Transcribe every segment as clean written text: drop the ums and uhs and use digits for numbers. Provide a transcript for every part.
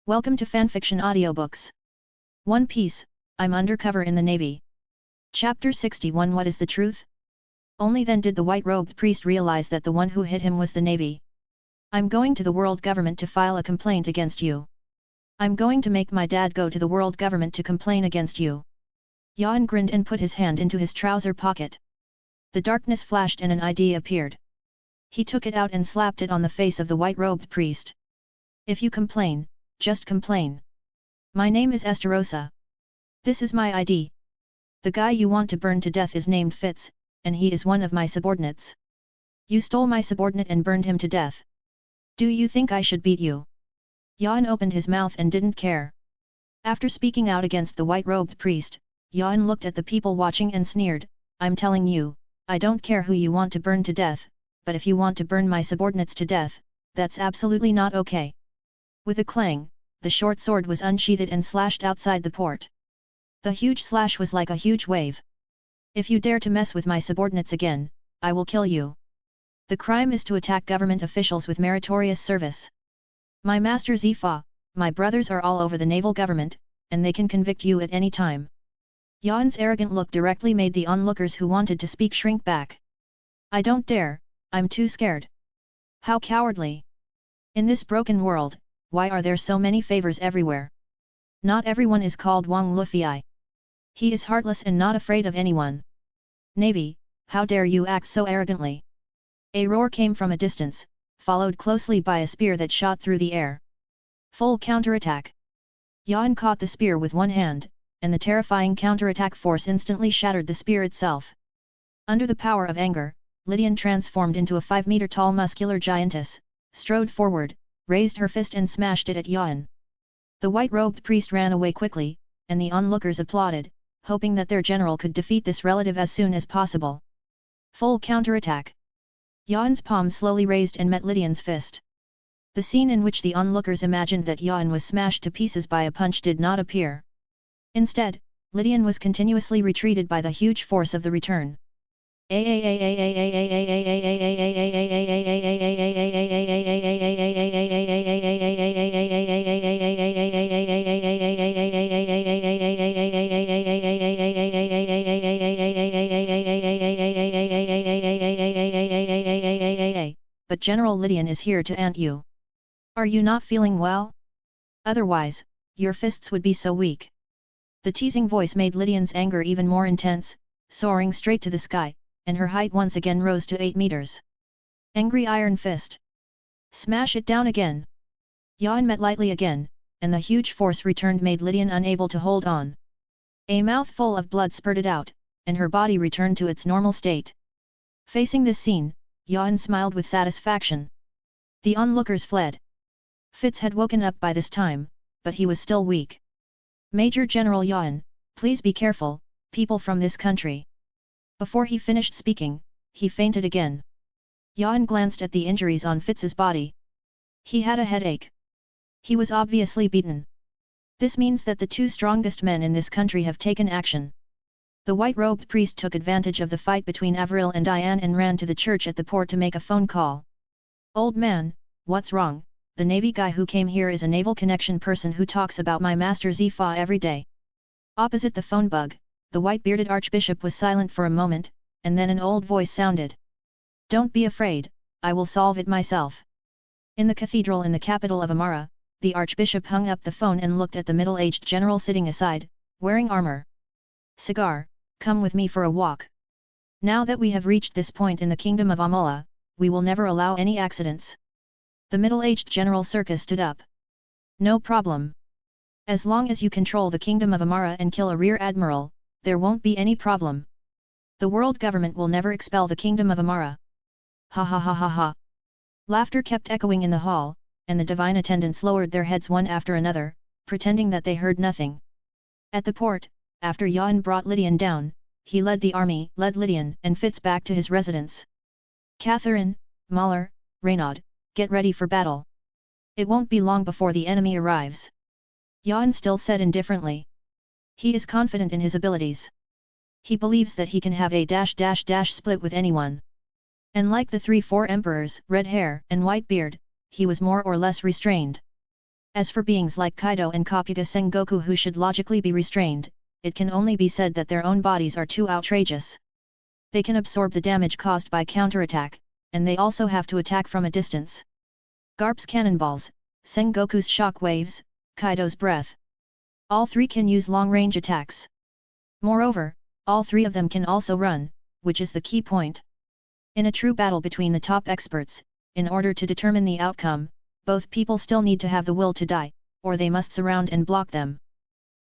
Welcome to Fanfiction Audiobooks. One Piece, I'm undercover in the Navy. Chapter 61 What is the truth? Only then did the white-robed priest realize that the one who hit him was the Navy. I'm going to the world government to file a complaint against you. I'm going to make my dad go to the world government to complain against you. Jan grinned and put his hand into his trouser pocket. The darkness flashed and an idea appeared. He took it out and slapped it on the face of the white-robed priest. If you complain, just complain. My name is Esterosa. This is my ID. The guy you want to burn to death is named Fitz, and he is one of my subordinates. You stole my subordinate and burned him to death. Do you think I should beat you? Jan opened his mouth and didn't care. After speaking out against the white-robed priest, Jan looked at the people watching and sneered, I'm telling you, I don't care who you want to burn to death, but if you want to burn my subordinates to death, that's absolutely not okay. With a clang, the short sword was unsheathed and slashed outside the port. The huge slash was like a huge wave. If you dare to mess with my subordinates again, I will kill you. The crime is to attack government officials with meritorious service. My master Zifa, my brothers are all over the naval government, and they can convict you at any time. Jan's arrogant look directly made the onlookers who wanted to speak shrink back. I don't dare, I'm too scared. How cowardly. In this broken world, why are there so many favors everywhere? Not everyone is called Wang Lufei. He is heartless and not afraid of anyone. Navy, how dare you act so arrogantly? A roar came from a distance, followed closely by a spear that shot through the air. Full counterattack. Jan caught the spear with one hand, and the terrifying counterattack force instantly shattered the spear itself. Under the power of anger, Lydian transformed into a 5-meter-tall muscular giantess, strode forward, raised her fist and smashed it at Jan. The white-robed priest ran away quickly, and the onlookers applauded, hoping that their general could defeat this relative as soon as possible. Full counterattack. Jan's palm slowly raised and met Lydian's fist. The scene in which the onlookers imagined that Jan was smashed to pieces by a punch did not appear. Instead, Lydian was continuously retreated by the huge force of the return. But General Lydian is here to ant you. Are you not feeling well? Otherwise, your fists would be so weak. The teasing voice made Lydian's anger even more intense, soaring straight to the sky, and her height once again rose to 8 meters. Angry iron fist. Smash it down again. Jan met lightly again, and the huge force returned made Lydian unable to hold on. A mouthful of blood spurted out, and her body returned to its normal state. Facing this scene, Jan smiled with satisfaction. The onlookers fled. Fitz had woken up by this time, but he was still weak. Major General Jan, please be careful, people from this country. Before he finished speaking, he fainted again. Jan glanced at the injuries on Fitz's body. He had a headache. He was obviously beaten. This means that the two strongest men in this country have taken action. The white-robed priest took advantage of the fight between Avril and Diane and ran to the church at the port to make a phone call. Old man, what's wrong? The Navy guy who came here is a naval connection person who talks about my master Zifa every day. Opposite the phone bug, the white-bearded archbishop was silent for a moment, and then an old voice sounded. Don't be afraid, I will solve it myself. In the cathedral in the capital of Amara, the archbishop hung up the phone and looked at the middle-aged general sitting aside, wearing armor. Cigar, come with me for a walk. Now that we have reached this point in the kingdom of Amala, we will never allow any accidents. The middle-aged General Circus stood up. No problem. As long as you control the kingdom of Amara and kill a rear admiral, there won't be any problem. The world government will never expel the kingdom of Amara. Ha ha ha ha ha. Laughter kept echoing in the hall, and the divine attendants lowered their heads one after another, pretending that they heard nothing. At the port, after Jan brought Lydian down, he led Lydian and Fitz back to his residence. Catherine, Mahler, Reynaud, get ready for battle. It won't be long before the enemy arrives. Jan still said indifferently. He is confident in his abilities. He believes that he can have a split with anyone. And like the 3-4 emperors, red hair and white beard, he was more or less restrained. As for beings like Kaido and Kapuga Sengoku who should logically be restrained, it can only be said that their own bodies are too outrageous. They can absorb the damage caused by counterattack, and they also have to attack from a distance. Garp's cannonballs, Sengoku's shock waves, Kaido's breath. All three can use long-range attacks. Moreover, all three of them can also run, which is the key point. In a true battle between the top experts, in order to determine the outcome, both people still need to have the will to die, or they must surround and block them.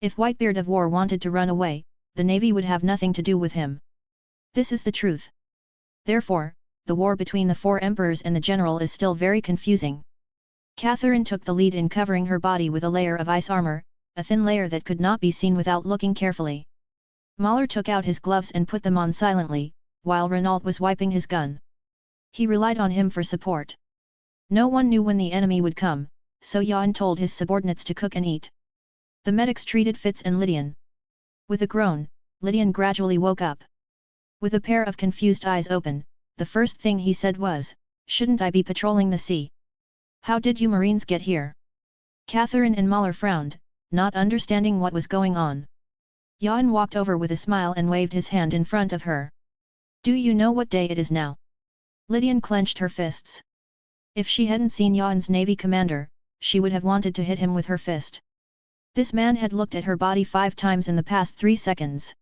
If Whitebeard of War wanted to run away, the navy would have nothing to do with him. This is the truth. Therefore, the war between the four emperors and the general is still very confusing. Catherine took the lead in covering her body with a layer of ice armor, a thin layer that could not be seen without looking carefully. Mahler took out his gloves and put them on silently, while Renault was wiping his gun. He relied on him for support. No one knew when the enemy would come, so Yan told his subordinates to cook and eat. The medics treated Fitz and Lydian. With a groan, Lydian gradually woke up. With a pair of confused eyes open, the first thing he said was, "Shouldn't I be patrolling the sea? How did you Marines get here?" Catherine and Mahler frowned, not understanding what was going on. Yan walked over with a smile and waved his hand in front of her. "Do you know what day it is now?" Lydian clenched her fists. If she hadn't seen Yan's navy commander, she would have wanted to hit him with her fist. This man had looked at her body 5 times in the past 3 seconds.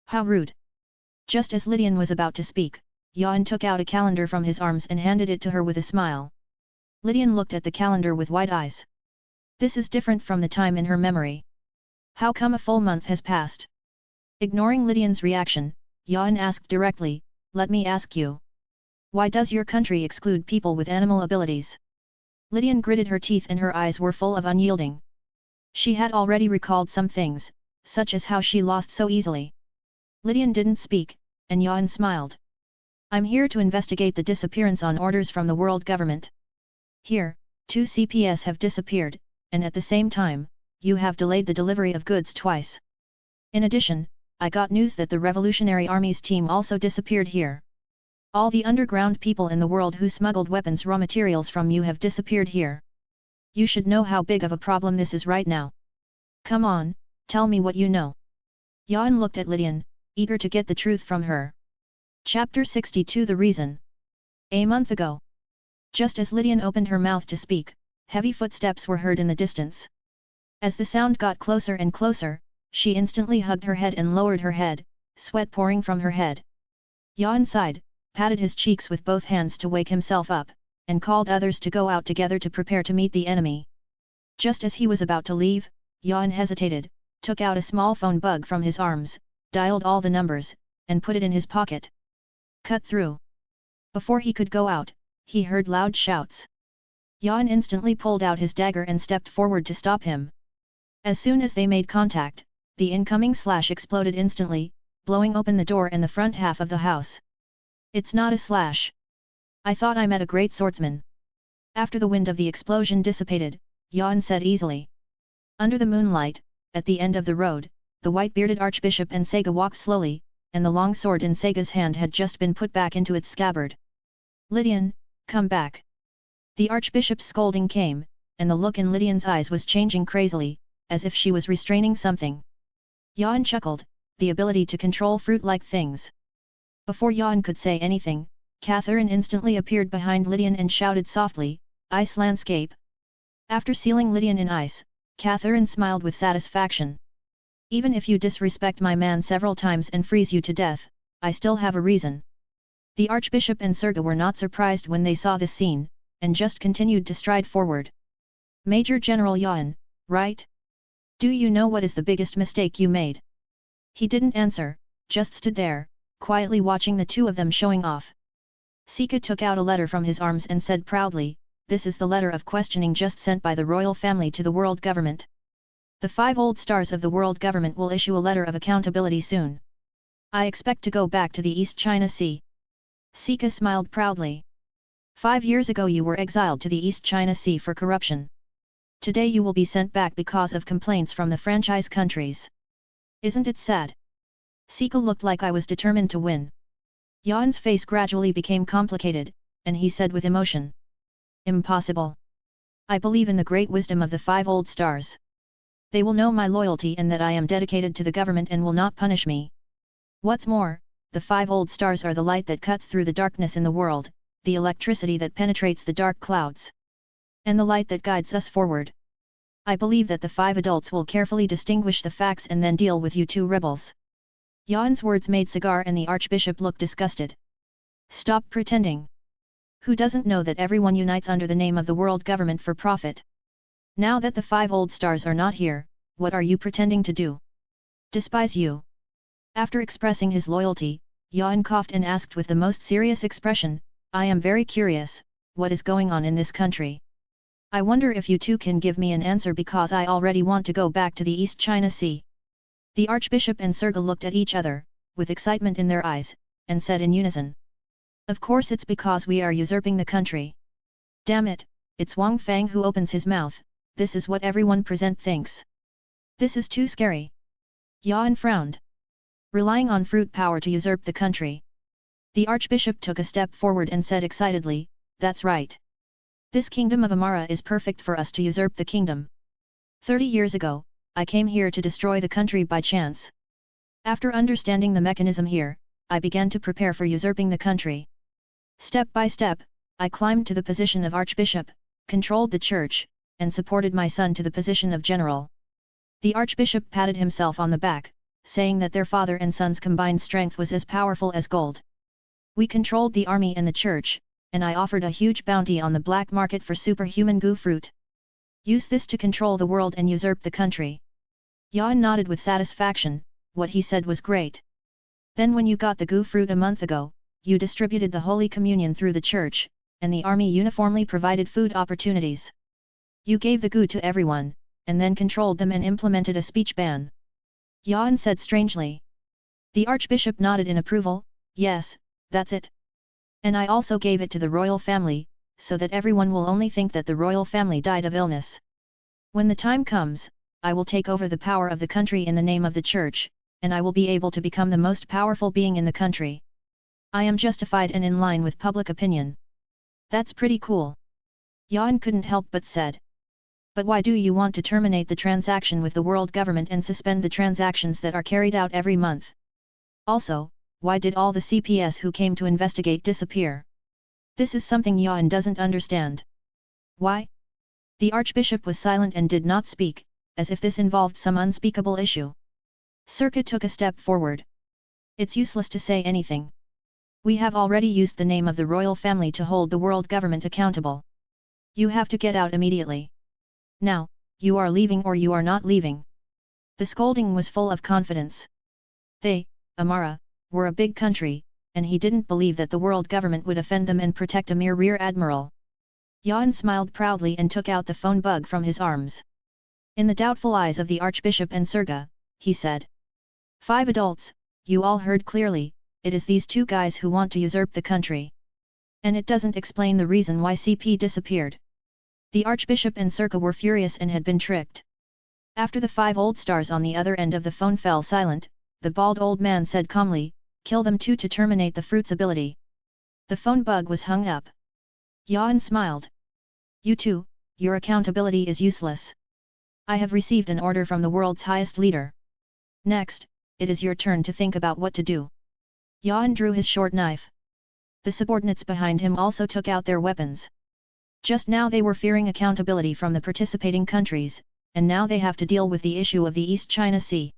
How rude! Just as Lydian was about to speak, Yan took out a calendar from his arms and handed it to her with a smile. Lydian looked at the calendar with wide eyes. This is different from the time in her memory. How come a full month has passed? Ignoring Lydian's reaction, Yan asked directly, "Let me ask you. Why does your country exclude people with animal abilities?" Lydian gritted her teeth and her eyes were full of unyielding. She had already recalled some things, such as how she lost so easily. Lydian didn't speak, and Yan smiled. "I'm here to investigate the disappearance on orders from the world government. Here, 2 CPS have disappeared, and at the same time, you have delayed the delivery of goods twice. In addition, I got news that the Revolutionary Army's team also disappeared here. All the underground people in the world who smuggled weapons raw materials from you have disappeared here. You should know how big of a problem this is right now. Come on, tell me what you know." Yan looked at Lydian, eager to get the truth from her. Chapter 62 The Reason. A month ago. Just as Lydian opened her mouth to speak, heavy footsteps were heard in the distance. As the sound got closer and closer, she instantly hugged her head and lowered her head, sweat pouring from her head. Yan sighed, patted his cheeks with both hands to wake himself up, and called others to go out together to prepare to meet the enemy. Just as he was about to leave, Yan hesitated, took out a small phone bug from his arms, dialed all the numbers, and put it in his pocket. Cut through. Before he could go out, he heard loud shouts. Yan instantly pulled out his dagger and stepped forward to stop him. As soon as they made contact, the incoming slash exploded instantly, blowing open the door and the front half of the house. "It's not a slash. I thought I met a great swordsman." After the wind of the explosion dissipated, Yan said easily. Under the moonlight, at the end of the road, the white-bearded Archbishop and Sega walked slowly, and the long sword in Sega's hand had just been put back into its scabbard. "Lydian, come back." The Archbishop's scolding came, and the look in Lydian's eyes was changing crazily, as if she was restraining something. Yan chuckled, the ability to control fruit-like things. Before Yan could say anything, Catherine instantly appeared behind Lydian and shouted softly, "Ice landscape." After sealing Lydian in ice, Catherine smiled with satisfaction. "Even if you disrespect my man several times and freeze you to death, I still have a reason." The Archbishop and Serga were not surprised when they saw this scene, and just continued to stride forward. "Major General Yan, right? Do you know what is the biggest mistake you made?" He didn't answer, just stood there, quietly watching the two of them showing off. Sika took out a letter from his arms and said proudly, "This is the letter of questioning just sent by the royal family to the world government. The 5 old stars of the world government will issue a letter of accountability soon. I expect to go back to the East China Sea." Sika smiled proudly. 5 years ago you were exiled to the East China Sea for corruption. Today you will be sent back because of complaints from the franchise countries. Isn't it sad? Sika looked like I was determined to win. Yan's face gradually became complicated, and he said with emotion. "Impossible. I believe in the great wisdom of the 5 old stars. They will know my loyalty and that I am dedicated to the government and will not punish me. What's more, the 5 old stars are the light that cuts through the darkness in the world, the electricity that penetrates the dark clouds, and the light that guides us forward. I believe that the 5 adults will carefully distinguish the facts and then deal with you 2 rebels. Yuan's words made Cigar and the Archbishop look disgusted. Stop pretending. Who doesn't know that everyone unites under the name of the world government for profit? Now that the 5 old stars are not here, what are you pretending to do? Despise you. After expressing his loyalty, Yuan coughed and asked with the most serious expression, I am very curious, what is going on in this country? I wonder if you two can give me an answer because I already want to go back to the East China Sea. The Archbishop and Serga looked at each other, with excitement in their eyes, and said in unison. Of course it's because we are usurping the country. Damn it, it's Wang Fang who opens his mouth, this is what everyone present thinks. This is too scary. Yuan frowned. Relying on fruit power to usurp the country. The Archbishop took a step forward and said excitedly, that's right. This kingdom of Amara is perfect for us to usurp the kingdom. 30 years ago, I came here to destroy the country by chance. After understanding the mechanism here, I began to prepare for usurping the country. Step by step, I climbed to the position of Archbishop, controlled the church, and supported my son to the position of general. The Archbishop patted himself on the back, saying that their father and son's combined strength was as powerful as gold. We controlled the army and the church, and I offered a huge bounty on the black market for superhuman goo fruit. Use this to control the world and usurp the country. Yuan nodded with satisfaction, what he said was great. Then when you got the goo fruit a month ago, you distributed the Holy Communion through the church, and the army uniformly provided food opportunities. You gave the goo to everyone, and then controlled them and implemented a speech ban. Yuan said strangely. The Archbishop nodded in approval, yes, that's it. And I also gave it to the royal family, so that everyone will only think that the royal family died of illness. When the time comes, I will take over the power of the country in the name of the church, and I will be able to become the most powerful being in the country. I am justified and in line with public opinion. That's pretty cool. Yuan couldn't help but said. But why do you want to terminate the transaction with the world government and suspend the transactions that are carried out every month? Also, why did all the CPS who came to investigate disappear? This is something Yuan doesn't understand. Why? The Archbishop was silent and did not speak, as if this involved some unspeakable issue. Serka took a step forward. It's useless to say anything. We have already used the name of the royal family to hold the world government accountable. You have to get out immediately. Now, you are leaving or you are not leaving. The scolding was full of confidence. They, Amara, were a big country, and he didn't believe that the world government would offend them and protect a mere rear admiral. Yuan smiled proudly and took out the phone bug from his arms. In the doubtful eyes of the Archbishop and Serga, he said. 5 adults, you all heard clearly, it is these 2 guys who want to usurp the country. And it doesn't explain the reason why CP disappeared. The Archbishop and Serga were furious and had been tricked. After the 5 old stars on the other end of the phone fell silent, the bald old man said calmly, kill them too to terminate the fruit's ability. The phone bug was hung up. Yuan smiled. You two, your accountability is useless. I have received an order from the world's highest leader. Next, it is your turn to think about what to do. Yuan drew his short knife. The subordinates behind him also took out their weapons. Just now they were fearing accountability from the participating countries, and now they have to deal with the issue of the East China Sea.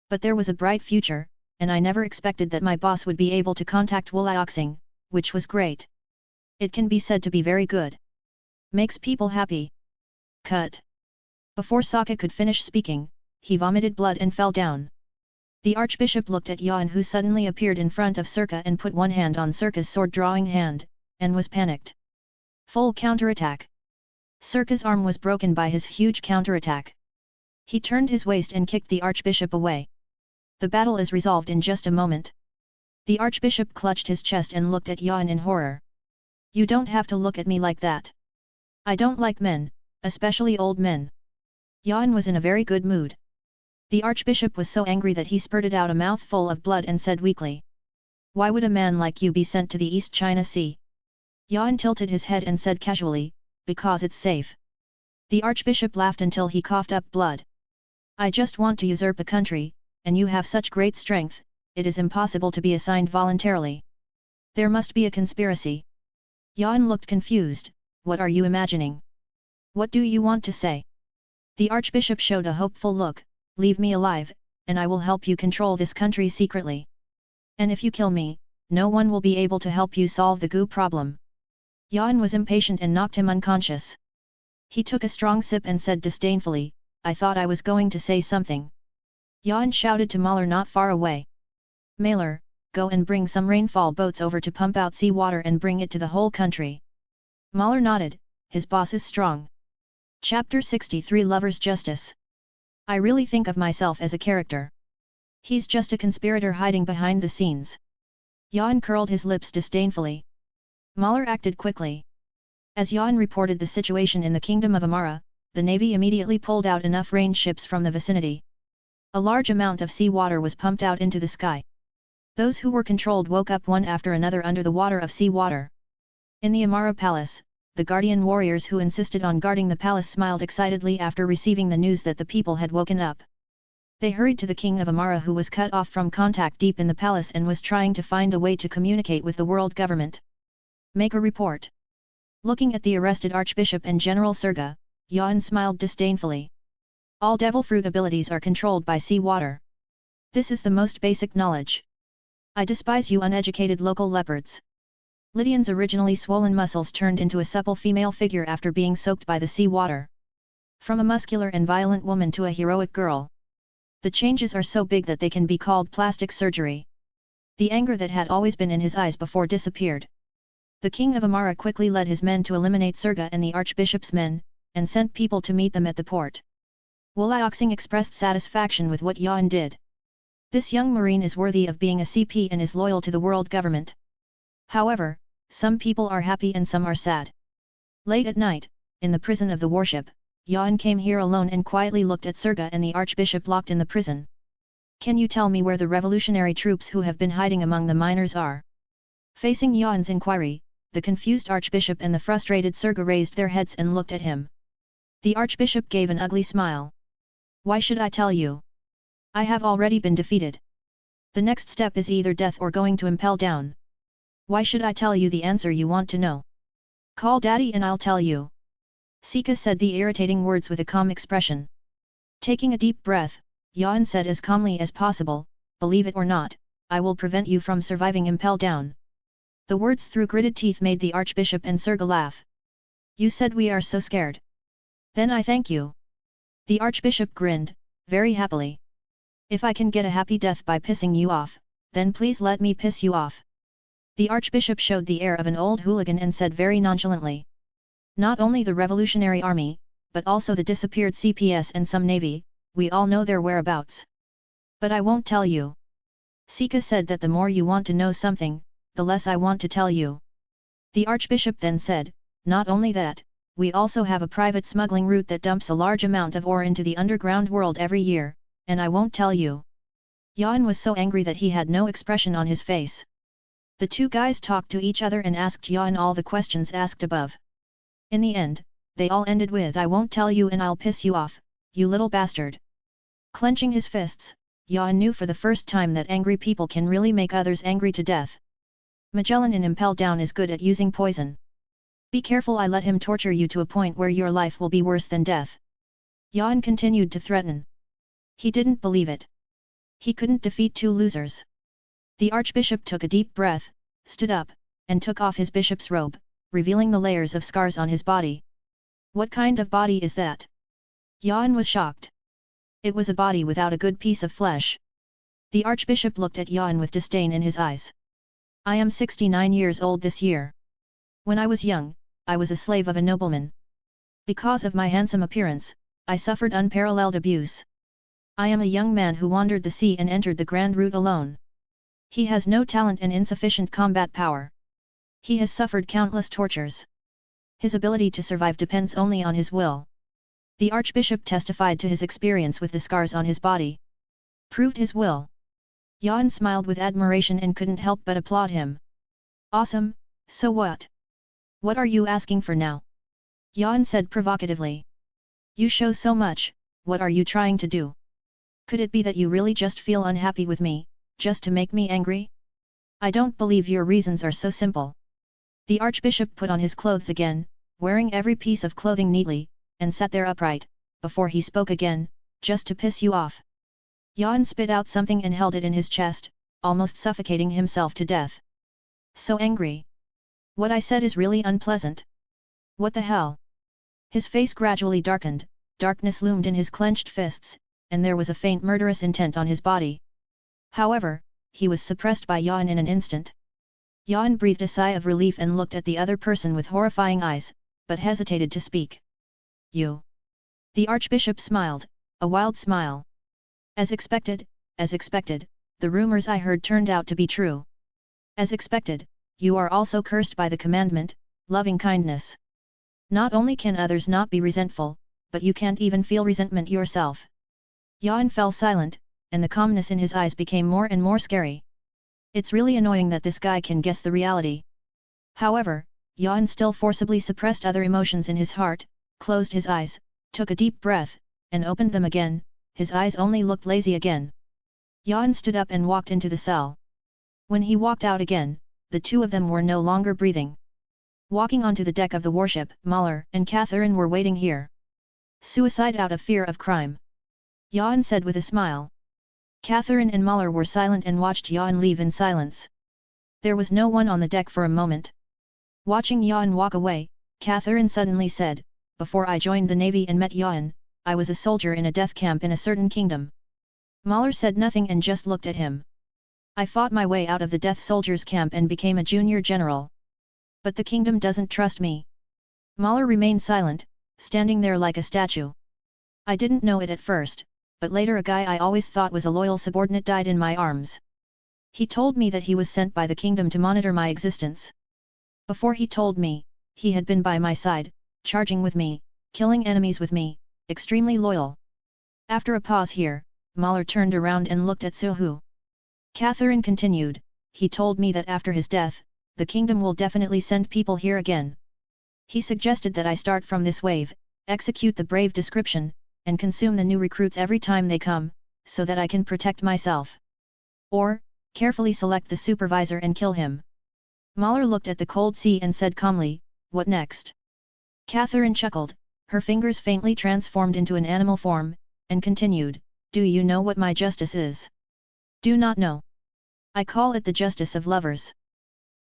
But there was a bright future, and I never expected that my boss would be able to contact Wu Liaoxing, which was great. It can be said to be very good. Makes people happy. Cut. Before Sokka could finish speaking, he vomited blood and fell down. The Archbishop looked at Yuan, who suddenly appeared in front of Serka and put one hand on Serka's sword-drawing hand, and was panicked. Full counterattack. Serka's arm was broken by his huge counterattack. He turned his waist and kicked the Archbishop away. The battle is resolved in just a moment. The Archbishop clutched his chest and looked at Yuan in horror. You don't have to look at me like that. I don't like men, especially old men. Yuan was in a very good mood. The Archbishop was so angry that he spurted out a mouthful of blood and said weakly. Why would a man like you be sent to the East China Sea? Yuan tilted his head and said casually, because it's safe. The archbishop laughed until he coughed up blood. I just want to usurp a country, and you have such great strength, it is impossible to be assigned voluntarily. There must be a conspiracy. Yuan looked confused. What are you imagining? What do you want to say? The archbishop showed a hopeful look. Leave me alive, and I will help you control this country secretly. And if you kill me, no one will be able to help you solve the goo problem. Yuan was impatient and knocked him unconscious. He took a strong sip and said disdainfully, I thought I was going to say something. Yuan shouted to Mahler not far away. Mahler, go and bring some rainfall boats over to pump out seawater and bring it to the whole country. Mahler nodded, his boss is strong. Chapter 63 Lover's Justice. I really think of myself as a character. He's just a conspirator hiding behind the scenes. Yuan curled his lips disdainfully. Mahler acted quickly. As Yuan reported the situation in the kingdom of Amara, the navy immediately pulled out enough rain ships from the vicinity. A large amount of seawater was pumped out into the sky. Those who were controlled woke up one after another under the water of seawater. In the Amara palace, the guardian warriors who insisted on guarding the palace smiled excitedly after receiving the news that the people had woken up. They hurried to the king of Amara who was cut off from contact deep in the palace and was trying to find a way to communicate with the world government. Make a report. Looking at the arrested archbishop and General Surga, Yuan smiled disdainfully. All devil fruit abilities are controlled by seawater. This is the most basic knowledge. I despise you uneducated local leopards. Lydian's originally swollen muscles turned into a supple female figure after being soaked by the sea water. From a muscular and violent woman to a heroic girl. The changes are so big that they can be called plastic surgery. The anger that had always been in his eyes before disappeared. The king of Amara quickly led his men to eliminate Surga and the archbishop's men, and sent people to meet them at the port. Wuliaoxing expressed satisfaction with what Yuan did. This young marine is worthy of being a CP and is loyal to the world government. However, some people are happy and some are sad. Late at night, in the prison of the warship, Yuan came here alone and quietly looked at Surga and the archbishop locked in the prison. Can you tell me where the revolutionary troops who have been hiding among the miners are? Facing Yuan's inquiry, the confused archbishop and the frustrated Surga raised their heads and looked at him. The archbishop gave an ugly smile. Why should I tell you? I have already been defeated. The next step is either death or going to impel down. Why should I tell you the answer you want to know? Call daddy and I'll tell you. Sika said the irritating words with a calm expression. Taking a deep breath, Yuan said as calmly as possible, believe it or not, I will prevent you from surviving impel down. The words through gritted teeth made the archbishop and Surga laugh. You said we are so scared. Then I thank you. The archbishop grinned, very happily. If I can get a happy death by pissing you off, then please let me piss you off. The archbishop showed the air of an old hooligan and said very nonchalantly. Not only the Revolutionary Army, but also the disappeared CPS and some navy, we all know their whereabouts. But I won't tell you. Sika said that the more you want to know something, the less I want to tell you. The archbishop then said, not only that, we also have a private smuggling route that dumps a large amount of ore into the underground world every year, and I won't tell you. Yuan was so angry that he had no expression on his face. The two guys talked to each other and asked Yuan all the questions asked above. In the end, they all ended with I won't tell you and I'll piss you off, you little bastard. Clenching his fists, Yuan knew for the first time that angry people can really make others angry to death. Magellan in Impel Down is good at using poison. Be careful, I let him torture you to a point where your life will be worse than death. Yuan continued to threaten. He didn't believe it. He couldn't defeat two losers. The archbishop took a deep breath, stood up, and took off his bishop's robe, revealing the layers of scars on his body. What kind of body is that? Yuan was shocked. It was a body without a good piece of flesh. The archbishop looked at Yuan with disdain in his eyes. I am 69 years old this year. When I was young, I was a slave of a nobleman. Because of my handsome appearance, I suffered unparalleled abuse. I am a young man who wandered the sea and entered the Grand Route alone. He has no talent and insufficient combat power. He has suffered countless tortures. His ability to survive depends only on his will. The archbishop testified to his experience with the scars on his body. Proved his will. Yuan smiled with admiration and couldn't help but applaud him. Awesome, so what? What are you asking for now? Yuan said provocatively. You show so much, what are you trying to do? Could it be that you really just feel unhappy with me, just to make me angry? I don't believe your reasons are so simple. The archbishop put on his clothes again, wearing every piece of clothing neatly, and sat there upright, before he spoke again, just to piss you off. Yuan spit out something and held it in his chest, almost suffocating himself to death. So angry. What I said is really unpleasant. What the hell? His face gradually darkened, darkness loomed in his clenched fists, and there was a faint murderous intent on his body. However, he was suppressed by Yuan in an instant. Yuan breathed a sigh of relief and looked at the other person with horrifying eyes, but hesitated to speak. You. The archbishop smiled, a wild smile. As expected, the rumors I heard turned out to be true. As expected, you are also cursed by the commandment, loving kindness. Not only can others not be resentful, but you can't even feel resentment yourself. Yuan fell silent, and the calmness in his eyes became more and more scary. It's really annoying that this guy can guess the reality. However, Yuan still forcibly suppressed other emotions in his heart, closed his eyes, took a deep breath, and opened them again. His eyes only looked lazy again. Yuan stood up and walked into the cell. When he walked out again, the two of them were no longer breathing. Walking onto the deck of the warship, Mahler and Catherine were waiting here. Suicide out of fear of crime. Yuan said with a smile. Catherine and Mahler were silent and watched Yuan leave in silence. There was no one on the deck for a moment. Watching Yuan walk away, Catherine suddenly said, "Before I joined the navy and met Yuan, I was a soldier in a death camp in a certain kingdom." Mahler said nothing and just looked at him. "I fought my way out of the death soldiers camp and became a junior general. But the kingdom doesn't trust me." Mahler remained silent, standing there like a statue. "I didn't know it at first, but later a guy I always thought was a loyal subordinate died in my arms. He told me that he was sent by the kingdom to monitor my existence. Before he told me, he had been by my side, charging with me, killing enemies with me, extremely loyal." After a pause here, Mahler turned around and looked at Suhu. Catherine continued, "He told me that after his death, the kingdom will definitely send people here again. He suggested that I start from this wave, execute the brave description, and consume the new recruits every time they come, so that I can protect myself. Or, carefully select the supervisor and kill him." Mahler looked at the cold sea and said calmly, "What next?" Catherine chuckled, her fingers faintly transformed into an animal form, and continued, "Do you know what my justice is?" "Do not know. I call it the justice of lovers."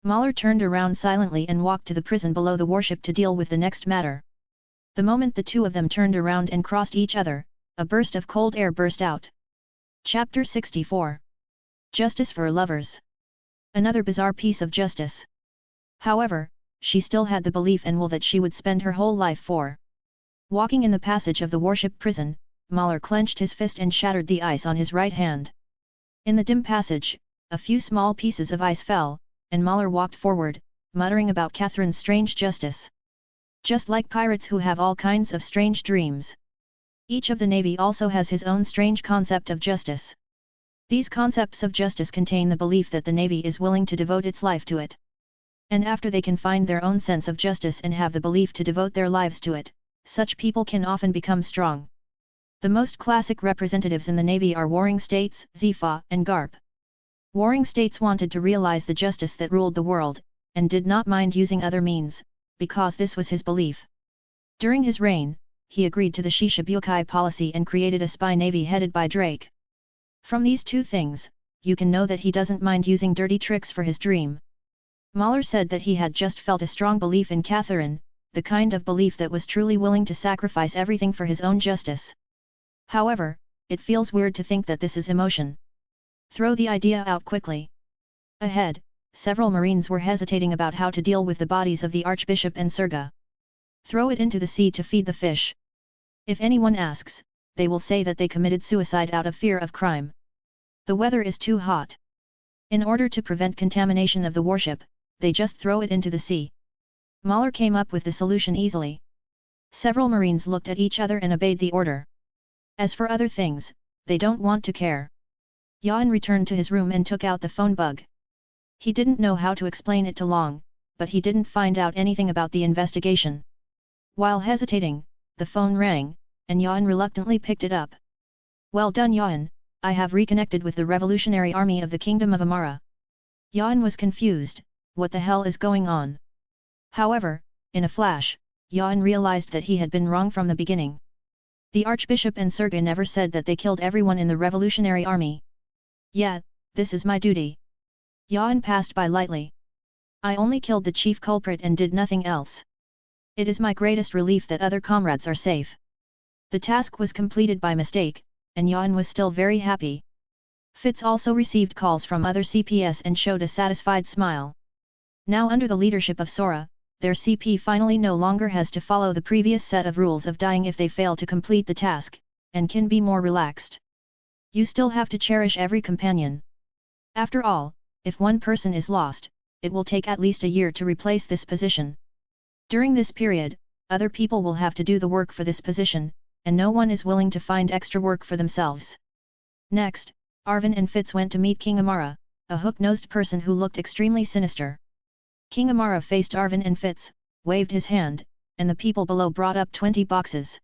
Mahler turned around silently and walked to the prison below the warship to deal with the next matter. The moment the two of them turned around and crossed each other, a burst of cold air burst out. Chapter 64. Justice for Lovers. Another bizarre piece of justice. However, she still had the belief and will that she would spend her whole life for. Walking in the passage of the warship prison, Mahler clenched his fist and shattered the ice on his right hand. In the dim passage, a few small pieces of ice fell, and Mahler walked forward, muttering about Catherine's strange justice. Just like pirates who have all kinds of strange dreams. Each of the navy also has his own strange concept of justice. These concepts of justice contain the belief that the navy is willing to devote its life to it. And after they can find their own sense of justice and have the belief to devote their lives to it, such people can often become strong. The most classic representatives in the navy are warring states, Zifa and Garp. Warring states wanted to realize the justice that ruled the world, and did not mind using other means, because this was his belief. During his reign, he agreed to the Shishibukai policy and created a spy navy headed by Drake. From these two things, you can know that he doesn't mind using dirty tricks for his dream. Mahler said that he had just felt a strong belief in Catherine, the kind of belief that was truly willing to sacrifice everything for his own justice. However, it feels weird to think that this is emotion. Throw the idea out quickly. Ahead, several marines were hesitating about how to deal with the bodies of the archbishop and Surga. Throw it into the sea to feed the fish. If anyone asks, they will say that they committed suicide out of fear of crime. The weather is too hot. In order to prevent contamination of the warship, they just throw it into the sea. Mahler came up with the solution easily. Several marines looked at each other and obeyed the order. As for other things, they don't want to care. Yuan returned to his room and took out the phone bug. He didn't know how to explain it to Long, but he didn't find out anything about the investigation. While hesitating, the phone rang, and Yuan reluctantly picked it up. Well done Yuan, I have reconnected with the revolutionary army of the Kingdom of Amara. Yuan was confused, what the hell is going on? However, in a flash, Yuan realized that he had been wrong from the beginning. The Archbishop and Serga never said that they killed everyone in the revolutionary army. Yeah, this is my duty. Yuan passed by lightly. I only killed the chief culprit and did nothing else. It is my greatest relief that other comrades are safe. The task was completed by mistake, and Yuan was still very happy. Fitz also received calls from other CPS and showed a satisfied smile. Now under the leadership of Sora, their CP finally no longer has to follow the previous set of rules of dying if they fail to complete the task, and can be more relaxed. You still have to cherish every companion. After all, if one person is lost, it will take at least a year to replace this position. During this period, other people will have to do the work for this position, and no one is willing to find extra work for themselves. Next, Arvin and Fitz went to meet King Amara, a hook-nosed person who looked extremely sinister. King Amara faced Arvin and Fitz, waved his hand, and the people below brought up 20 boxes.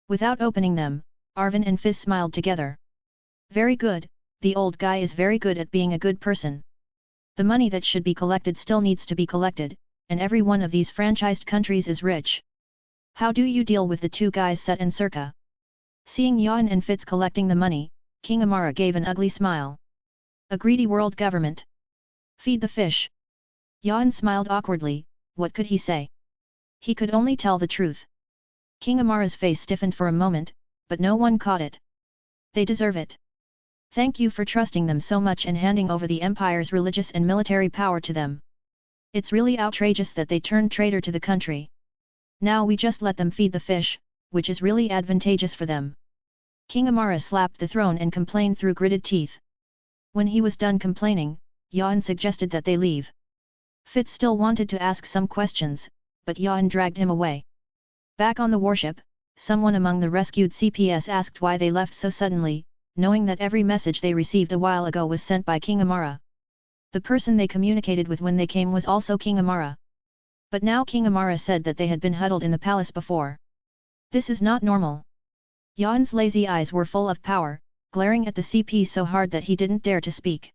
Without opening them, Arvin and Fitz smiled together. Very good, the old guy is very good at being a good person. The money that should be collected still needs to be collected, and every one of these franchised countries is rich. How do you deal with the two guys Set and Circa? Seeing Yuan and Fitz collecting the money, King Amara gave an ugly smile. A greedy world government. Feed the fish. Yuan smiled awkwardly, what could he say? He could only tell the truth. King Amara's face stiffened for a moment, but no one caught it. They deserve it. Thank you for trusting them so much and handing over the Empire's religious and military power to them. It's really outrageous that they turned traitor to the country. Now we just let them feed the fish, which is really advantageous for them. King Amara slapped the throne and complained through gritted teeth. When he was done complaining, Yuan suggested that they leave. Fitz still wanted to ask some questions, but Yuan dragged him away. Back on the warship, someone among the rescued CPS asked why they left so suddenly, knowing that every message they received a while ago was sent by King Amara. The person they communicated with when they came was also King Amara. But now King Amara said that they had been huddled in the palace before. This is not normal. Yuan's lazy eyes were full of power, glaring at the CP so hard that he didn't dare to speak.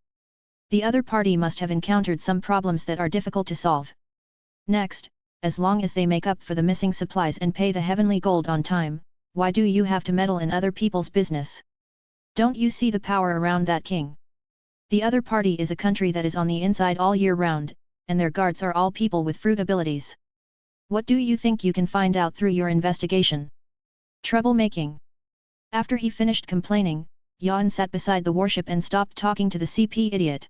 The other party must have encountered some problems that are difficult to solve. Next, as long as they make up for the missing supplies and pay the heavenly gold on time, why do you have to meddle in other people's business? Don't you see the power around that king? The other party is a country that is on the inside all year round, and their guards are all people with fruit abilities. What do you think you can find out through your investigation? Troublemaking. After he finished complaining, Yuan sat beside the warship and stopped talking to the CP idiot.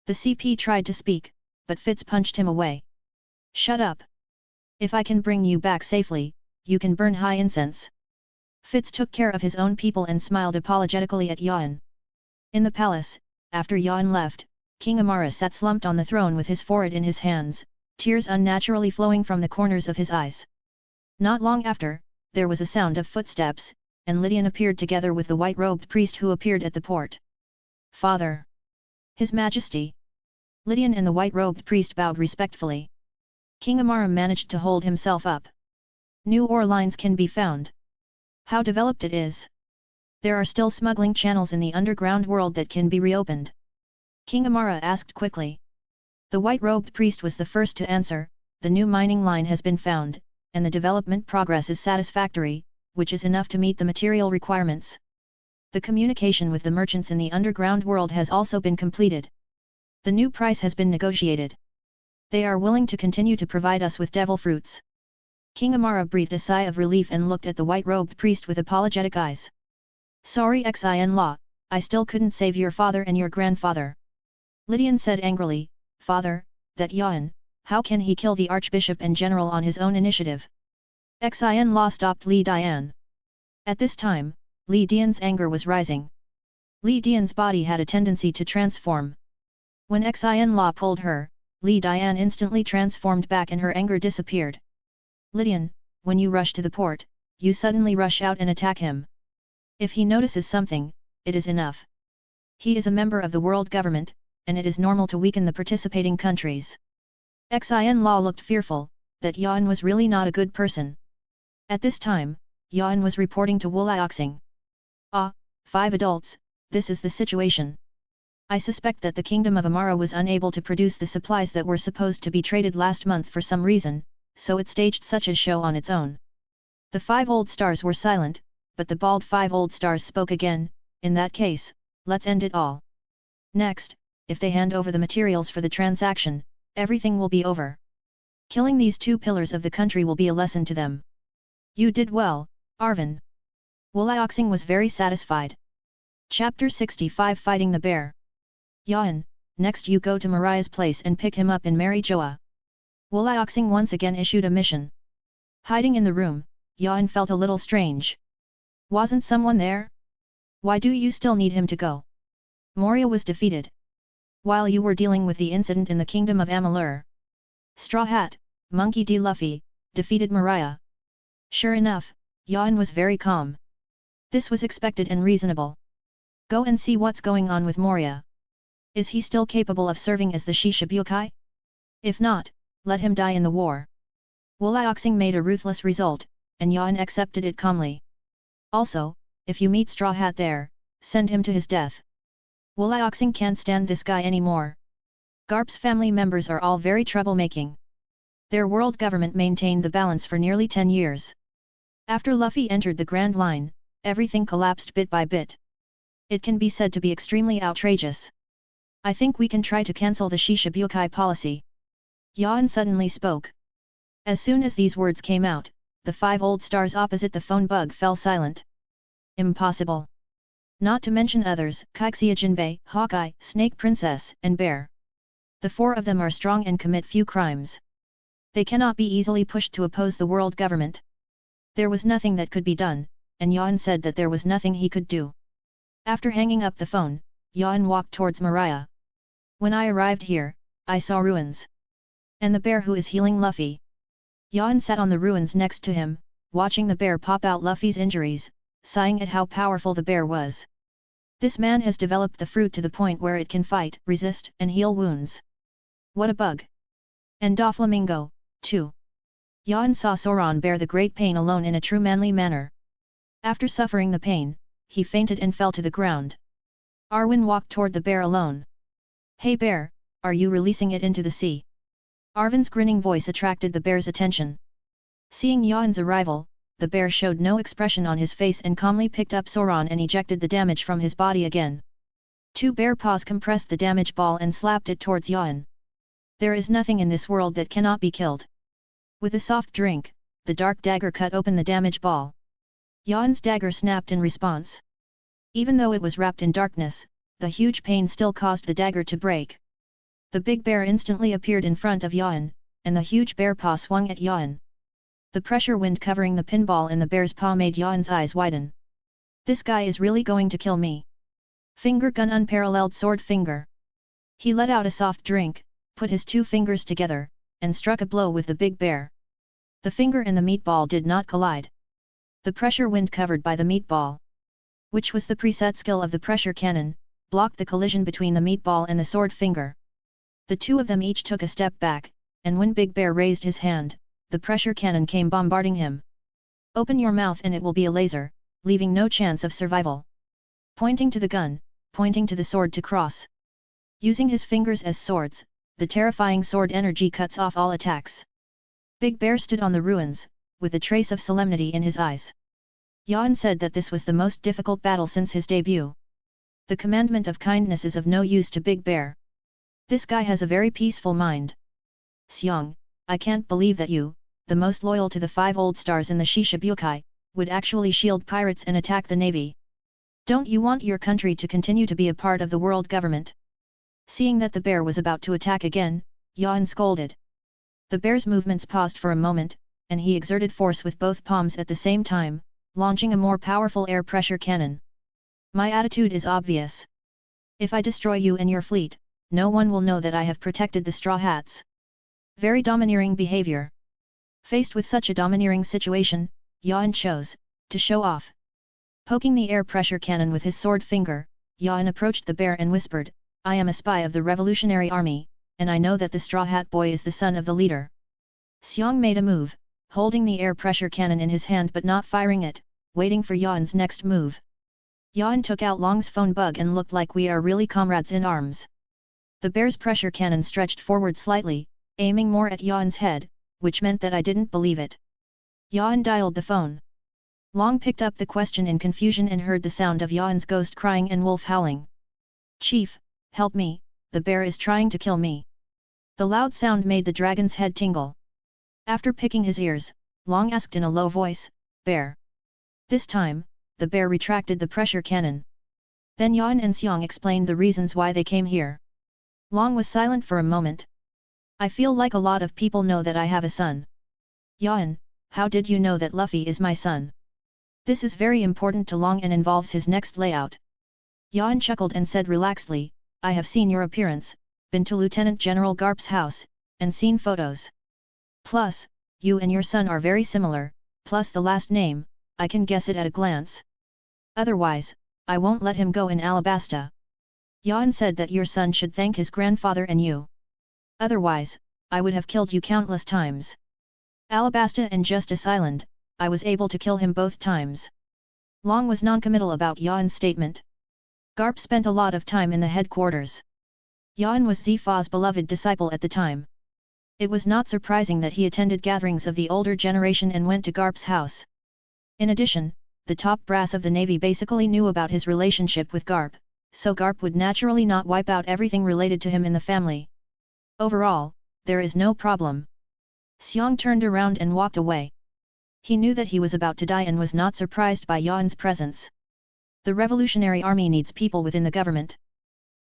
The CP tried to speak, but Fitz punched him away. Shut up. If I can bring you back safely, you can burn high incense. Fitz took care of his own people and smiled apologetically at Yuan. In the palace, after Yuan left, King Amara sat slumped on the throne with his forehead in his hands, tears unnaturally flowing from the corners of his eyes. Not long after, there was a sound of footsteps, and Lydian appeared together with the white-robed priest who appeared at the port. Father! His Majesty! Lydian and the white-robed priest bowed respectfully. King Amara managed to hold himself up. New ore lines can be found. How developed it is! There are still smuggling channels in the underground world that can be reopened. King Amara asked quickly. The white-robed priest was the first to answer, the new mining line has been found, and the development progress is satisfactory, which is enough to meet the material requirements. The communication with the merchants in the underground world has also been completed. The new price has been negotiated. They are willing to continue to provide us with devil fruits. King Amara breathed a sigh of relief and looked at the white-robed priest with apologetic eyes. Sorry Xin-Law, I still couldn't save your father and your grandfather. Lydian said angrily, Father, that Yuan, how can he kill the Archbishop and General on his own initiative? Xin-Law stopped Li Dian. At this time, Li Dian's anger was rising. Li Dian's body had a tendency to transform. When Xin-Law pulled her, Li Dian instantly transformed back and her anger disappeared. Lydian, when you rush to the port, you suddenly rush out and attack him. If he notices something, it is enough. He is a member of the world government, and it is normal to weaken the participating countries. Xin-Law looked fearful, that Yuan was really not a good person. At this time, Yan was reporting to Wuliaxing. Ah, 5 adults, this is the situation. I suspect that the Kingdom of Amara was unable to produce the supplies that were supposed to be traded last month for some reason, so it staged such a show on its own. The 5 old stars were silent, but the bald 5 old stars spoke again. In that case, let's end it all. Next, if they hand over the materials for the transaction, everything will be over. Killing these 2 pillars of the country will be a lesson to them. You did well, Arvin. Wuliaxing was very satisfied. Chapter 65 Fighting the Bear. Yan, next you go to Mariah's place and pick him up in Mary Joa. Wuliaxing once again issued a mission. Hiding in the room, Yan felt a little strange. Wasn't someone there? Why do you still need him to go? Moria was defeated. While you were dealing with the incident in the Kingdom of Amalur. Straw Hat, Monkey D. Luffy, defeated Mariah. Sure enough, Yan was very calm. This was expected and reasonable. Go and see what's going on with Moria. Is he still capable of serving as the Shishibukai? If not, let him die in the war. Wuliaxing made a ruthless result, and Yan accepted it calmly. Also, if you meet Straw Hat there, send him to his death. Wuliaxing can't stand this guy anymore. Garp's family members are all very troublemaking. Their world government maintained the balance for nearly 10 years. After Luffy entered the Grand Line, everything collapsed bit by bit. It can be said to be extremely outrageous. I think we can try to cancel the Shishibukai policy. Yan suddenly spoke. As soon as these words came out, the 5 old stars opposite the phone bug fell silent. Impossible. Not to mention others, Kaixia Jinbei, Hawkeye, Snake Princess, and Bear. The 4 of them are strong and commit few crimes. They cannot be easily pushed to oppose the world government. There was nothing that could be done, and Yan said that there was nothing he could do. After hanging up the phone, Yan walked towards Mariah. When I arrived here, I saw ruins. And the bear who is healing Luffy. Yan sat on the ruins next to him, watching the bear pop out Luffy's injuries, sighing at how powerful the bear was. This man has developed the fruit to the point where it can fight, resist, and heal wounds. What a bug! And Doflamingo, too. Yan saw Soron bear the great pain alone in a true manly manner. After suffering the pain, he fainted and fell to the ground. Arwen walked toward the bear alone. Hey bear, are you releasing it into the sea? Arwen's grinning voice attracted the bear's attention. Seeing Yan's arrival, the bear showed no expression on his face and calmly picked up Soron and ejected the damage from his body again. 2 bear paws compressed the damage ball and slapped it towards Yan. There is nothing in this world that cannot be killed. With a soft drink, the dark dagger cut open the damage ball. Yan's dagger snapped in response. Even though it was wrapped in darkness, the huge pain still caused the dagger to break. The big bear instantly appeared in front of Yan, and the huge bear paw swung at Yan. The pressure wind covering the pinball in the bear's paw made Yan's eyes widen. This guy is really going to kill me. Finger gun unparalleled sword finger. He let out a soft drink, put his 2 fingers together, and struck a blow with the big bear. The finger and the meatball did not collide. The pressure wind covered by the meatball, which was the preset skill of the pressure cannon, blocked the collision between the meatball and the sword finger. The 2 of them each took a step back, and when Big Bear raised his hand, the pressure cannon came bombarding him. Open your mouth and it will be a laser, leaving no chance of survival. Pointing to the gun, pointing to the sword to cross. Using his fingers as swords, the terrifying sword energy cuts off all attacks. Big Bear stood on the ruins, with a trace of solemnity in his eyes. Yan said that this was the most difficult battle since his debut. The commandment of kindness is of no use to Big Bear. This guy has a very peaceful mind. Xiong, I can't believe that you, the most loyal to the 5 old stars in the Shishibukai, would actually shield pirates and attack the navy. Don't you want your country to continue to be a part of the world government? Seeing that the bear was about to attack again, Yan scolded. The bear's movements paused for a moment, and he exerted force with both palms at the same time, launching a more powerful air pressure cannon. My attitude is obvious. If I destroy you and your fleet, no one will know that I have protected the Straw Hats. Very domineering behavior. Faced with such a domineering situation, Yan chose to show off. Poking the air pressure cannon with his sword finger, Yan approached the bear and whispered, I am a spy of the Revolutionary Army, and I know that the Straw Hat Boy is the son of the leader. Xiong made a move, holding the air pressure cannon in his hand but not firing it, waiting for Yuan's next move. Yuan took out Long's phone bug and looked like we are really comrades in arms. The bear's pressure cannon stretched forward slightly, aiming more at Yuan's head, which meant that I didn't believe it. Yuan dialed the phone. Long picked up the question in confusion and heard the sound of Yuan's ghost crying and wolf howling. "Chief, help me, the bear is trying to kill me." The loud sound made the dragon's head tingle. After picking his ears, Long asked in a low voice, "Bear?" This time, the bear retracted the pressure cannon. Then Yuan and Xiang explained the reasons why they came here. Long was silent for a moment. "I feel like a lot of people know that I have a son." "Yuan, how did you know that Luffy is my son?" This is very important to Long and involves his next layout. Yuan chuckled and said relaxedly, "I have seen your appearance, been to Lieutenant General Garp's house, and seen photos. Plus, you and your son are very similar, plus the last name, I can guess it at a glance. Otherwise, I won't let him go in Alabasta." Yuan said that your son should thank his grandfather and you. "Otherwise, I would have killed you countless times. Alabasta and Justice Island, I was able to kill him both times." Long was noncommittal about Yuan's statement. Garp spent a lot of time in the headquarters. Yuan was Zifa's beloved disciple at the time. It was not surprising that he attended gatherings of the older generation and went to Garp's house. In addition, the top brass of the Navy basically knew about his relationship with Garp, so Garp would naturally not wipe out everything related to him in the family. Overall, there is no problem. Xiang turned around and walked away. He knew that he was about to die and was not surprised by Yuan's presence. The Revolutionary Army needs people within the government.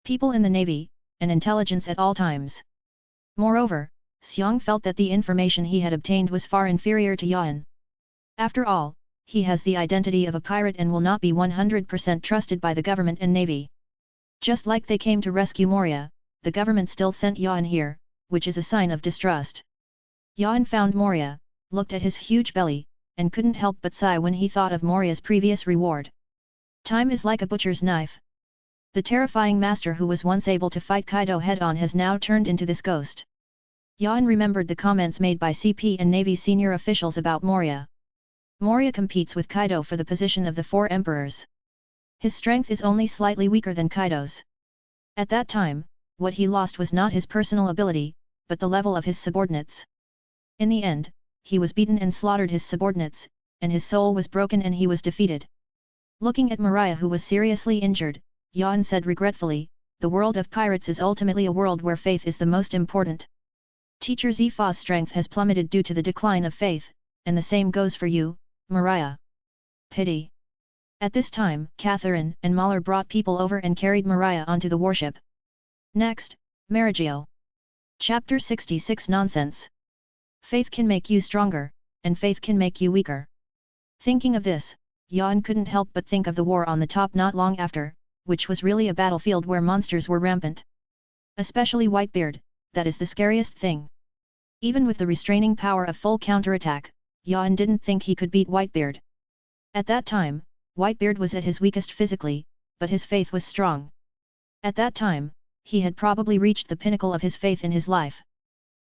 People in the Navy, and intelligence at all times. Moreover, Xiang felt that the information he had obtained was far inferior to Yuan. After all, he has the identity of a pirate and will not be 100% trusted by the government and Navy. Just like they came to rescue Moria, the government still sent Yuan here, which is a sign of distrust. Yuan found Moria, looked at his huge belly, and couldn't help but sigh when he thought of Moria's previous reward. Time is like a butcher's knife. The terrifying master who was once able to fight Kaido head-on has now turned into this ghost. Yuan remembered the comments made by CP and Navy senior officials about Moria. Moria competes with Kaido for the position of the four emperors. His strength is only slightly weaker than Kaido's. At that time, what he lost was not his personal ability, but the level of his subordinates. In the end, he was beaten and slaughtered his subordinates, and his soul was broken and he was defeated. Looking at Mariah who was seriously injured, Yuan said regretfully, "The world of pirates is ultimately a world where faith is the most important. Teacher Zifa's strength has plummeted due to the decline of faith, and the same goes for you, Mariah. Pity." At this time, Catherine and Mahler brought people over and carried Mariah onto the warship. Next, Marigio. Chapter 66 Nonsense. Faith can make you stronger, and faith can make you weaker. Thinking of this, Yuan couldn't help but think of the war on the top not long after, which was really a battlefield where monsters were rampant. Especially Whitebeard, that is the scariest thing. Even with the restraining power of full counterattack, Yuan didn't think he could beat Whitebeard. At that time, Whitebeard was at his weakest physically, but his faith was strong. At that time, he had probably reached the pinnacle of his faith in his life.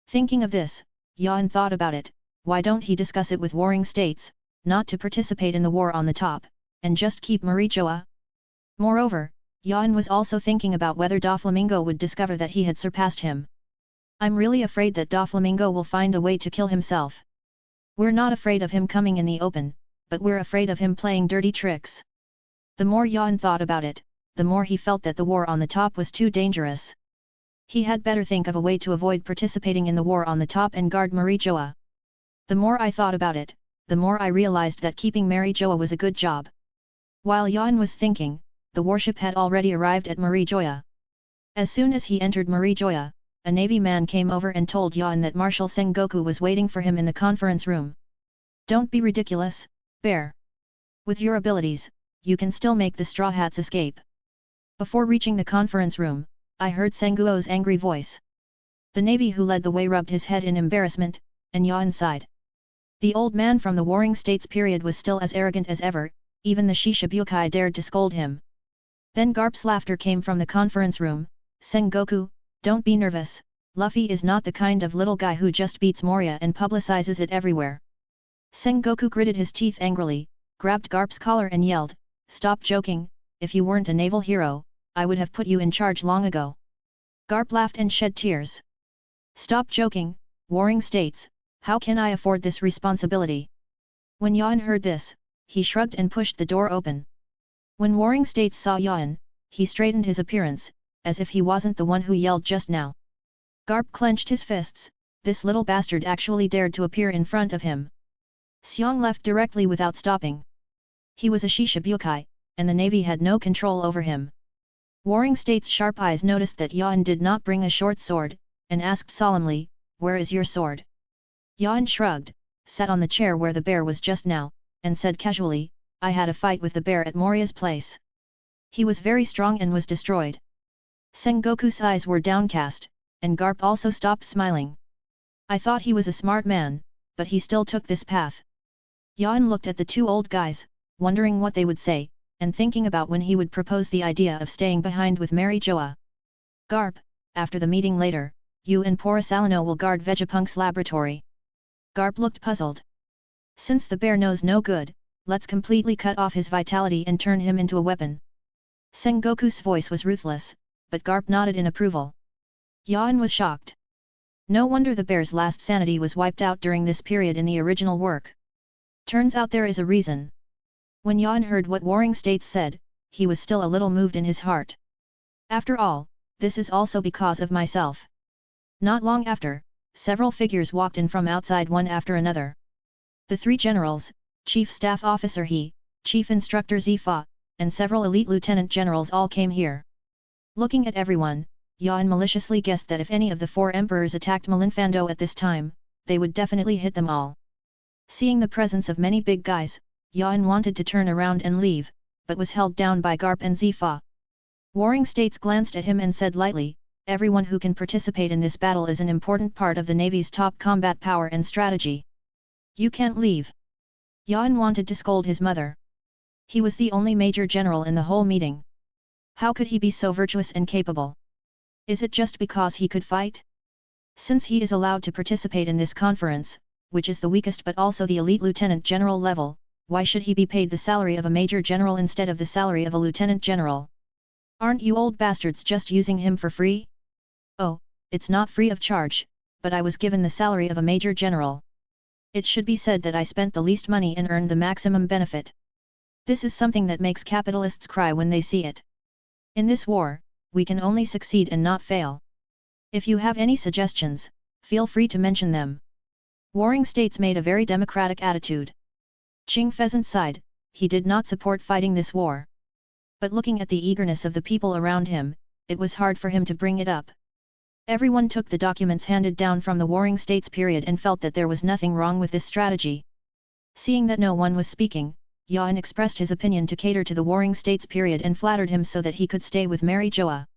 Thinking of this, Yuan thought about it, why don't he discuss it with warring states, not to participate in the war on the top, and just keep Marijoa? Moreover, Yuan was also thinking about whether Doflamingo would discover that he had surpassed him. "I'm really afraid that Doflamingo will find a way to kill himself. We're not afraid of him coming in the open, but we're afraid of him playing dirty tricks." The more Yuan thought about it, the more he felt that the war on the top was too dangerous. He had better think of a way to avoid participating in the war on the top and guard Marijoa. The more I thought about it, the more I realized that keeping Marijoa was a good job. While Yuan was thinking, the warship had already arrived at Marijoa. As soon as he entered Marijoa, a Navy man came over and told Yuan that Marshal Sengoku was waiting for him in the conference room. "Don't be ridiculous, Bear. With your abilities, you can still make the Straw Hats escape." Before reaching the conference room, I heard Senguo's angry voice. The Navy who led the way rubbed his head in embarrassment, and Yuan sighed. The old man from the Warring States period was still as arrogant as ever, even the Shishibukai dared to scold him. Then Garp's laughter came from the conference room. "Sengoku, don't be nervous, Luffy is not the kind of little guy who just beats Moria and publicizes it everywhere. Sengoku gritted his teeth angrily, grabbed Garp's collar and yelled, "Stop joking, if you weren't a naval hero, I would have put you in charge long ago." Garp laughed and shed tears. "Stop joking, Warring States, how can I afford this responsibility?" When Yan heard this, he shrugged and pushed the door open. When Warring States saw Yan, he straightened his appearance, as if he wasn't the one who yelled just now. Garp clenched his fists, this little bastard actually dared to appear in front of him. Xiong left directly without stopping. He was a Shishibukai, and the navy had no control over him. Warring States' sharp eyes noticed that Yan did not bring a short sword, and asked solemnly, "Where is your sword?" Yan shrugged, sat on the chair where the bear was just now, and said casually, "I had a fight with the bear at Moria's place. He was very strong and was destroyed." Sengoku's eyes were downcast, and Garp also stopped smiling. "I thought he was a smart man, but he still took this path." Yan looked at the two old guys, wondering what they would say, and thinking about when he would propose the idea of staying behind with Mary Joa. "Garp, after the meeting later, you and Porisalino will guard Vegapunk's laboratory." Garp looked puzzled. "Since the bear knows no good, let's completely cut off his vitality and turn him into a weapon." Sengoku's voice was ruthless, but Garp nodded in approval. Yan was shocked. No wonder the bear's last sanity was wiped out during this period in the original work. Turns out there is a reason. When Yan heard what Warring States said, he was still a little moved in his heart. "After all, this is also because of myself." Not long after, several figures walked in from outside one after another. The three generals, Chief Staff Officer He, Chief Instructor Zifa, and several elite lieutenant generals all came here. Looking at everyone, Yan maliciously guessed that if any of the four emperors attacked Malinfando at this time, they would definitely hit them all. Seeing the presence of many big guys, Yan wanted to turn around and leave, but was held down by Garp and Zifa. Warring States glanced at him and said lightly, "Everyone who can participate in this battle is an important part of the Navy's top combat power and strategy. You can't leave." Yan wanted to scold his mother. He was the only major general in the whole meeting. How could he be so virtuous and capable? Is it just because he could fight? Since he is allowed to participate in this conference, which is the weakest but also the elite lieutenant general level, why should he be paid the salary of a major general instead of the salary of a lieutenant general? Aren't you old bastards just using him for free? Oh, it's not free of charge, but I was given the salary of a major general. It should be said that I spent the least money and earned the maximum benefit. This is something that makes capitalists cry when they see it. In this war, we can only succeed and not fail. If you have any suggestions, feel free to mention them." Warring States made a very democratic attitude. Qing Pheasant sighed, he did not support fighting this war. But looking at the eagerness of the people around him, it was hard for him to bring it up. Everyone took the documents handed down from the Warring States period and felt that there was nothing wrong with this strategy. Seeing that no one was speaking, Yan expressed his opinion to cater to the Warring States period and flattered him so that he could stay with Mary Joa.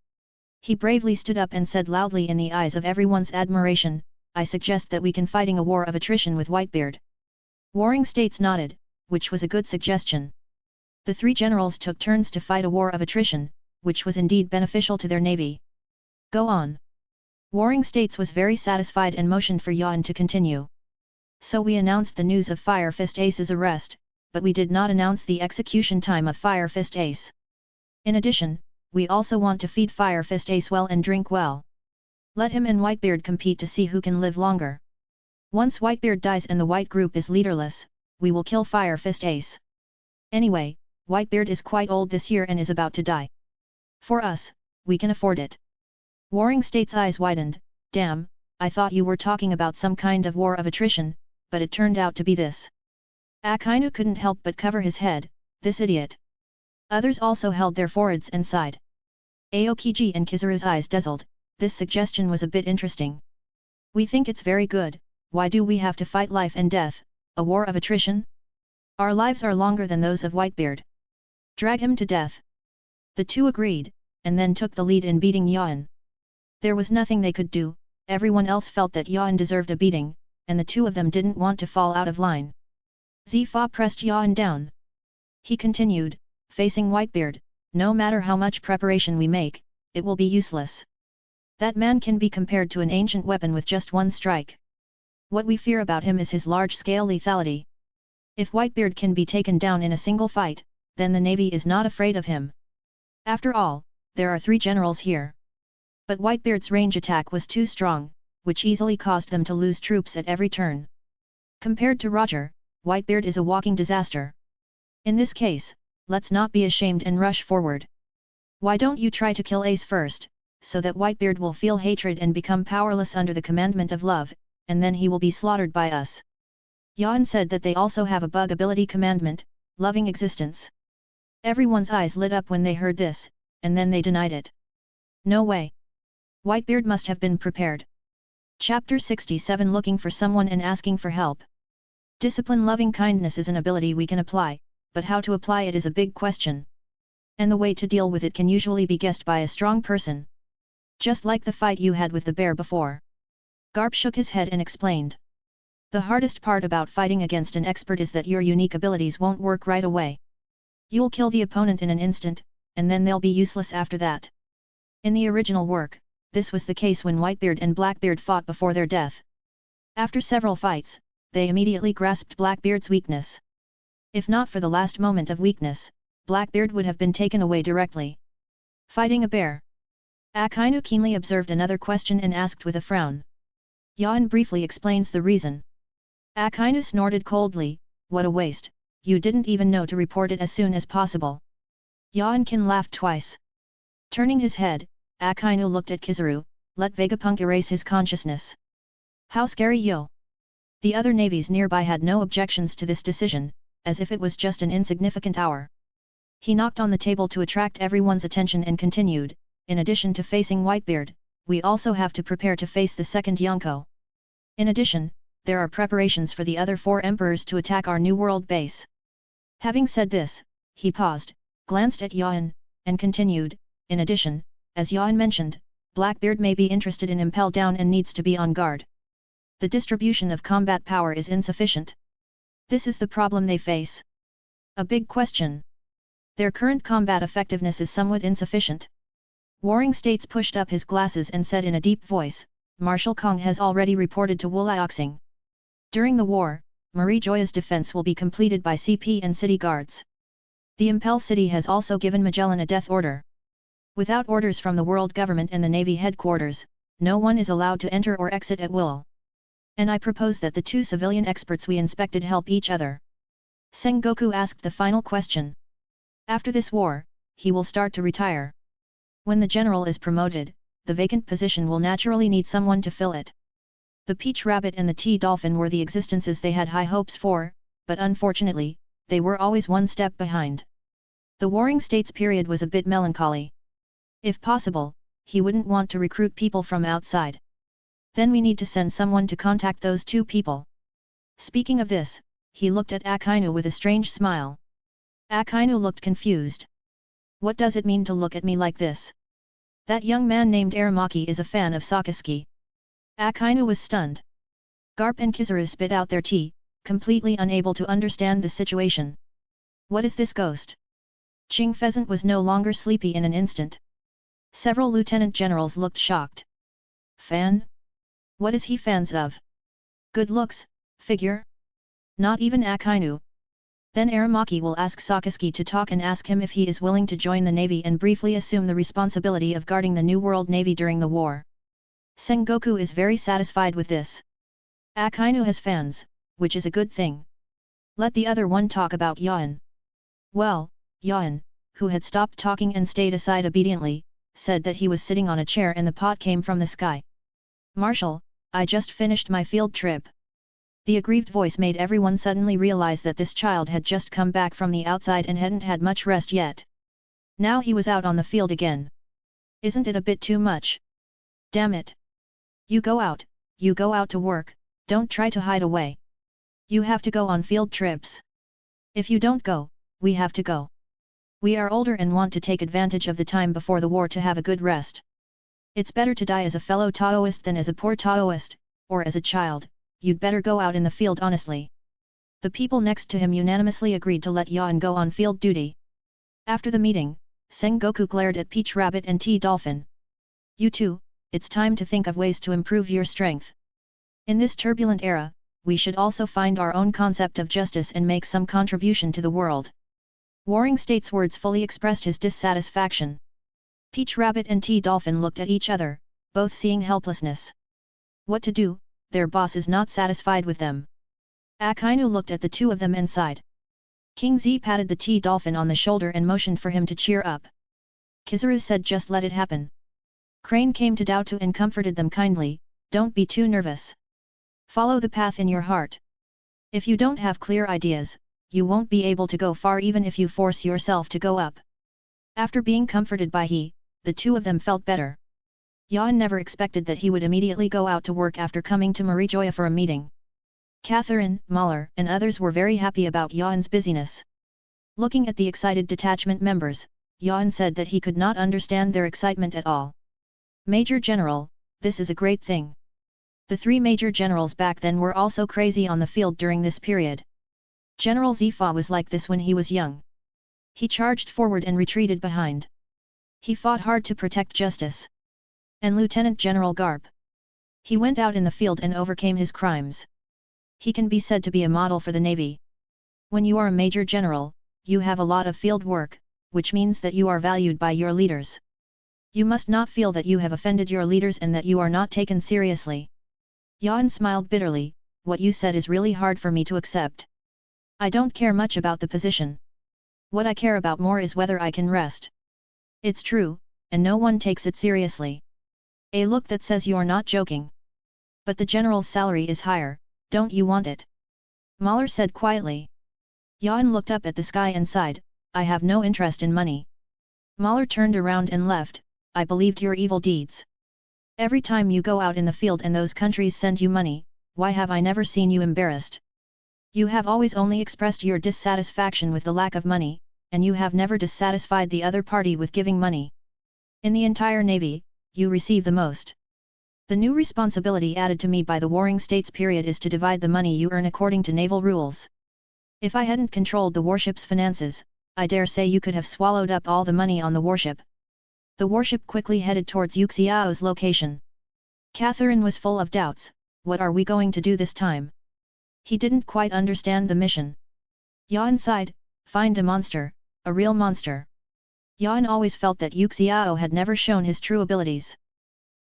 He bravely stood up and said loudly in the eyes of everyone's admiration, "I suggest that we can fighting a war of attrition with Whitebeard." Warring States nodded, which was a good suggestion. The three generals took turns to fight a war of attrition, which was indeed beneficial to their navy. "Go on." Warring States was very satisfied and motioned for Yan to continue. "So we announced the news of Fire Fist Ace's arrest, but we did not announce the execution time of Fire Fist Ace. In addition, we also want to feed Fire Fist Ace well and drink well. Let him and Whitebeard compete to see who can live longer. Once Whitebeard dies and the White group is leaderless, we will kill Fire Fist Ace. Anyway, Whitebeard is quite old this year and is about to die. For us, we can afford it." Warring States' eyes widened, "Damn, I thought you were talking about some kind of war of attrition, but it turned out to be this." Akainu couldn't help but cover his head, "This idiot." Others also held their foreheads and sighed. Aokiji and Kizaru's eyes dazzled, this suggestion was a bit interesting. "We think it's very good, why do we have to fight life and death, a war of attrition? Our lives are longer than those of Whitebeard. Drag him to death." The two agreed, and then took the lead in beating Yan. There was nothing they could do, everyone else felt that Yan deserved a beating, and the two of them didn't want to fall out of line. Zifa pressed Yan down. He continued, facing Whitebeard, "No matter how much preparation we make, it will be useless. That man can be compared to an ancient weapon with just one strike. What we fear about him is his large-scale lethality. If Whitebeard can be taken down in a single fight, then the navy is not afraid of him. After all, there are 3 generals here. But Whitebeard's range attack was too strong, which easily caused them to lose troops at every turn. Compared to Roger, Whitebeard is a walking disaster. In this case, let's not be ashamed and rush forward. Why don't you try to kill Ace first, so that Whitebeard will feel hatred and become powerless under the commandment of love, and then he will be slaughtered by us. Yan said that they also have a bug ability commandment, loving existence. Everyone's eyes lit up when they heard this, and then they denied it. No way. Whitebeard must have been prepared. Chapter 67 Looking for someone and asking for help. Discipline loving kindness is an ability we can apply, but how to apply it is a big question. And the way to deal with it can usually be guessed by a strong person. Just like the fight you had with the bear before. Garp shook his head and explained. The hardest part about fighting against an expert is that your unique abilities won't work right away. You'll kill the opponent in an instant, and then they'll be useless after that. In the original work, this was the case when Whitebeard and Blackbeard fought before their death. After several fights, they immediately grasped Blackbeard's weakness. If not for the last moment of weakness, Blackbeard would have been taken away directly. Fighting a bear. Akainu keenly observed another question and asked with a frown. Yan briefly explains the reason. Akainu snorted coldly, what a waste, you didn't even know to report it as soon as possible. Yan laughed twice. Turning his head, Akainu looked at Kizaru, let Vegapunk erase his consciousness. How scary yo! The other navies nearby had no objections to this decision, as if it was just an insignificant hour. He knocked on the table to attract everyone's attention and continued, in addition to facing Whitebeard, we also have to prepare to face the second Yonko. In addition, there are preparations for the other 4 emperors to attack our New World base. Having said this, he paused, glanced at Yan, and continued, in addition, as Yan mentioned, Blackbeard may be interested in Impel Down and needs to be on guard. The distribution of combat power is insufficient. This is the problem they face. A big question. Their current combat effectiveness is somewhat insufficient. Warring States pushed up his glasses and said in a deep voice, Marshal Kong has already reported to Wulioxing. During the war, Marie Joya's defense will be completed by CP and city guards. The Impel City has also given Magellan a death order. Without orders from the world government and the Navy headquarters, no one is allowed to enter or exit at will. And I propose that the 2 civilian experts we inspected help each other. Sengoku asked the final question. After this war, he will start to retire. When the general is promoted, the vacant position will naturally need someone to fill it. The Peach Rabbit and the Tea Dolphin were the existences they had high hopes for, but unfortunately, they were always one step behind. The Warring States period was a bit melancholy. If possible, he wouldn't want to recruit people from outside. Then we need to send someone to contact those 2 people. Speaking of this, he looked at Akainu with a strange smile. Akainu looked confused. What does it mean to look at me like this? That young man named Aramaki is a fan of Sakazuki. Akainu was stunned. Garp and Kizaru spit out their tea, completely unable to understand the situation. What is this ghost? Ching Pheasant was no longer sleepy in an instant. Several lieutenant generals looked shocked. Fan? What is he fans of? Good looks, figure? Not even Akainu. Then Aramaki will ask Sakazuki to talk and ask him if he is willing to join the navy and briefly assume the responsibility of guarding the New World Navy during the war. Sengoku is very satisfied with this. Akainu has fans, which is a good thing. Let the other one talk about Yan. Well, Yan, who had stopped talking and stayed aside obediently, said that he was sitting on a chair and the pot came from the sky. Marshal, I just finished my field trip. The aggrieved voice made everyone suddenly realize that this child had just come back from the outside and hadn't had much rest yet. Now he was out on the field again. Isn't it a bit too much? Damn it! You go out to work, don't try to hide away. You have to go on field trips. If you don't go, we have to go. We are older and want to take advantage of the time before the war to have a good rest. It's better to die as a fellow Taoist than as a poor Taoist, or as a child. You'd better go out in the field honestly. The people next to him unanimously agreed to let Yan go on field duty. After the meeting, Sengoku glared at Peach Rabbit and Tea Dolphin. You two, it's time to think of ways to improve your strength. In this turbulent era, we should also find our own concept of justice and make some contribution to the world. Warring States' words fully expressed his dissatisfaction. Peach Rabbit and Tea Dolphin looked at each other, both seeing helplessness. What to do? Their boss is not satisfied with them. Akainu looked at the two of them and sighed. King Z patted the Tea Dolphin on the shoulder and motioned for him to cheer up. Kizaru said, just let it happen. Crane came to Daotu and comforted them kindly, don't be too nervous. Follow the path in your heart. If you don't have clear ideas, you won't be able to go far even if you force yourself to go up. After being comforted by he, the two of them felt better. Yan never expected that he would immediately go out to work after coming to Marijoya for a meeting. Catherine, Mahler, and others were very happy about Yan's busyness. Looking at the excited detachment members, Yan said that he could not understand their excitement at all. Major General, this is a great thing. The three major generals back then were also crazy on the field during this period. General Zifa was like this when he was young. He charged forward and retreated behind. He fought hard to protect justice. And Lieutenant General Garp. He went out in the field and overcame his crimes. He can be said to be a model for the Navy. When you are a major general, you have a lot of field work, which means that you are valued by your leaders. You must not feel that you have offended your leaders and that you are not taken seriously. Yan smiled bitterly, what you said is really hard for me to accept. I don't care much about the position. What I care about more is whether I can rest. It's true, and no one takes it seriously. A look that says you're not joking. But the general's salary is higher, don't you want it? Mahler said quietly. Yan looked up at the sky and sighed, I have no interest in money. Mahler turned around and left, I believed your evil deeds. Every time you go out in the field and those countries send you money, why have I never seen you embarrassed? You have always only expressed your dissatisfaction with the lack of money, and you have never dissatisfied the other party with giving money. In the entire Navy, you receive the most. The new responsibility added to me by the Warring States period is to divide the money you earn according to naval rules. If I hadn't controlled the warship's finances, I dare say you could have swallowed up all the money on the warship. The warship quickly headed towards Yuxiao's location. Catherine was full of doubts, what are we going to do this time? He didn't quite understand the mission. Yan sighed, find a monster, a real monster. Yan always felt that Yuxiao had never shown his true abilities.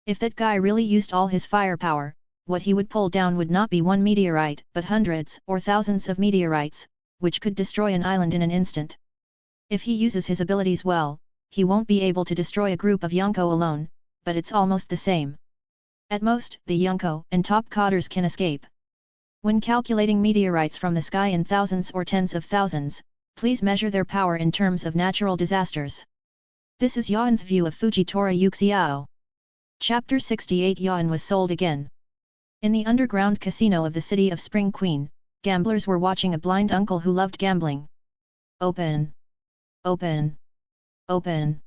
If that guy really used all his firepower, what he would pull down would not be one meteorite but hundreds or thousands of meteorites, which could destroy an island in an instant. If he uses his abilities well, he won't be able to destroy a group of Yonko alone, but it's almost the same. At most, the Yonko and top cotters can escape. When calculating meteorites from the sky in thousands or tens of thousands, please measure their power in terms of natural disasters. This is Yan's view of Fujitora Yuxiao. Chapter 68 Yan was sold again. In the underground casino of the city of Spring Queen, gamblers were watching a blind uncle who loved gambling. Open! Open! Open!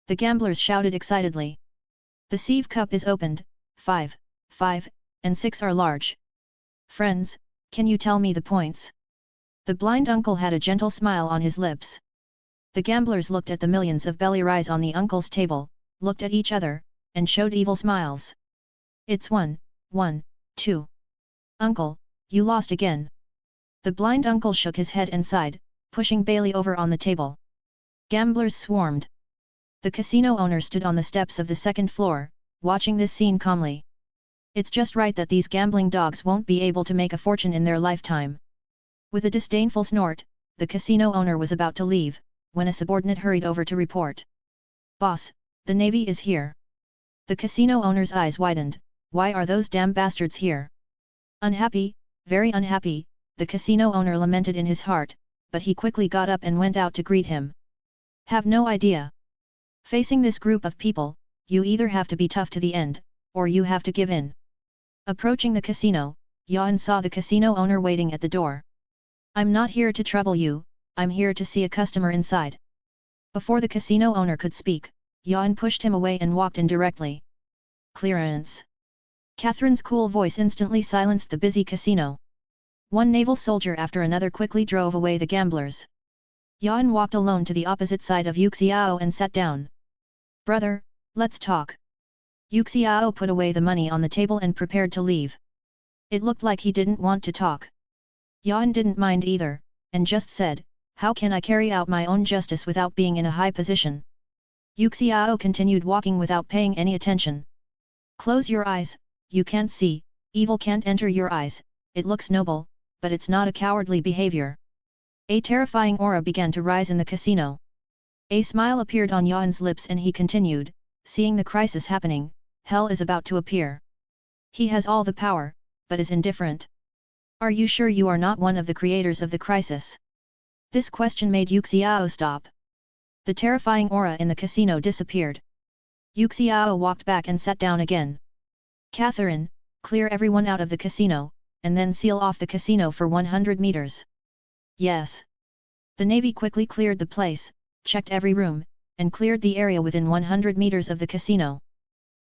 The gamblers shouted excitedly. The sieve cup is opened, 5, 5, and 6 are large. Friends, can you tell me the points? The blind uncle had a gentle smile on his lips. The gamblers looked at the millions of belly rice on the uncle's table, looked at each other, and showed evil smiles. It's 1, 1, 2. Uncle, you lost again. The blind uncle shook his head and sighed, pushing Bailey over on the table. Gamblers swarmed. The casino owner stood on the steps of the second floor, watching this scene calmly. It's just right that these gambling dogs won't be able to make a fortune in their lifetime. With a disdainful snort, the casino owner was about to leave, when a subordinate hurried over to report. Boss, the Navy is here. The casino owner's eyes widened, why are those damn bastards here? Unhappy, very unhappy, the casino owner lamented in his heart, but he quickly got up and went out to greet him. Have no idea. Facing this group of people, you either have to be tough to the end, or you have to give in. Approaching the casino, Yan saw the casino owner waiting at the door. I'm not here to trouble you, I'm here to see a customer inside. Before the casino owner could speak, Yan pushed him away and walked in directly. Clearance. Catherine's cool voice instantly silenced the busy casino. One naval soldier after another quickly drove away the gamblers. Yan walked alone to the opposite side of Yuxiao and sat down. Brother, let's talk. Yuxiao put away the money on the table and prepared to leave. It looked like he didn't want to talk. Yan didn't mind either, and just said, "How can I carry out my own justice without being in a high position?" Yuxiao continued walking without paying any attention. "Close your eyes, you can't see, evil can't enter your eyes, it looks noble, but it's not a cowardly behavior." A terrifying aura began to rise in the casino. A smile appeared on Yan's lips and he continued, "Seeing the crisis happening, hell is about to appear. He has all the power, but is indifferent. Are you sure you are not one of the creators of the crisis?" This question made Yuxiao stop. The terrifying aura in the casino disappeared. Yuxiao walked back and sat down again. "Catherine, clear everyone out of the casino, and then seal off the casino for 100 meters. "Yes." The navy quickly cleared the place, checked every room, and cleared the area within 100 meters of the casino.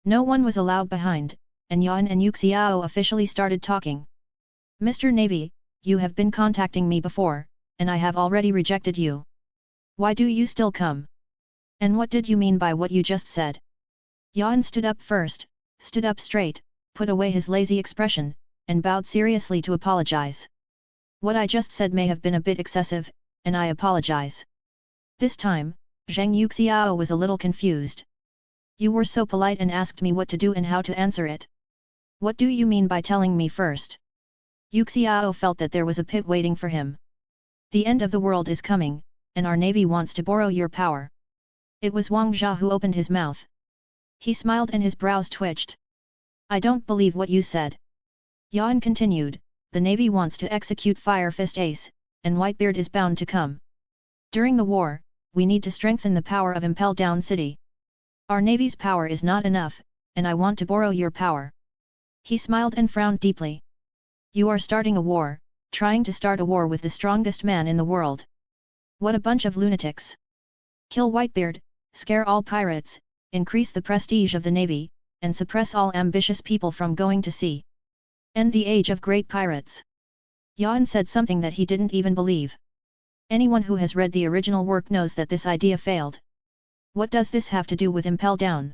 No one was allowed behind, and Yan and Yuxiao officially started talking. "Mr. Navy, you have been contacting me before, and I have already rejected you. Why do you still come? And what did you mean by what you just said?" Yan stood up first, stood up straight, put away his lazy expression, and bowed seriously to apologize. "What I just said may have been a bit excessive, and I apologize." This time, Zhang Yuxiao was a little confused. "You were so polite and asked me what to do and how to answer it. What do you mean by telling me first?" Yuxiao felt that there was a pit waiting for him. "The end of the world is coming, and our navy wants to borrow your power." It was Wang Jia who opened his mouth. He smiled and his brows twitched. "I don't believe what you said." Yan continued, "The navy wants to execute Fire Fist Ace, and Whitebeard is bound to come. During the war, we need to strengthen the power of Impel Down City. Our navy's power is not enough, and I want to borrow your power." He smiled and frowned deeply. "You are starting a war, trying to start a war with the strongest man in the world. What a bunch of lunatics. Kill Whitebeard, scare all pirates, increase the prestige of the navy, and suppress all ambitious people from going to sea. End the age of great pirates." Yan said something that he didn't even believe. Anyone who has read the original work knows that this idea failed. What does this have to do with Impel Down?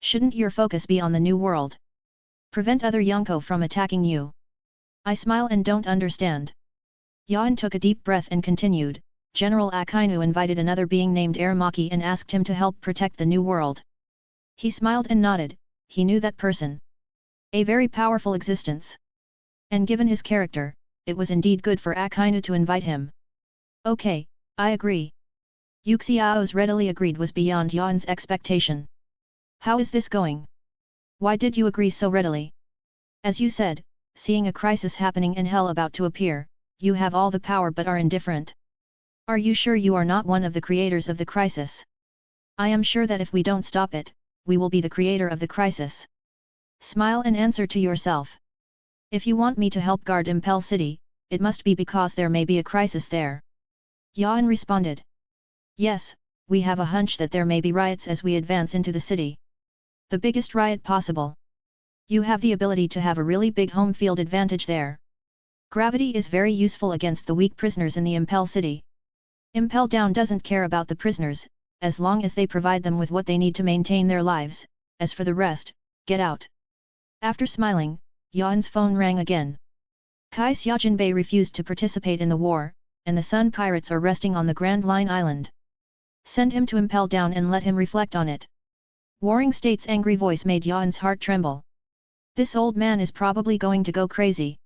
Shouldn't your focus be on the new world? Prevent other Yonko from attacking you. I smile and don't understand. Yan took a deep breath and continued, General Akainu invited another being named Aramaki and asked him to help protect the new world. He smiled and nodded, he knew that person. A very powerful existence. And given his character, it was indeed good for Akainu to invite him. "Okay, I agree." Yuxiao's readily agreed was beyond Yan's expectation. "How is this going? Why did you agree so readily? As you said, seeing a crisis happening and hell about to appear, you have all the power but are indifferent. Are you sure you are not one of the creators of the crisis?" "I am sure that if we don't stop it, we will be the creator of the crisis." Smile and answer to yourself. If you want me to help guard Impel City, it must be because there may be a crisis there. Yan responded. Yes, we have a hunch that there may be riots as we advance into the city. The biggest riot possible. You have the ability to have a really big home field advantage there. Gravity is very useful against the weak prisoners in the Impel City. Impel Down doesn't care about the prisoners, as long as they provide them with what they need to maintain their lives, as for the rest, get out. After smiling, Yan's phone rang again. Kai Xiaojinbei refused to participate in the war, and the Sun Pirates are resting on the Grand Line Island. Send him to Impel Down and let him reflect on it. Warring State's angry voice made Yan's heart tremble. This old man is probably going to go crazy.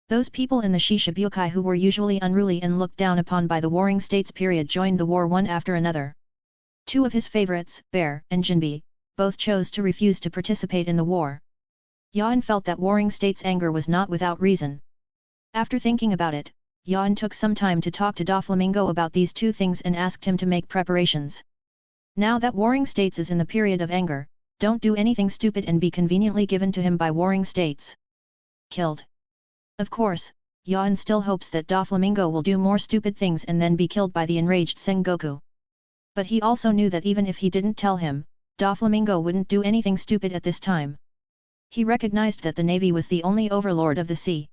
Those people in the Shishibukai who were usually unruly and looked down upon by the Warring States period joined the war one after another. Two of his favorites, Bear and Jinbi, both chose to refuse to participate in the war. Yan felt that Warring States' anger was not without reason. After thinking about it, Yan took some time to talk to Doflamingo about these two things and asked him to make preparations. Now that Warring States is in the period of anger, don't do anything stupid and be conveniently given to him by Warring States. Killed. Of course, Yan still hopes that Doflamingo will do more stupid things and then be killed by the enraged Sengoku. But he also knew that even if he didn't tell him, Doflamingo wouldn't do anything stupid at this time. He recognized that the navy was the only overlord of the sea.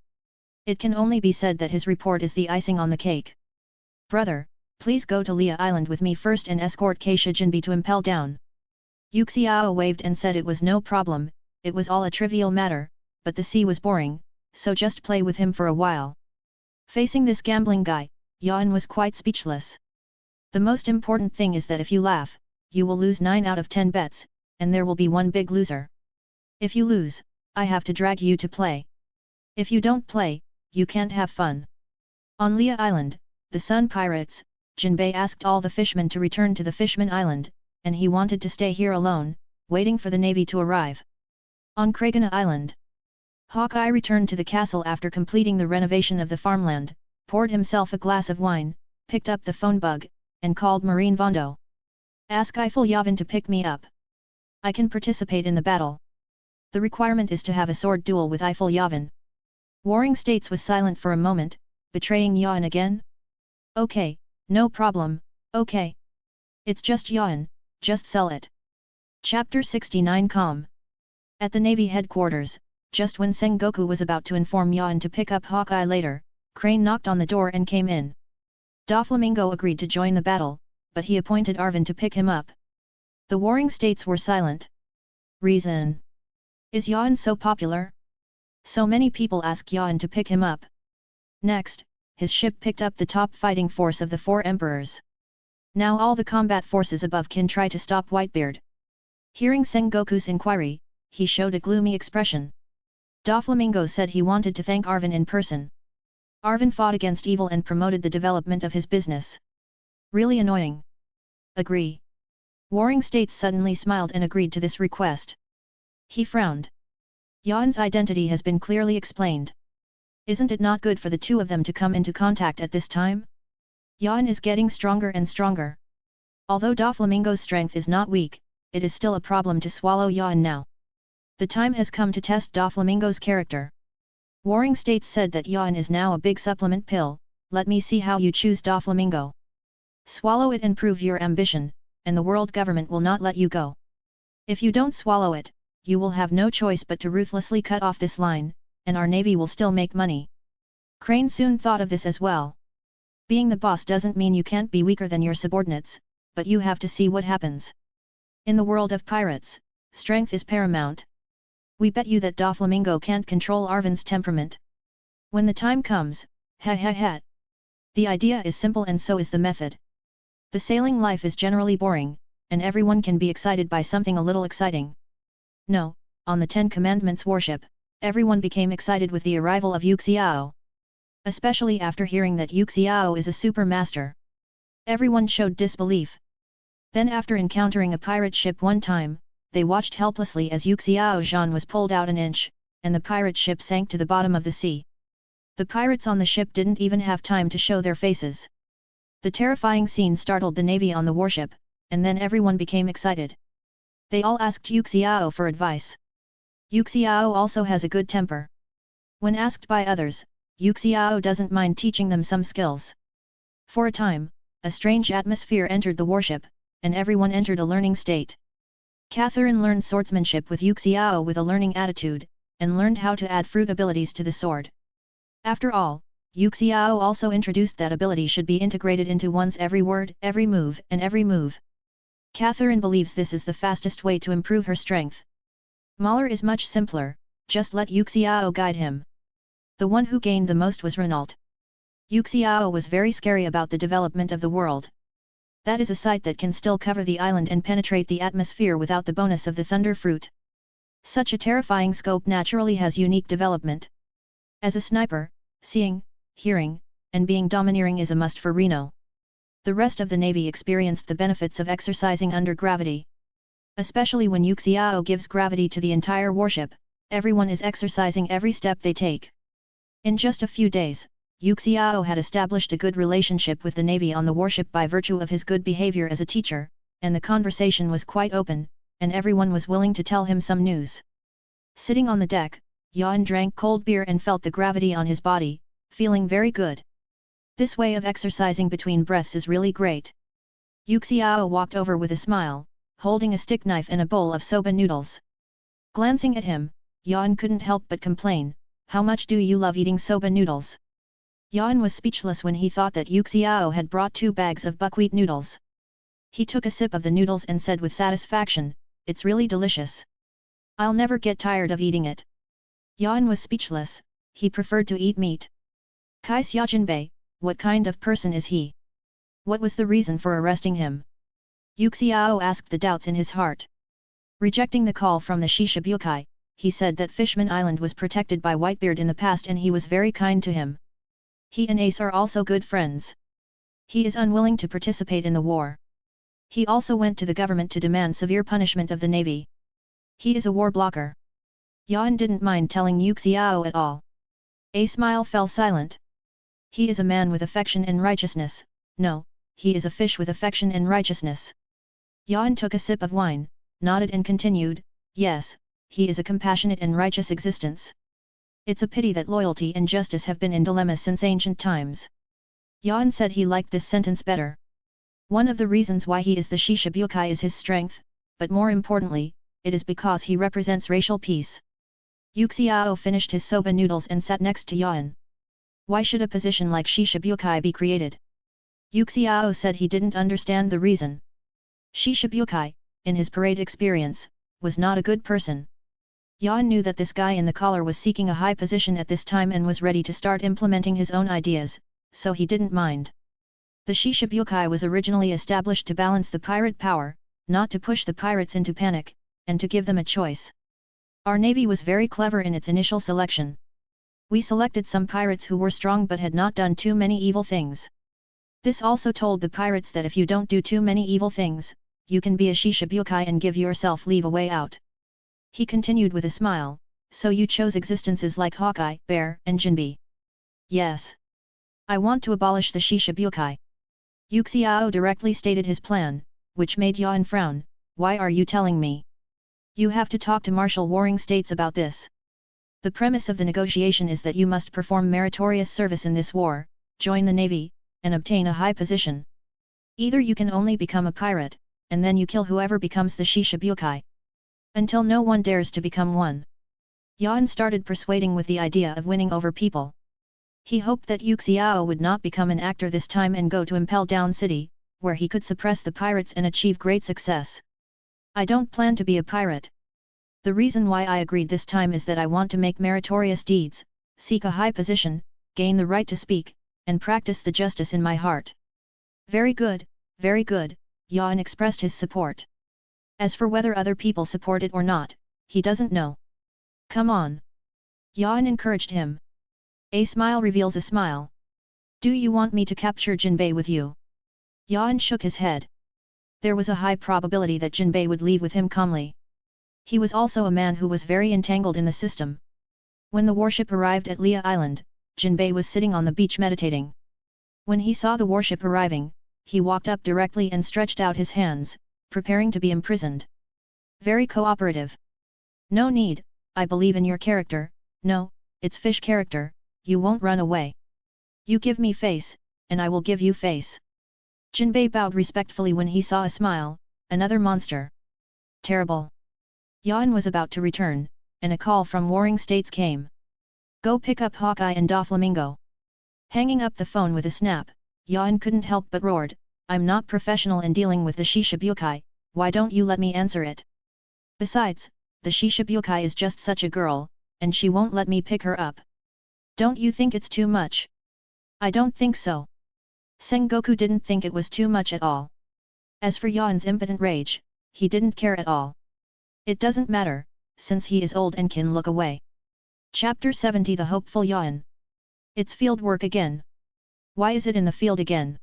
It can only be said that his report is the icing on the cake. Brother, please go to Lia Island with me first and escort Keisha Jinbi to Impel Down. Yuxiao waved and said it was no problem, it was all a trivial matter, but the sea was boring, so just play with him for a while. Facing this gambling guy, Yan was quite speechless. The most important thing is that if you laugh, you will lose 9 out of 10 bets, and there will be one big loser. If you lose, I have to drag you to play. If you don't play, you can't have fun. On Lea Island, the Sun Pirates, Jinbei asked all the fishmen to return to the Fishman Island, and he wanted to stay here alone, waiting for the navy to arrive. On Kragana Island, Hawkeye returned to the castle after completing the renovation of the farmland, poured himself a glass of wine, picked up the phone bug, and called Marine Vondo. Ask Eiffel Yavin to pick me up. I can participate in the battle. The requirement is to have a sword duel with Eiffel Yavin. Warring States was silent for a moment, betraying Yan again? Okay, no problem, okay. It's just Yan, just sell it. Chapter 69 Calm. At the Navy headquarters, just when Sengoku was about to inform Yan to pick up Hawkeye later, Crane knocked on the door and came in. Doflamingo agreed to join the battle, but he appointed Arvin to pick him up. The Warring States were silent. Reason? Is Yan so popular? So many people ask Yan to pick him up. Next, his ship picked up the top fighting force of the 4 emperors. Now all the combat forces above can try to stop Whitebeard. Hearing Sengoku's inquiry, he showed a gloomy expression. Doflamingo said he wanted to thank Arvin in person. Arvin fought against evil and promoted the development of his business. Really annoying. Agree. Warring States suddenly smiled and agreed to this request. He frowned. Yan's identity has been clearly explained. Isn't it not good for the two of them to come into contact at this time? Yan is getting stronger and stronger. Although Doflamingo's strength is not weak, it is still a problem to swallow Yan now. The time has come to test Doflamingo's character. Warring States said that Yan is now a big supplement pill, let me see how you choose Doflamingo. Swallow it and prove your ambition, and the world government will not let you go. If you don't swallow it, you will have no choice but to ruthlessly cut off this line, and our navy will still make money. Crane soon thought of this as well. Being the boss doesn't mean you can't be weaker than your subordinates, but you have to see what happens. In the world of pirates, strength is paramount. We bet you that Doflamingo can't control Arvin's temperament. When the time comes, ha. The idea is simple and so is the method. The sailing life is generally boring, and everyone can be excited by something a little exciting. No, on the 10 Commandments warship, everyone became excited with the arrival of Yuxiao. Especially after hearing that Yuxiao is a super master. Everyone showed disbelief. Then after encountering a pirate ship one time, they watched helplessly as Yuxiao Zhan was pulled out an inch, and the pirate ship sank to the bottom of the sea. The pirates on the ship didn't even have time to show their faces. The terrifying scene startled the navy on the warship, and then everyone became excited. They all asked Yuxiao for advice. Yuxiao also has a good temper. When asked by others, Yuxiao doesn't mind teaching them some skills. For a time, a strange atmosphere entered the warship, and everyone entered a learning state. Catherine learned swordsmanship with Yuxiao with a learning attitude, and learned how to add fruit abilities to the sword. After all, Yuxiao also introduced that ability should be integrated into one's every word, every move, and every move. Catherine believes this is the fastest way to improve her strength. Mahler is much simpler, just let Yuxiao guide him. The one who gained the most was Renault. Yuxiao was very scary about the development of the world. That is a sight that can still cover the island and penetrate the atmosphere without the bonus of the thunder fruit. Such a terrifying scope naturally has unique development. As a sniper, seeing, hearing, and being domineering is a must for Reno. The rest of the navy experienced the benefits of exercising under gravity. Especially when Yuxiao gives gravity to the entire warship, everyone is exercising every step they take. In just a few days, Yuxiao had established a good relationship with the navy on the warship by virtue of his good behavior as a teacher, and the conversation was quite open, and everyone was willing to tell him some news. Sitting on the deck, Yan drank cold beer and felt the gravity on his body, feeling very good. This way of exercising between breaths is really great. Yuxiao walked over with a smile, holding a stick knife and a bowl of soba noodles. Glancing at him, Yan couldn't help but complain, "How much do you love eating soba noodles?" Yan was speechless when he thought that Yuxiao had brought 2 bags of buckwheat noodles. He took a sip of the noodles and said with satisfaction, "It's really delicious. I'll never get tired of eating it." Yan was speechless, he preferred to eat meat. Kai Xia Jinbei, what kind of person is he? What was the reason for arresting him? Yu Xiao asked the doubts in his heart. Rejecting the call from the Shishibukai, he said that Fishman Island was protected by Whitebeard in the past and he was very kind to him. He and Ace are also good friends. He is unwilling to participate in the war. He also went to the government to demand severe punishment of the navy. He is a war blocker. Yan didn't mind telling Yu Xiao at all. A smile fell silent. He is a man with affection and righteousness. No, he is a fish with affection and righteousness. Yan took a sip of wine, nodded and continued, yes, he is a compassionate and righteous existence. It's a pity that loyalty and justice have been in dilemma since ancient times. Yan said he liked this sentence better. One of the reasons why he is the Shishibukai is his strength, but more importantly, it is because he represents racial peace. Yu Xiao finished his soba noodles and sat next to Yan. Why should a position like Shishibukai be created? Yu Xiao said he didn't understand the reason. Shishibukai, in his parade experience, was not a good person. Yan knew that this guy in the collar was seeking a high position at this time and was ready to start implementing his own ideas, so he didn't mind. The Shishibukai was originally established to balance the pirate power, not to push the pirates into panic, and to give them a choice. Our navy was very clever in its initial selection. We selected some pirates who were strong but had not done too many evil things. This also told the pirates that if you don't do too many evil things, you can be a Shishibukai and give yourself leave a way out. He continued with a smile, so you chose existences like Hawkeye, Bear, and Jinbei. Yes. I want to abolish the Shishibukai. Yu Xiao directly stated his plan, which made Yan frown. Why are you telling me? You have to talk to Marshal Warring States about this. The premise of the negotiation is that you must perform meritorious service in this war, join the navy, and obtain a high position. Either you can only become a pirate, and then you kill whoever becomes the Shishibukai. Until no one dares to become one. Yan started persuading with the idea of winning over people. He hoped that Yu Xiao would not become an actor this time and go to Impel Down City, where he could suppress the pirates and achieve great success. I don't plan to be a pirate. The reason why I agreed this time is that I want to make meritorious deeds, seek a high position, gain the right to speak, and practice the justice in my heart. Very good, Yan expressed his support. As for whether other people support it or not, he doesn't know. Come on. Yan encouraged him. A smile reveals a smile. Do you want me to capture Jinbei with you? Yan shook his head. There was a high probability that Jinbei would leave with him calmly. He was also a man who was very entangled in the system. When the warship arrived at Leah Island, Jinbei was sitting on the beach meditating. When he saw the warship arriving, he walked up directly and stretched out his hands, preparing to be imprisoned. Very cooperative. No need, I believe in your character. No, it's fish character, you won't run away. You give me face, and I will give you face. Jinbei bowed respectfully when he saw a smile, another monster. Terrible. Yan was about to return, and a call from Warring States came. Go pick up Hawkeye and Doflamingo. Hanging up the phone with a snap, Yan couldn't help but roared, I'm not professional in dealing with the Shishibukai, why don't you let me answer it? Besides, the Shishibukai is just such a girl, and she won't let me pick her up. Don't you think it's too much? I don't think so. Sengoku didn't think it was too much at all. As for Yan's impotent rage, he didn't care at all. It doesn't matter, since he is old and can look away. Chapter 70 The Hopeful Yan. It's field work again. Why is it in the field again?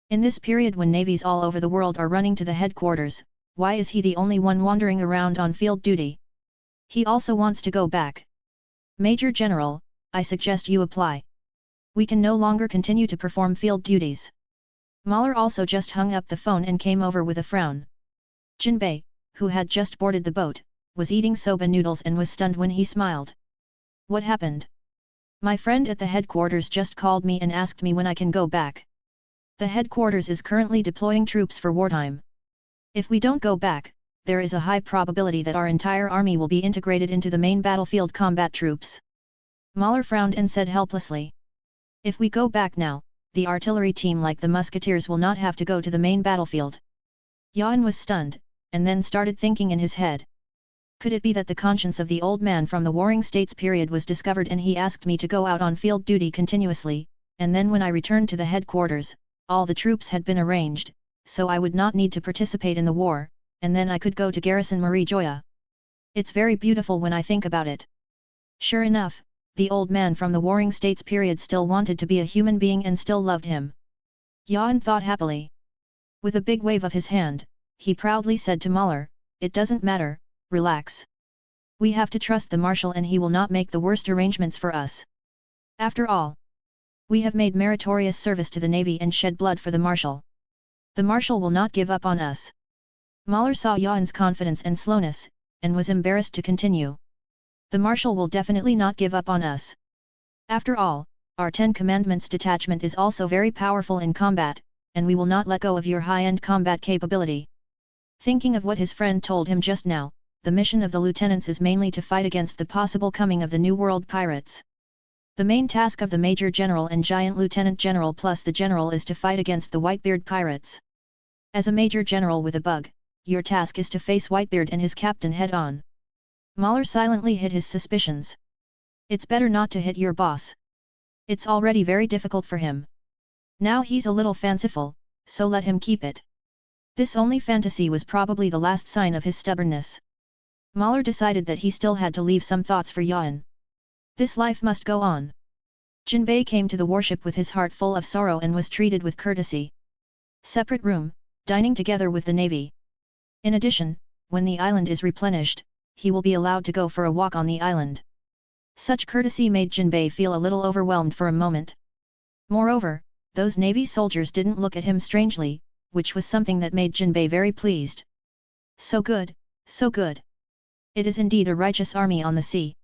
In this period when navies all over the world are running to the headquarters, why is he the only one wandering around on field duty? He also wants to go back. Major General, I suggest you apply. We can no longer continue to perform field duties. Mahler also just hung up the phone and came over with a frown. Jinbei, who had just boarded the boat, was eating soba noodles and was stunned when he smiled. What happened? My friend at the headquarters just called me and asked me when I can go back. The headquarters is currently deploying troops for wartime. If we don't go back, there is a high probability that our entire army will be integrated into the main battlefield combat troops. Mahler frowned and said helplessly. If we go back now, the artillery team like the musketeers will not have to go to the main battlefield. Yan was stunned, and then started thinking in his head. Could it be that the conscience of the old man from the Warring States period was discovered and he asked me to go out on field duty continuously, and then when I returned to the headquarters, all the troops had been arranged, so I would not need to participate in the war, and then I could go to garrison Marie Joya. It's very beautiful when I think about it. Sure enough, the old man from the Warring States period still wanted to be a human being and still loved him. Yan thought happily. With a big wave of his hand, he proudly said to Mahler, "It doesn't matter, relax. We have to trust the Marshal and he will not make the worst arrangements for us. After all, we have made meritorious service to the Navy and shed blood for the Marshal. The Marshal will not give up on us." Mahler saw Yan's confidence and slowness, and was embarrassed to continue. "The Marshal will definitely not give up on us. After all, our 10 Commandments detachment is also very powerful in combat, and we will not let go of your high-end combat capability." Thinking of what his friend told him just now, the mission of the lieutenants is mainly to fight against the possible coming of the New World pirates. The main task of the Major General and Giant Lieutenant General plus the General is to fight against the Whitebeard pirates. As a Major General with a bug, your task is to face Whitebeard and his captain head-on. Mahler silently hid his suspicions. It's better not to hit your boss. It's already very difficult for him. Now he's a little fanciful, so let him keep it. This only fantasy was probably the last sign of his stubbornness. Mahler decided that he still had to leave some thoughts for Yan. This life must go on. Jinbei came to the warship with his heart full of sorrow and was treated with courtesy. Separate room, dining together with the Navy. In addition, when the island is replenished, he will be allowed to go for a walk on the island. Such courtesy made Jinbei feel a little overwhelmed for a moment. Moreover, those Navy soldiers didn't look at him strangely, which was something that made Jinbei very pleased. So good, so good. It is indeed a righteous army on the sea.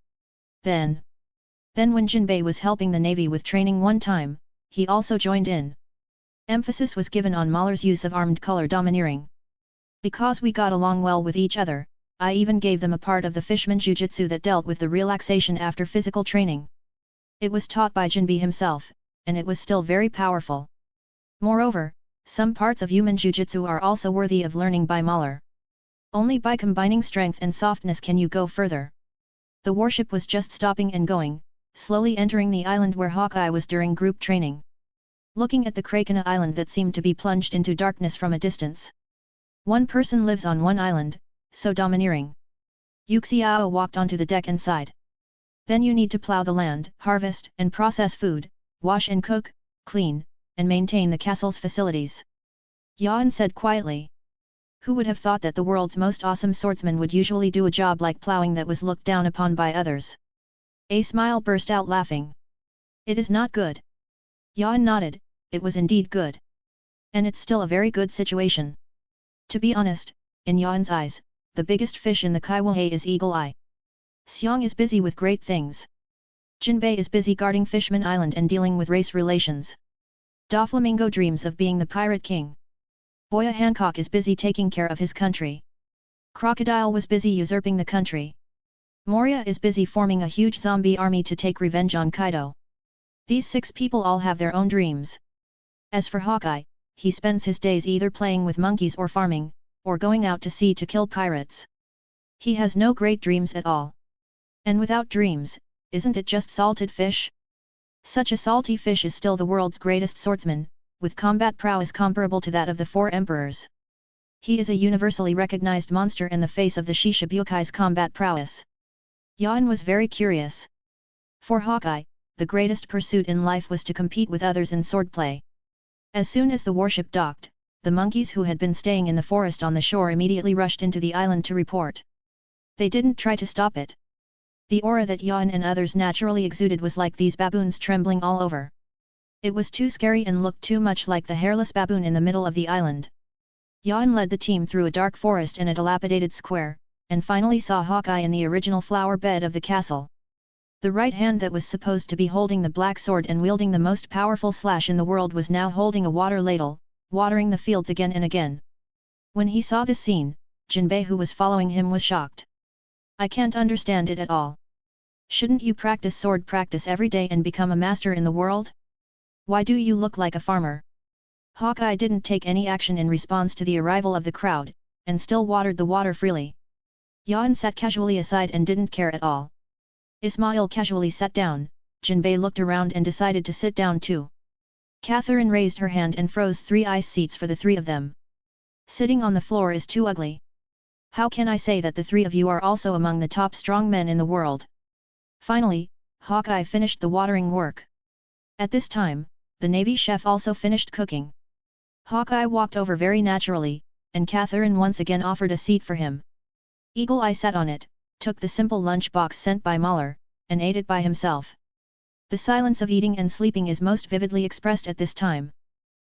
Then when Jinbei was helping the Navy with training one time, he also joined in. Emphasis was given on Mahler's use of armed color domineering. Because we got along well with each other, I even gave them a part of the Fishman Jiu-Jitsu that dealt with the relaxation after physical training. It was taught by Jinbei himself, and it was still very powerful. Moreover, some parts of human Jiu-Jitsu are also worthy of learning by Mahler. Only by combining strength and softness can you go further. The warship was just stopping and going, slowly entering the island where Hawkeye was during group training. Looking at the Krakena island that seemed to be plunged into darkness from a distance. One person lives on one island, so domineering. Yuxiao walked onto the deck and sighed. Then you need to plow the land, harvest and process food, wash and cook, clean, and maintain the castle's facilities. Yan said quietly. Who would have thought that the world's most awesome swordsman would usually do a job like plowing that was looked down upon by others? A smile burst out laughing. It is not good. Yan nodded, it was indeed good. And it's still a very good situation. To be honest, in Yan's eyes, the biggest fish in the Kaiwahe is Eagle Eye. Xiong is busy with great things. Jinbei is busy guarding Fishman Island and dealing with race relations. Doflamingo dreams of being the pirate king. Boya Hancock is busy taking care of his country. Crocodile was busy usurping the country. Moria is busy forming a huge zombie army to take revenge on Kaido. These 6 people all have their own dreams. As for Hawkeye, he spends his days either playing with monkeys or farming, or going out to sea to kill pirates. He has no great dreams at all. And without dreams, isn't it just salted fish? Such a salty fish is still the world's greatest swordsman, with combat prowess comparable to that of the 4 emperors. He is a universally recognized monster in the face of the Shishabukai's combat prowess. Yan was very curious. For Hawkeye, the greatest pursuit in life was to compete with others in swordplay. As soon as the warship docked, the monkeys who had been staying in the forest on the shore immediately rushed into the island to report. They didn't try to stop it. The aura that Yan and others naturally exuded was like these baboons trembling all over. It was too scary and looked too much like the hairless baboon in the middle of the island. Yan led the team through a dark forest and a dilapidated square, and finally saw Hawkeye in the original flower bed of the castle. The right hand that was supposed to be holding the black sword and wielding the most powerful slash in the world was now holding a water ladle, watering the fields again and again. When he saw this scene, Jinbei who was following him was shocked. I can't understand it at all. Shouldn't you practice sword practice every day and become a master in the world? Why do you look like a farmer? Hawkeye didn't take any action in response to the arrival of the crowd, and still watered the water freely. Yuan sat casually aside and didn't care at all. Ismail casually sat down. Jinbei looked around and decided to sit down too. Catherine raised her hand and froze 3 ice seats for the 3 of them. Sitting on the floor is too ugly. How can I say that the 3 of you are also among the top strong men in the world? Finally, Hawkeye finished the watering work. At this time, the Navy chef also finished cooking. Hawkeye walked over very naturally, and Catherine once again offered a seat for him. Eagle Eye sat on it, took the simple lunch box sent by Mahler, and ate it by himself. The silence of eating and sleeping is most vividly expressed at this time.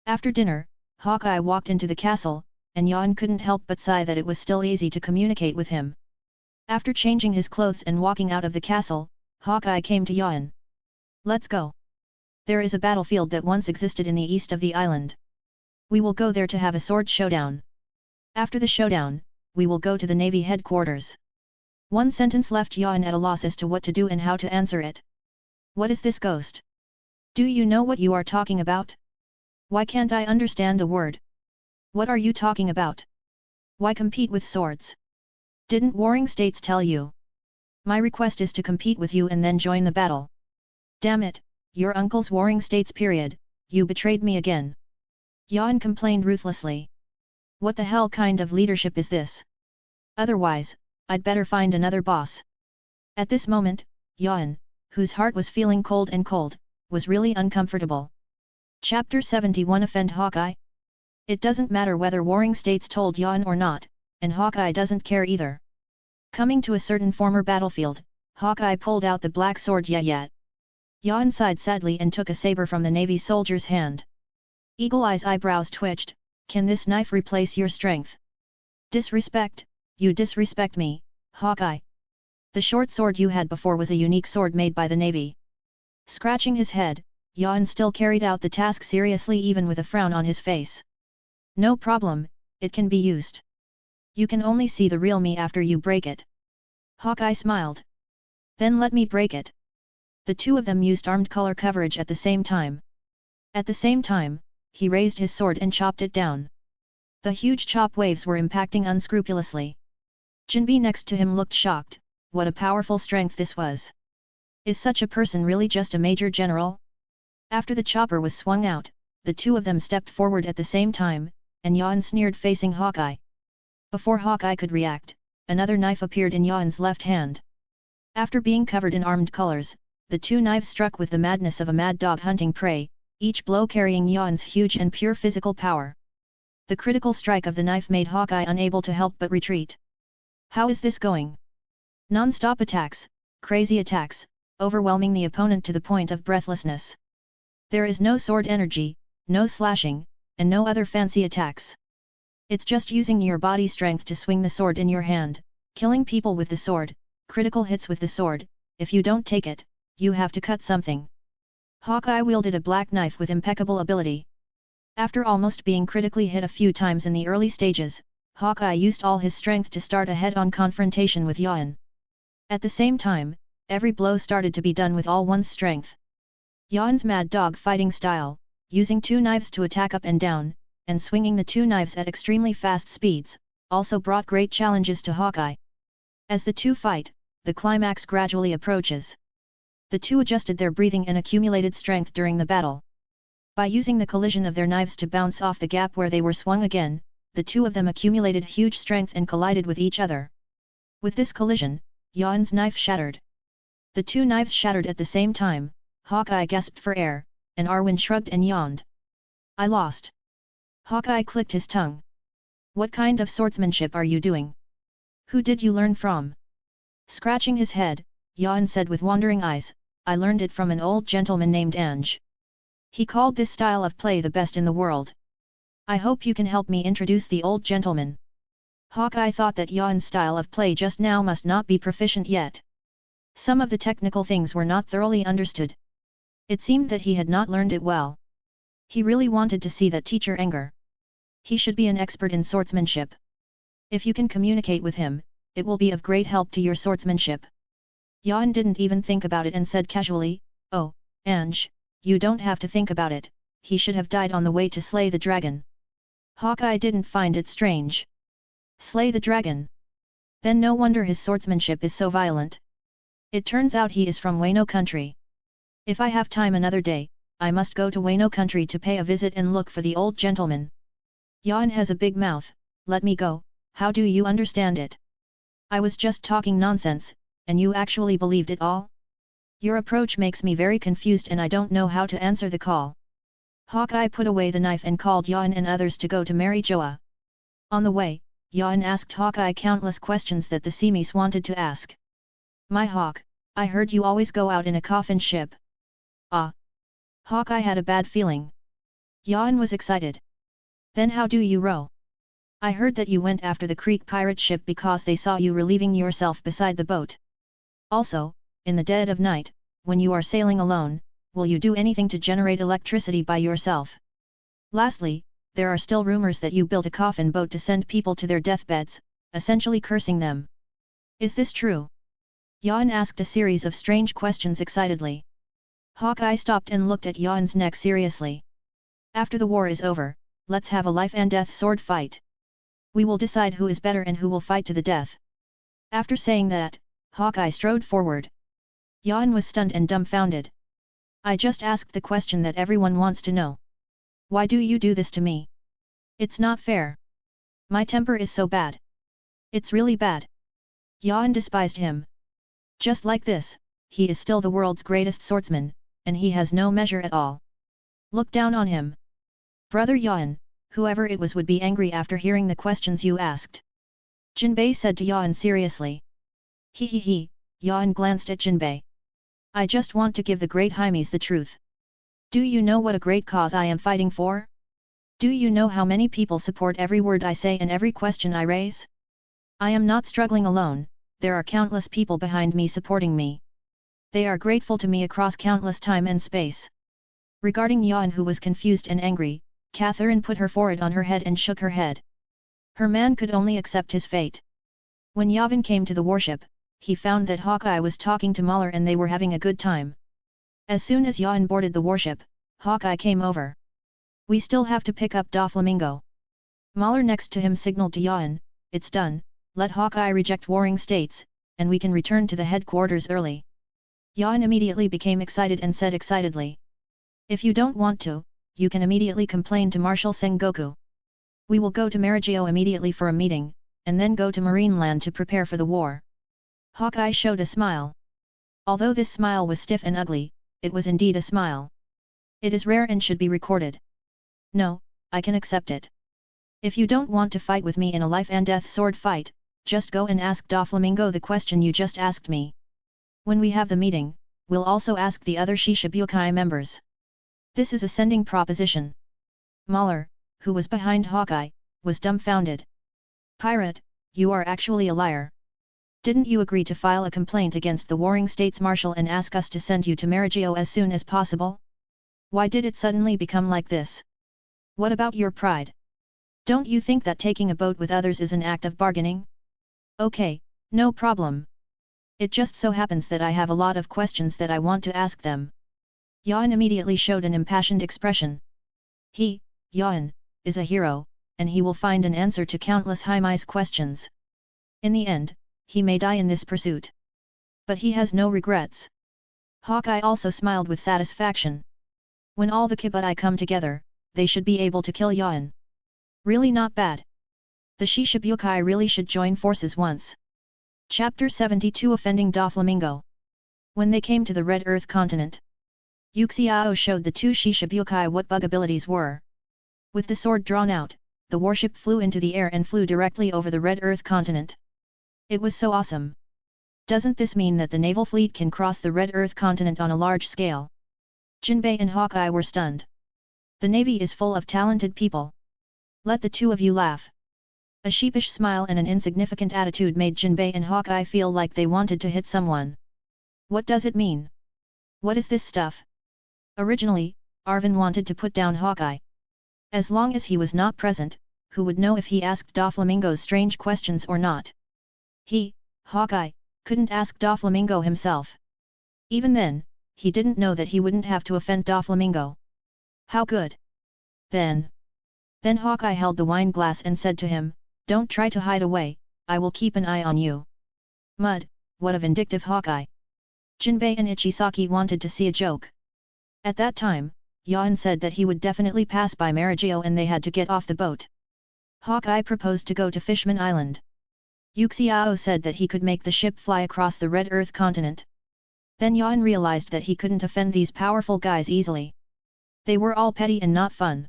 After dinner, Hawkeye walked into the castle, and Yuan couldn't help but sigh that it was still easy to communicate with him. After changing his clothes and walking out of the castle, Hawkeye came to Yuan. Let's go. There is a battlefield that once existed in the east of the island. We will go there to have a sword showdown. After the showdown, we will go to the Navy headquarters. One sentence left Yuan at a loss as to what to do and how to answer it. What is this ghost? Do you know what you are talking about? Why can't I understand a word? What are you talking about? Why compete with swords? Didn't Warring States tell you? My request is to compete with you and then join the battle. Damn it, your uncle's Warring States period, you betrayed me again. Yuan complained ruthlessly. What the hell kind of leadership is this? Otherwise, I'd better find another boss. At this moment, Yuan, whose heart was feeling cold, was really uncomfortable. Chapter 71 Offend Hawkeye? It doesn't matter whether Warring States told Yuan or not, and Hawkeye doesn't care either. Coming to a certain former battlefield, Hawkeye pulled out the black sword Yuan sighed sadly and took a saber from the Navy soldier's hand. Eagle Eye's eyebrows twitched. Can this knife replace your strength? Disrespect, you disrespect me, Hawkeye. The short sword you had before was a unique sword made by the Navy. Scratching his head, Yuan still carried out the task seriously even with a frown on his face. No problem, it can be used. You can only see the real me after you break it. Hawkeye smiled. Then let me break it. The 2 of them used armed color coverage at the same time. At the same time, he raised his sword and chopped it down. The huge chop waves were impacting unscrupulously. Jinbei next to him looked shocked. What a powerful strength this was. Is such a person really just a major general? After the chopper was swung out, the 2 of them stepped forward at the same time, and Yuan sneered facing Hawkeye. Before Hawkeye could react, another knife appeared in Yuan's left hand. After being covered in armed colors, the 2 knives struck with the madness of a mad dog hunting prey, each blow carrying Yuan's huge and pure physical power. The critical strike of the knife made Hawkeye unable to help but retreat. How is this going? Non-stop attacks, crazy attacks, overwhelming the opponent to the point of breathlessness. There is no sword energy, no slashing, and no other fancy attacks. It's just using your body strength to swing the sword in your hand, killing people with the sword, critical hits with the sword. If you don't take it, you have to cut something. Hawkeye wielded a black knife with impeccable ability. After almost being critically hit a few times in the early stages, Hawkeye used all his strength to start a head-on confrontation with Yuan. At the same time, every blow started to be done with all one's strength. Yuan's mad dog fighting style, using 2 knives to attack up and down, and swinging the 2 knives at extremely fast speeds, also brought great challenges to Hawkeye. As the 2 fight, the climax gradually approaches. The 2 adjusted their breathing and accumulated strength during the battle. By using the collision of their knives to bounce off the gap where they were swung again, the 2 of them accumulated huge strength and collided with each other. With this collision, Yuan's knife shattered. The 2 knives shattered at the same time. Hawkeye gasped for air, and Arwen shrugged and yawned. I lost. Hawkeye clicked his tongue. What kind of swordsmanship are you doing? Who did you learn from? Scratching his head, Yuan said with wandering eyes, I learned it from an old gentleman named Ange. He called this style of play the best in the world. I hope you can help me introduce the old gentleman. Hawkeye thought that Yuan's style of play just now must not be proficient yet. Some of the technical things were not thoroughly understood. It seemed that he had not learned it well. He really wanted to see that teacher Enger. He should be an expert in swordsmanship. If you can communicate with him, it will be of great help to your swordsmanship. Yuan didn't even think about it and said casually, Oh, Ange, you don't have to think about it, he should have died on the way to slay the dragon. Hawkeye didn't find it strange. Slay the dragon. Then no wonder his swordsmanship is so violent. It turns out he is from Wano country. If I have time another day, I must go to Wano country to pay a visit and look for the old gentleman. Yan has a big mouth, let me go, how do you understand it? I was just talking nonsense, and you actually believed it all? Your approach makes me very confused and I don't know how to answer the call. Hawkeye put away the knife and called Yan and others to go to marry Joa. On the way, Yan asked Hawkeye countless questions that the Seameese wanted to ask. My hawk, I heard you always go out in a coffin ship. Ah! Hawkeye had a bad feeling. Yan was excited. Then how do you row? I heard that you went after the Creek pirate ship because they saw you relieving yourself beside the boat. Also, in the dead of night, when you are sailing alone, will you do anything to generate electricity by yourself? Lastly, there are still rumors that you built a coffin boat to send people to their deathbeds, essentially cursing them. Is this true? Yan asked a series of strange questions excitedly. Hawkeye stopped and looked at Yan's neck seriously. After the war is over, let's have a life and death sword fight. We will decide who is better and who will fight to the death. After saying that, Hawkeye strode forward. Yan was stunned and dumbfounded. I just asked the question that everyone wants to know. Why do you do this to me? It's not fair. My temper is so bad. It's really bad. Yan despised him. Just like this, he is still the world's greatest swordsman, and he has no measure at all. Look down on him. Brother Yan, whoever it was would be angry after hearing the questions you asked. Jinbei said to Yan seriously. He, Yan glanced at Jinbei. I just want to give the great Hymes the truth. Do you know what a great cause I am fighting for? Do you know how many people support every word I say and every question I raise? I am not struggling alone, there are countless people behind me supporting me. They are grateful to me across countless time and space. Regarding Yan, who was confused and angry, Catherine put her forehead on her head and shook her head. Her man could only accept his fate. When Yavin came to the warship, he found that Hawkeye was talking to Mahler and they were having a good time. As soon as Yan boarded the warship, Hawkeye came over. We still have to pick up Doflamingo. Mahler next to him signaled to Yan, it's done, let Hawkeye reject warring states, and we can return to the headquarters early. Yan immediately became excited and said excitedly. If you don't want to, you can immediately complain to Marshal Sengoku. We will go to Marigio immediately for a meeting, and then go to Marineland to prepare for the war. Hawkeye showed a smile. Although this smile was stiff and ugly, it was indeed a smile. It is rare and should be recorded. No, I can accept it. If you don't want to fight with me in a life and death sword fight, just go and ask Doflamingo the question you just asked me. When we have the meeting, we'll also ask the other Shishibukai members. This is a sending proposition. Mahler, who was behind Hawkeye, was dumbfounded. Pirate, you are actually a liar. Didn't you agree to file a complaint against the warring states marshal and ask us to send you to Marigio as soon as possible? Why did it suddenly become like this? What about your pride? Don't you think that taking a boat with others is an act of bargaining? Okay, no problem. It just so happens that I have a lot of questions that I want to ask them. Yan immediately showed an impassioned expression. He, Yan, is a hero, and he will find an answer to countless Hymes questions. In the end, he may die in this pursuit. But he has no regrets. Hawkeye also smiled with satisfaction. When all the Kibutai come together, they should be able to kill Yan. Really not bad. The Shishibukai really should join forces once. Chapter 72 Offending Doflamingo. When they came to the Red Earth continent, Yuxiao showed the two Shishibukai what bug abilities were. With the sword drawn out, the warship flew into the air and flew directly over the Red Earth continent. It was so awesome. Doesn't this mean that the naval fleet can cross the Red Earth continent on a large scale? Jinbei and Hawkeye were stunned. The Navy is full of talented people. Let the two of you laugh. A sheepish smile and an insignificant attitude made Jinbei and Hawkeye feel like they wanted to hit someone. What does it mean? What is this stuff? Originally, Arvin wanted to put down Hawkeye. As long as he was not present, who would know if he asked Doflamingo's strange questions or not? He, Hawkeye, couldn't ask Doflamingo himself. Even then, he didn't know that he wouldn't have to offend Doflamingo. How good! Then Hawkeye held the wine glass and said to him, don't try to hide away, I will keep an eye on you. Mud, what a vindictive Hawkeye. Jinbei and Ichisaki wanted to see a joke. At that time, Yan said that he would definitely pass by Marigio and they had to get off the boat. Hawkeye proposed to go to Fishman Island. Yuxiao said that he could make the ship fly across the Red Earth continent. Then Yan realized that he couldn't offend these powerful guys easily. They were all petty and not fun.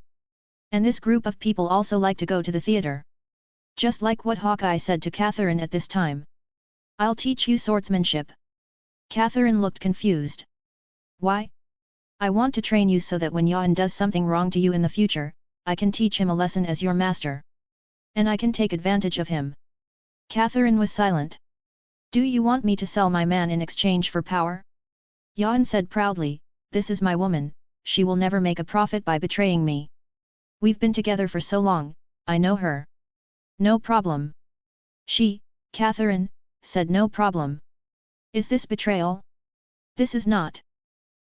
And this group of people also like to go to the theater. Just like what Hawkeye said to Catherine at this time. I'll teach you swordsmanship. Catherine looked confused. Why? I want to train you so that when Yan does something wrong to you in the future, I can teach him a lesson as your master. And I can take advantage of him. Catherine was silent. Do you want me to sell my man in exchange for power? Yan said proudly, this is my woman, she will never make a profit by betraying me. We've been together for so long, I know her. No problem. She, Catherine, said no problem. Is this betrayal? This is not.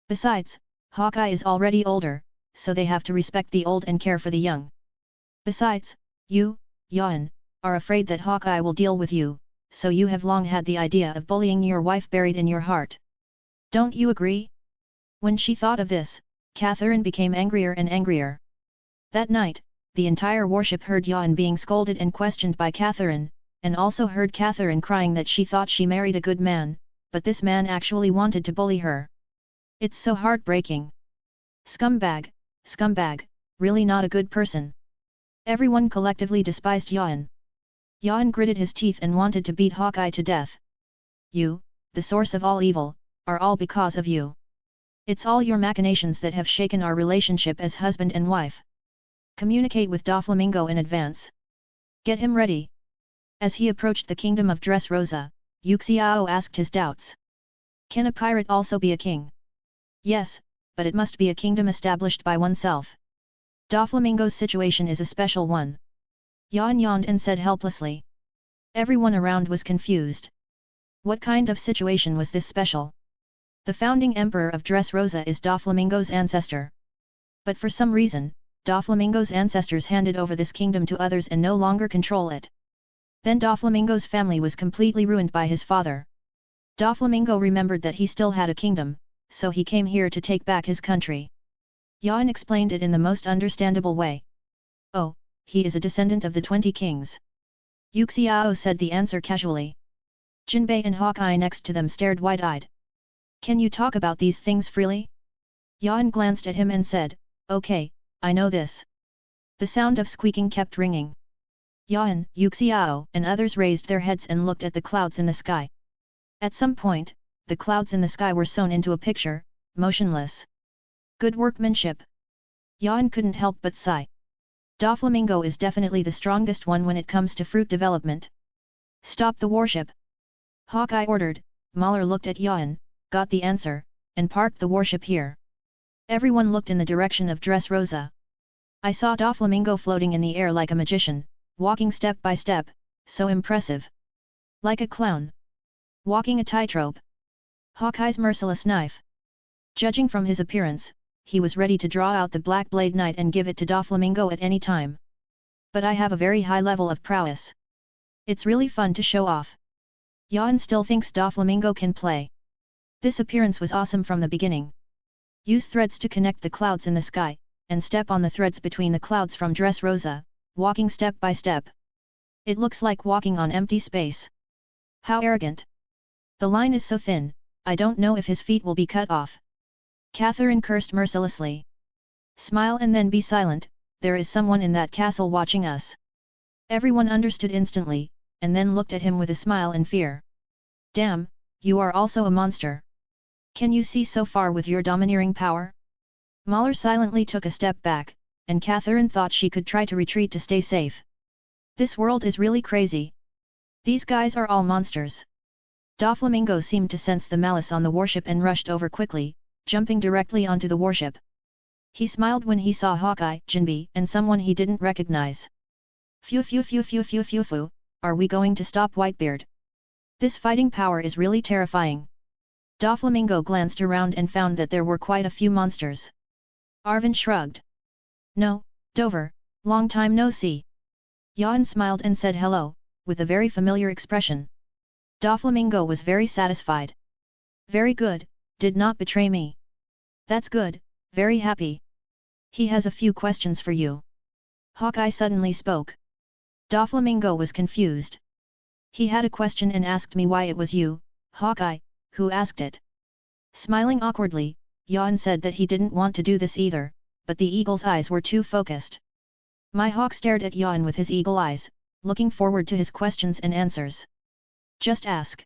Besides, Hawkeye is already older, so they have to respect the old and care for the young. Besides, you, Yan, are afraid that Hawkeye will deal with you, so you have long had the idea of bullying your wife buried in your heart. Don't you agree? When she thought of this, Catherine became angrier and angrier. That night, the entire warship heard Yan being scolded and questioned by Catherine, and also heard Catherine crying that she thought she married a good man, but this man actually wanted to bully her. It's so heartbreaking. Scumbag, scumbag, really not a good person. Everyone collectively despised Yan. Yan gritted his teeth and wanted to beat Hawkeye to death. You, the source of all evil, are all because of you. It's all your machinations that have shaken our relationship as husband and wife. Communicate with Doflamingo in advance. Get him ready. As he approached the kingdom of Dressrosa, Yuxiao asked his doubts. Can a pirate also be a king? Yes, but it must be a kingdom established by oneself. Doflamingo's situation is a special one. Yan yawned and said helplessly. Everyone around was confused. What kind of situation was this special? The founding emperor of Dressrosa is Doflamingo's ancestor. But for some reason, Doflamingo's ancestors handed over this kingdom to others and no longer control it. Then Doflamingo's family was completely ruined by his father. Doflamingo remembered that he still had a kingdom, so he came here to take back his country. Yan explained it in the most understandable way. Oh, he is a descendant of the 20 kings. Yuxiao said the answer casually. Jinbei and Hawkeye next to them stared wide-eyed. Can you talk about these things freely? Yan glanced at him and said, okay, I know this. The sound of squeaking kept ringing. Yan, Yuxiao, and others raised their heads and looked at the clouds in the sky. At some point, the clouds in the sky were sewn into a picture, motionless. Good workmanship. Yan couldn't help but sigh. Doflamingo is definitely the strongest one when it comes to fruit development. Stop the warship. Hawkeye ordered. Mahler looked at Yan, got the answer, and parked the warship here. Everyone looked in the direction of Dressrosa. I saw Doflamingo floating in the air like a magician, walking step by step, so impressive. Like a clown. Walking a tightrope. Hawkeye's merciless knife. Judging from his appearance, he was ready to draw out the Black Blade Knight and give it to Doflamingo at any time. But I have a very high level of prowess. It's really fun to show off. Yan still thinks Doflamingo can play. This appearance was awesome from the beginning. Use threads to connect the clouds in the sky, and step on the threads between the clouds from Dressrosa, walking step by step. It looks like walking on empty space. How arrogant. The line is so thin, I don't know if his feet will be cut off. Catherine cursed mercilessly. Smile and then be silent, there is someone in that castle watching us. Everyone understood instantly, and then looked at him with a smile and fear. Damn, you are also a monster. Can you see so far with your domineering power? Mahler silently took a step back, and Catherine thought she could try to retreat to stay safe. This world is really crazy. These guys are all monsters. Doflamingo seemed to sense the malice on the warship and rushed over quickly, jumping directly onto the warship. He smiled when he saw Hawkeye, Jinbei, and someone he didn't recognize. Phew phew phew phew phew phew phew, are we going to stop Whitebeard? This fighting power is really terrifying. Doflamingo glanced around and found that there were quite a few monsters. Arvin shrugged. No, Dover, long time no see. Yan smiled and said hello, with a very familiar expression. Doflamingo was very satisfied. Very good, did not betray me. That's good, very happy. He has a few questions for you. Hawkeye suddenly spoke. Doflamingo was confused. He had a question and asked me why it was you, Hawkeye, who asked it. Smiling awkwardly, Jan said that he didn't want to do this either, but the eagle's eyes were too focused. My hawk stared at Jan with his eagle eyes, looking forward to his questions and answers. Just ask.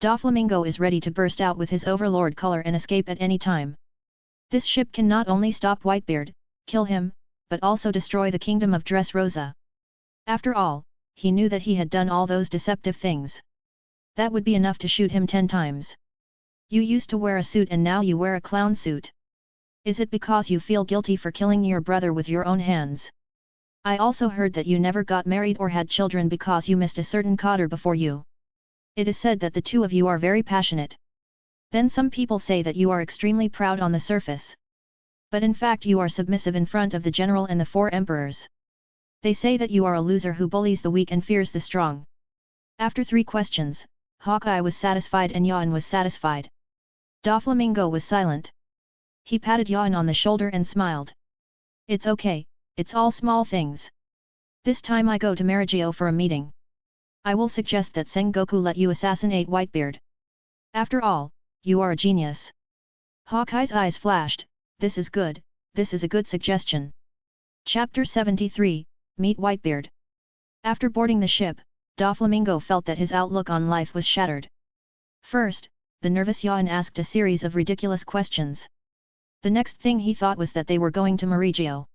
Doflamingo is ready to burst out with his overlord color and escape at any time. This ship can not only stop Whitebeard, kill him, but also destroy the kingdom of Dressrosa. After all, he knew that he had done all those deceptive things. That would be enough to shoot him 10 times. You used to wear a suit and now you wear a clown suit. Is it because you feel guilty for killing your brother with your own hands? I also heard that you never got married or had children because you missed a certain cotter before you. It is said that the two of you are very passionate. Then some people say that you are extremely proud on the surface. But in fact you are submissive in front of the general and the 4 emperors. They say that you are a loser who bullies the weak and fears the strong. After 3 questions, Hawkeye was satisfied and Jan was satisfied. Doflamingo was silent. He patted Jan on the shoulder and smiled. It's okay, it's all small things. This time I go to Marigio for a meeting. I will suggest that Sengoku let you assassinate Whitebeard. After all, you are a genius. Hawkeye's eyes flashed, this is good, this is a good suggestion. Chapter 73, Meet Whitebeard. After boarding the ship, Doflamingo felt that his outlook on life was shattered. First, the nervous Jan asked a series of ridiculous questions. The next thing he thought was that they were going to Marigio.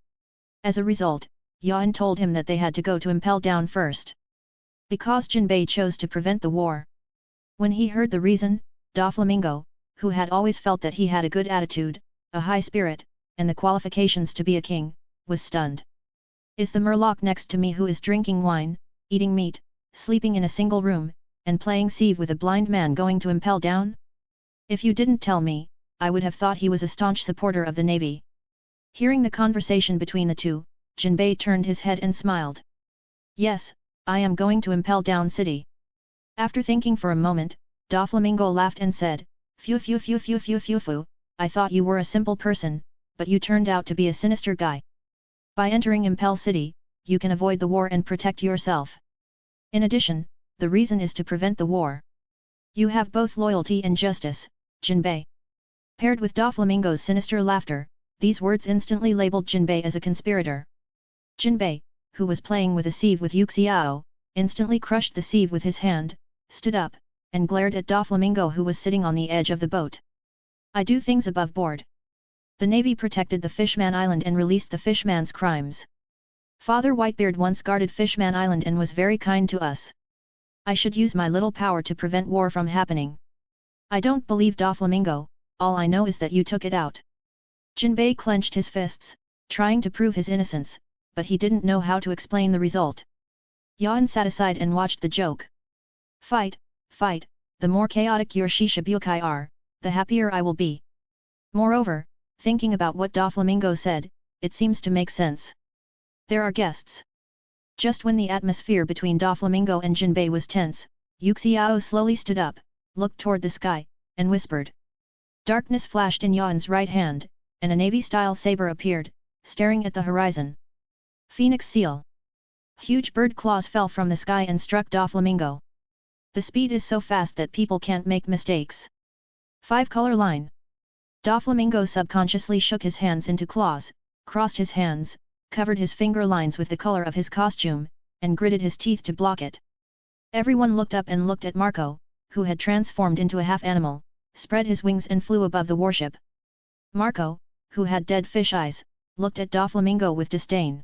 As a result, Jan told him that they had to go to Impel Down first. Because Jinbei chose to prevent the war. When he heard the reason, Doflamingo, who had always felt that he had a good attitude, a high spirit, and the qualifications to be a king, was stunned. Is the Murloc next to me who is drinking wine, eating meat, sleeping in a single room, and playing sieve with a blind man going to Impel Down? If you didn't tell me, I would have thought he was a staunch supporter of the navy. Hearing the conversation between the two, Jinbei turned his head and smiled. Yes, I am going to Impel Down City. After thinking for a moment, Doflamingo laughed and said, Phew phew phew phew phew phew phew, I thought you were a simple person, but you turned out to be a sinister guy. By entering Impel City, you can avoid the war and protect yourself. In addition, the reason is to prevent the war. You have both loyalty and justice, Jinbei. Paired with Doflamingo's sinister laughter, these words instantly labeled Jinbei as a conspirator. Jinbei, who was playing with a sieve with Yuxiao, instantly crushed the sieve with his hand, stood up, and glared at Doflamingo who was sitting on the edge of the boat. I do things above board. The navy protected the Fishman Island and released the Fishman's crimes. Father Whitebeard once guarded Fishman Island and was very kind to us. I should use my little power to prevent war from happening. I don't believe Doflamingo, all I know is that you took it out. Jinbei clenched his fists, trying to prove his innocence, but he didn't know how to explain the result. Jan sat aside and watched the joke. Fight, fight, the more chaotic your Shishibukai are, the happier I will be. Moreover, thinking about what Doflamingo said, it seems to make sense. There are guests. Just when the atmosphere between Doflamingo and Jinbei was tense, Yuxiao slowly stood up, looked toward the sky, and whispered. Darkness flashed in Jan's right hand, and a navy-style saber appeared, staring at the horizon. Phoenix Seal. Huge bird claws fell from the sky and struck Doflamingo. The speed is so fast that people can't make mistakes. 5-color line. Doflamingo subconsciously shook his hands into claws, crossed his hands, covered his finger lines with the color of his costume, and gritted his teeth to block it. Everyone looked up and looked at Marco, who had transformed into a half-animal, spread his wings and flew above the warship. Marco, who had dead fish eyes, looked at Doflamingo with disdain.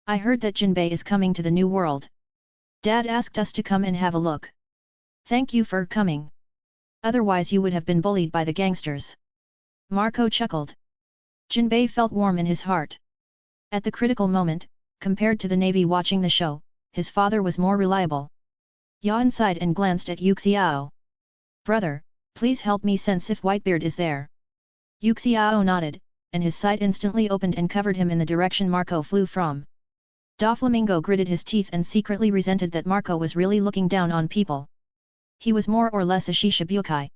I heard that Jinbei is coming to the New World. Dad asked us to come and have a look. Thank you for coming. Otherwise you would have been bullied by the gangsters. Marco chuckled. Jinbei felt warm in his heart. At the critical moment, compared to the navy watching the show, his father was more reliable. Jan sighed and glanced at Yuxiao. Brother, please help me sense if Whitebeard is there. Yuxiao nodded, and his sight instantly opened and covered him in the direction Marco flew from. Doflamingo gritted his teeth and secretly resented that Marco was really looking down on people. He was more or less a Shishibukai.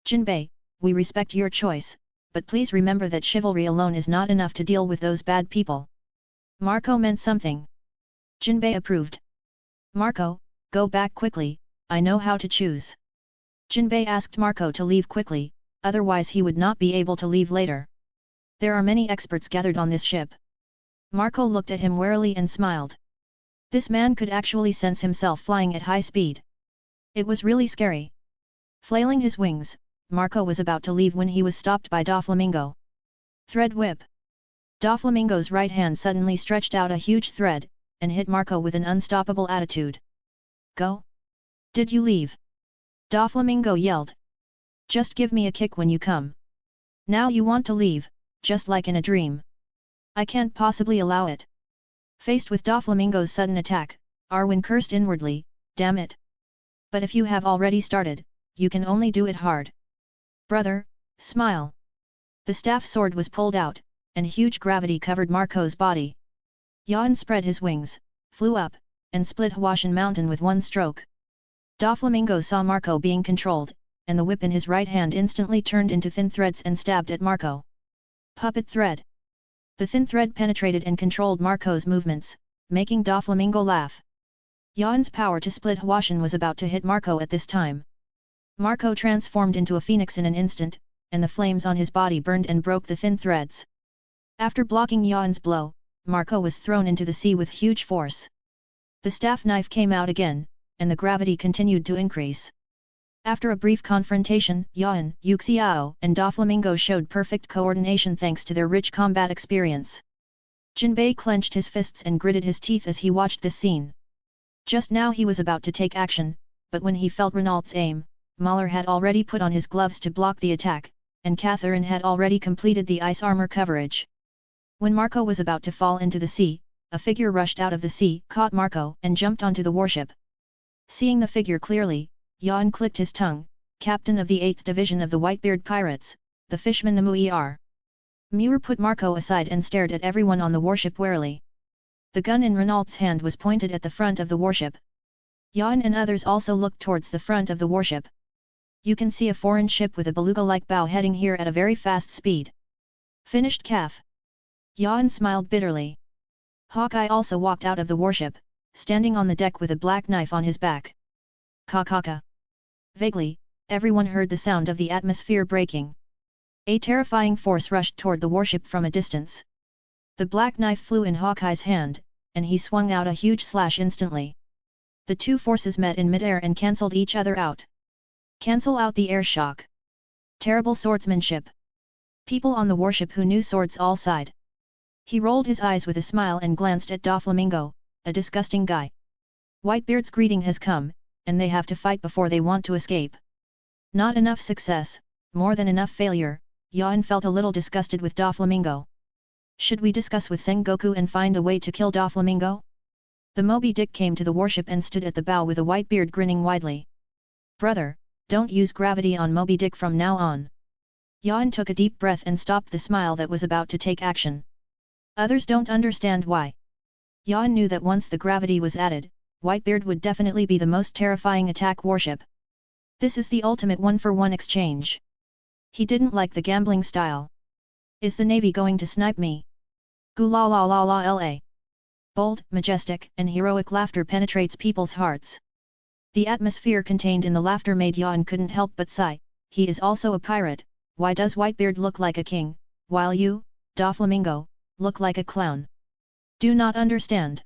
Jinbei, we respect your choice, but please remember that chivalry alone is not enough to deal with those bad people. Marco meant something. Jinbei approved. Marco, go back quickly, I know how to choose. Jinbei asked Marco to leave quickly, otherwise he would not be able to leave later. There are many experts gathered on this ship. Marco looked at him warily and smiled. This man could actually sense himself flying at high speed. It was really scary. Flailing his wings, Marco was about to leave when he was stopped by Doflamingo. Thread whip. Doflamingo's right hand suddenly stretched out a huge thread, and hit Marco with an unstoppable attitude. Go? Did you leave? Doflamingo yelled. Just give me a kick when you come. Now you want to leave, just like in a dream. I can't possibly allow it. Faced with Doflamingo's sudden attack, Arwen cursed inwardly, damn it. But if you have already started, you can only do it hard. Brother, smile. The staff sword was pulled out, and huge gravity covered Marco's body. Yan spread his wings, flew up, and split Huashan Mountain with one stroke. Doflamingo saw Marco being controlled, and the whip in his right hand instantly turned into thin threads and stabbed at Marco. Puppet thread. The thin thread penetrated and controlled Marco's movements, making Doflamingo laugh. Yan's power to split Huashan was about to hit Marco at this time. Marco transformed into a phoenix in an instant, and the flames on his body burned and broke the thin threads. After blocking Yan's blow, Marco was thrown into the sea with huge force. The staff knife came out again, and the gravity continued to increase. After a brief confrontation, Yan, Yuxiao, and Doflamingo showed perfect coordination thanks to their rich combat experience. Jinbei clenched his fists and gritted his teeth as he watched this scene. Just now he was about to take action, but when he felt Renault's aim, Mahler had already put on his gloves to block the attack, and Catherine had already completed the ice armor coverage. When Marco was about to fall into the sea, a figure rushed out of the sea, caught Marco, and jumped onto the warship. Seeing the figure clearly, Yan clicked his tongue, captain of the 8th Division of the Whitebeard Pirates, the fishman the Muir. Muir put Marco aside and stared at everyone on the warship warily. The gun in Renault's hand was pointed at the front of the warship. Yan and others also looked towards the front of the warship. You can see a foreign ship with a beluga-like bow heading here at a very fast speed. Finished calf. Yan smiled bitterly. Hawkeye also walked out of the warship, standing on the deck with a black knife on his back. Ka-ka-ka. Vaguely, everyone heard the sound of the atmosphere breaking. A terrifying force rushed toward the warship from a distance. The black knife flew in Hawkeye's hand, and he swung out a huge slash instantly. The two forces met in midair and cancelled each other out. Cancel out the air shock. Terrible swordsmanship. People on the warship who knew swords all sighed. He rolled his eyes with a smile and glanced at Doflamingo, a disgusting guy. Whitebeard's greeting has come, and they have to fight before they want to escape. Not enough success, more than enough failure. Yan felt a little disgusted with Doflamingo. Should we discuss with Sengoku and find a way to kill Doflamingo? The Moby Dick came to the warship and stood at the bow with a Whitebeard grinning widely. Brother, don't use gravity on Moby Dick from now on. Yan took a deep breath and stopped the smile that was about to take action. Others don't understand why. Yan knew that once the gravity was added, Whitebeard would definitely be the most terrifying attack warship. This is the ultimate one-for-one exchange. He didn't like the gambling style. Is the Navy going to snipe me? Goo la la la la la. Bold, majestic, and heroic laughter penetrates people's hearts. The atmosphere contained in the laughter made Yan couldn't help but sigh. He is also a pirate. Why does Whitebeard look like a king, while you, Doflamingo, look like a clown? Do not understand.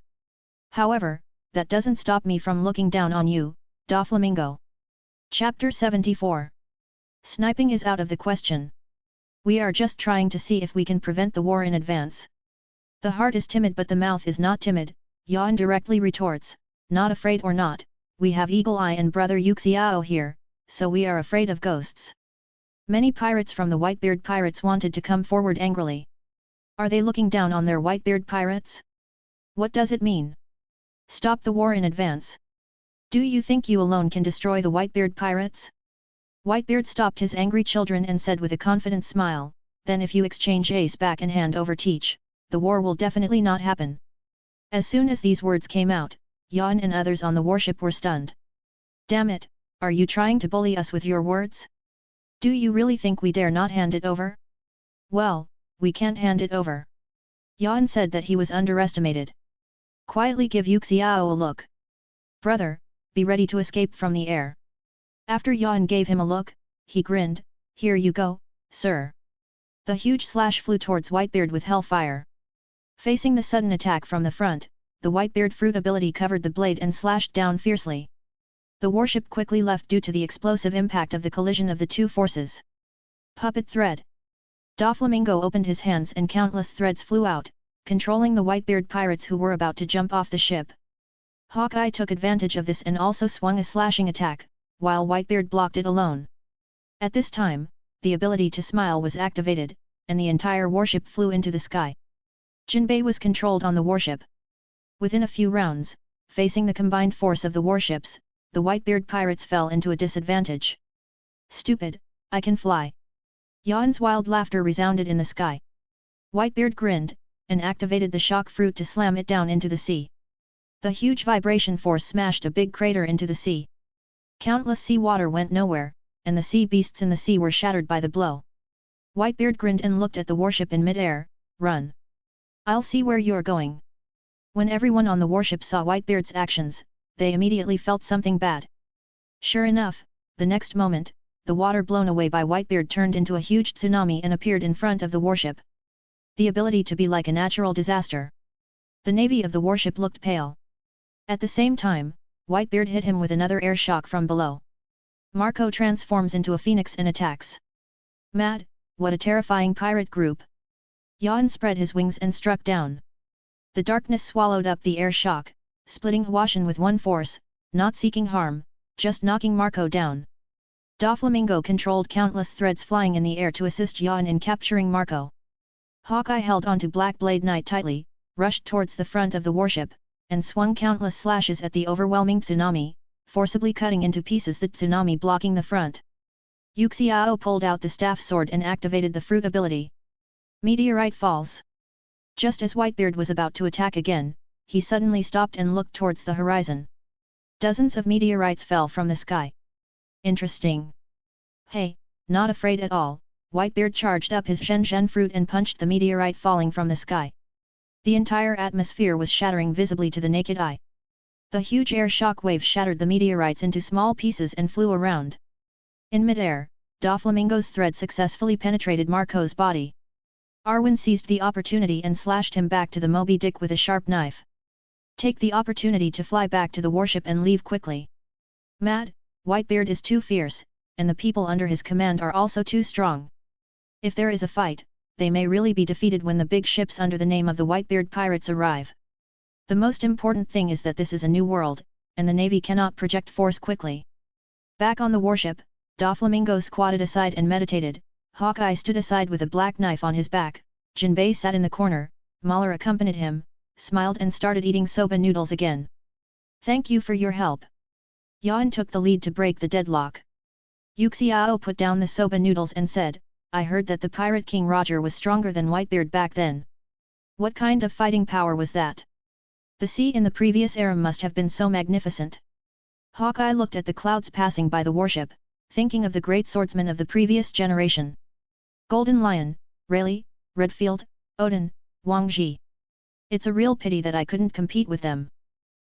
However, that doesn't stop me from looking down on you, Doflamingo. Chapter 74. Sniping is out of the question. We are just trying to see if we can prevent the war in advance. The heart is timid but the mouth is not timid, Yan directly retorts, not afraid or not, we have Eagle Eye and brother Yuxiao here, so we are afraid of ghosts. Many pirates from the Whitebeard Pirates wanted to come forward angrily. Are they looking down on their Whitebeard Pirates? What does it mean? Stop the war in advance. Do you think you alone can destroy the Whitebeard Pirates? Whitebeard stopped his angry children and said with a confident smile, then if you exchange ace back and hand over teach, the war will definitely not happen. As soon as these words came out, Yan and others on the warship were stunned. Damn it, are you trying to bully us with your words? Do you really think we dare not hand it over? Well, we can't hand it over. Yan said that he was underestimated. Quietly give Yuxiao a look. Brother, be ready to escape from the air. After Yan gave him a look, he grinned, here you go, sir. The huge slash flew towards Whitebeard with hellfire. Facing the sudden attack from the front, the Whitebeard fruit ability covered the blade and slashed down fiercely. The warship quickly left due to the explosive impact of the collision of the two forces. Puppet thread. Doflamingo opened his hands and countless threads flew out, controlling the Whitebeard pirates who were about to jump off the ship. Hawkeye took advantage of this and also swung a slashing attack, while Whitebeard blocked it alone. At this time, the ability to smile was activated, and the entire warship flew into the sky. Jinbei was controlled on the warship. Within a few rounds, facing the combined force of the warships, the Whitebeard pirates fell into a disadvantage. Stupid, I can fly. Yan's wild laughter resounded in the sky. Whitebeard grinned, and activated the shock fruit to slam it down into the sea. The huge vibration force smashed a big crater into the sea. Countless sea water went nowhere, and the sea beasts in the sea were shattered by the blow. Whitebeard grinned and looked at the warship in mid-air, run. I'll see where you're going. When everyone on the warship saw Whitebeard's actions, they immediately felt something bad. Sure enough, the next moment, the water blown away by Whitebeard turned into a huge tsunami and appeared in front of the warship. The ability to be like a natural disaster. The navy of the warship looked pale. At the same time, Whitebeard hit him with another air shock from below. Marco transforms into a phoenix and attacks. Mad, what a terrifying pirate group. Yan spread his wings and struck down. The darkness swallowed up the air shock, splitting Huashan with one force, not seeking harm, just knocking Marco down. Doflamingo controlled countless threads flying in the air to assist Yan in capturing Marco. Hawkeye held onto Black Blade Knight tightly, rushed towards the front of the warship, and swung countless slashes at the overwhelming tsunami, forcibly cutting into pieces the tsunami blocking the front. Yuxiao pulled out the staff sword and activated the fruit ability. Meteorite falls. Just as Whitebeard was about to attack again, he suddenly stopped and looked towards the horizon. Dozens of meteorites fell from the sky. Interesting. Hey, not afraid at all, Whitebeard charged up his Zhen fruit and punched the meteorite falling from the sky. The entire atmosphere was shattering visibly to the naked eye. The huge air shock wave shattered the meteorites into small pieces and flew around. In mid-air, Doflamingo's thread successfully penetrated Marco's body. Arwen seized the opportunity and slashed him back to the Moby Dick with a sharp knife. Take the opportunity to fly back to the warship and leave quickly. Mad, Whitebeard is too fierce, and the people under his command are also too strong. If there is a fight, they may really be defeated when the big ships under the name of the Whitebeard pirates arrive. The most important thing is that this is a new world, and the navy cannot project force quickly. Back on the warship, Doflamingo squatted aside and meditated. Hawkeye stood aside with a black knife on his back, Jinbei sat in the corner, Mahler accompanied him, smiled and started eating soba noodles again. Thank you for your help. Yan took the lead to break the deadlock. Yuxiao put down the soba noodles and said, I heard that the pirate king Roger was stronger than Whitebeard back then. What kind of fighting power was that? The sea in the previous era must have been so magnificent. Hawkeye looked at the clouds passing by the warship, thinking of the great swordsmen of the previous generation. Golden Lion, Rayleigh, Redfield, Odin, Wang Ji. It's a real pity that I couldn't compete with them.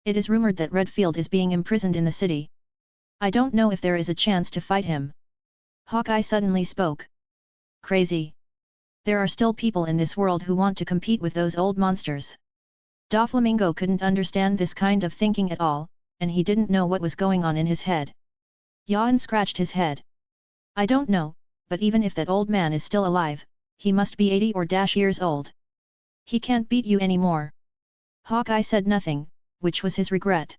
It is rumored that Redfield is being imprisoned in the city. I don't know if there is a chance to fight him. Hawkeye suddenly spoke. Crazy. There are still people in this world who want to compete with those old monsters. Doflamingo couldn't understand this kind of thinking at all, and he didn't know what was going on in his head. Yan scratched his head. I don't know, but even if that old man is still alive, he must be 80 or years old. He can't beat you anymore. Hawkeye said nothing, which was his regret.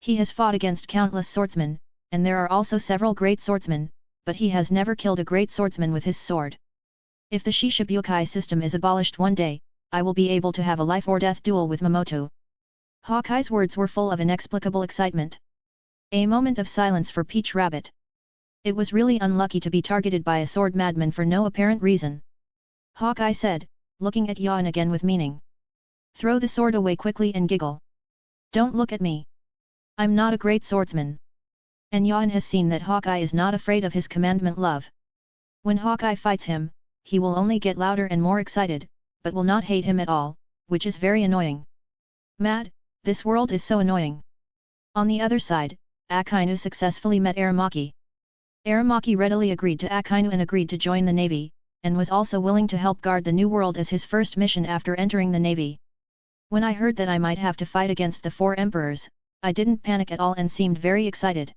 He has fought against countless swordsmen, and there are also several great swordsmen, but he has never killed a great swordsman with his sword. If the Shishibukai system is abolished one day, I will be able to have a life-or-death duel with Momoto. Hawkeye's words were full of inexplicable excitement. A moment of silence for Peach Rabbit. It was really unlucky to be targeted by a sword madman for no apparent reason. Hawkeye said, looking at Yan again with meaning. Throw the sword away quickly and giggle. Don't look at me. I'm not a great swordsman. And Yan has seen that Hawkeye is not afraid of his commandment love. When Hawkeye fights him, he will only get louder and more excited, but will not hate him at all, which is very annoying. Mad, this world is so annoying. On the other side, Akainu successfully met Aramaki. Aramaki readily agreed to Akainu and agreed to join the navy, and was also willing to help guard the new world as his first mission after entering the navy. When I heard that I might have to fight against the 4 emperors, I didn't panic at all and seemed very excited.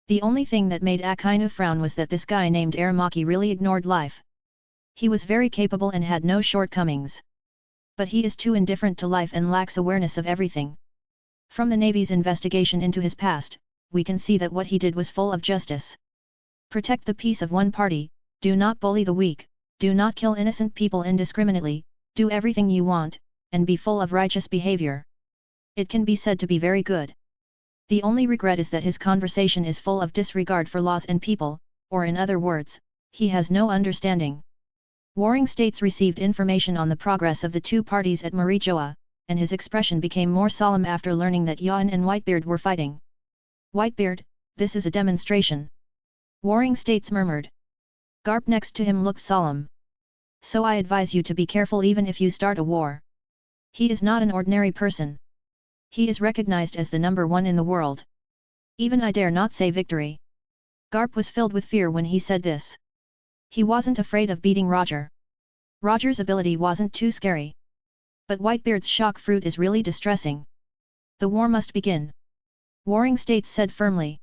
The only thing that made Akainu frown was that this guy named Aramaki really ignored life. He was very capable and had no shortcomings. But he is too indifferent to life and lacks awareness of everything. From the Navy's investigation into his past, we can see that what he did was full of justice. Protect the peace of one party, do not bully the weak, do not kill innocent people indiscriminately, do everything you want, and be full of righteous behavior. It can be said to be very good. The only regret is that his conversation is full of disregard for laws and people, or in other words, he has no understanding. Warring states received information on the progress of the 2 parties at Marijoa, and his expression became more solemn after learning that Yan and Whitebeard were fighting. Whitebeard, this is a demonstration. Warring states murmured. Garp next to him looked solemn. So I advise you to be careful even if you start a war. He is not an ordinary person. He is recognized as the number 1 in the world. Even I dare not say victory. Garp was filled with fear when he said this. He wasn't afraid of beating Roger. Roger's ability wasn't too scary. But Whitebeard's shock fruit is really distressing. The war must begin. Warring states said firmly.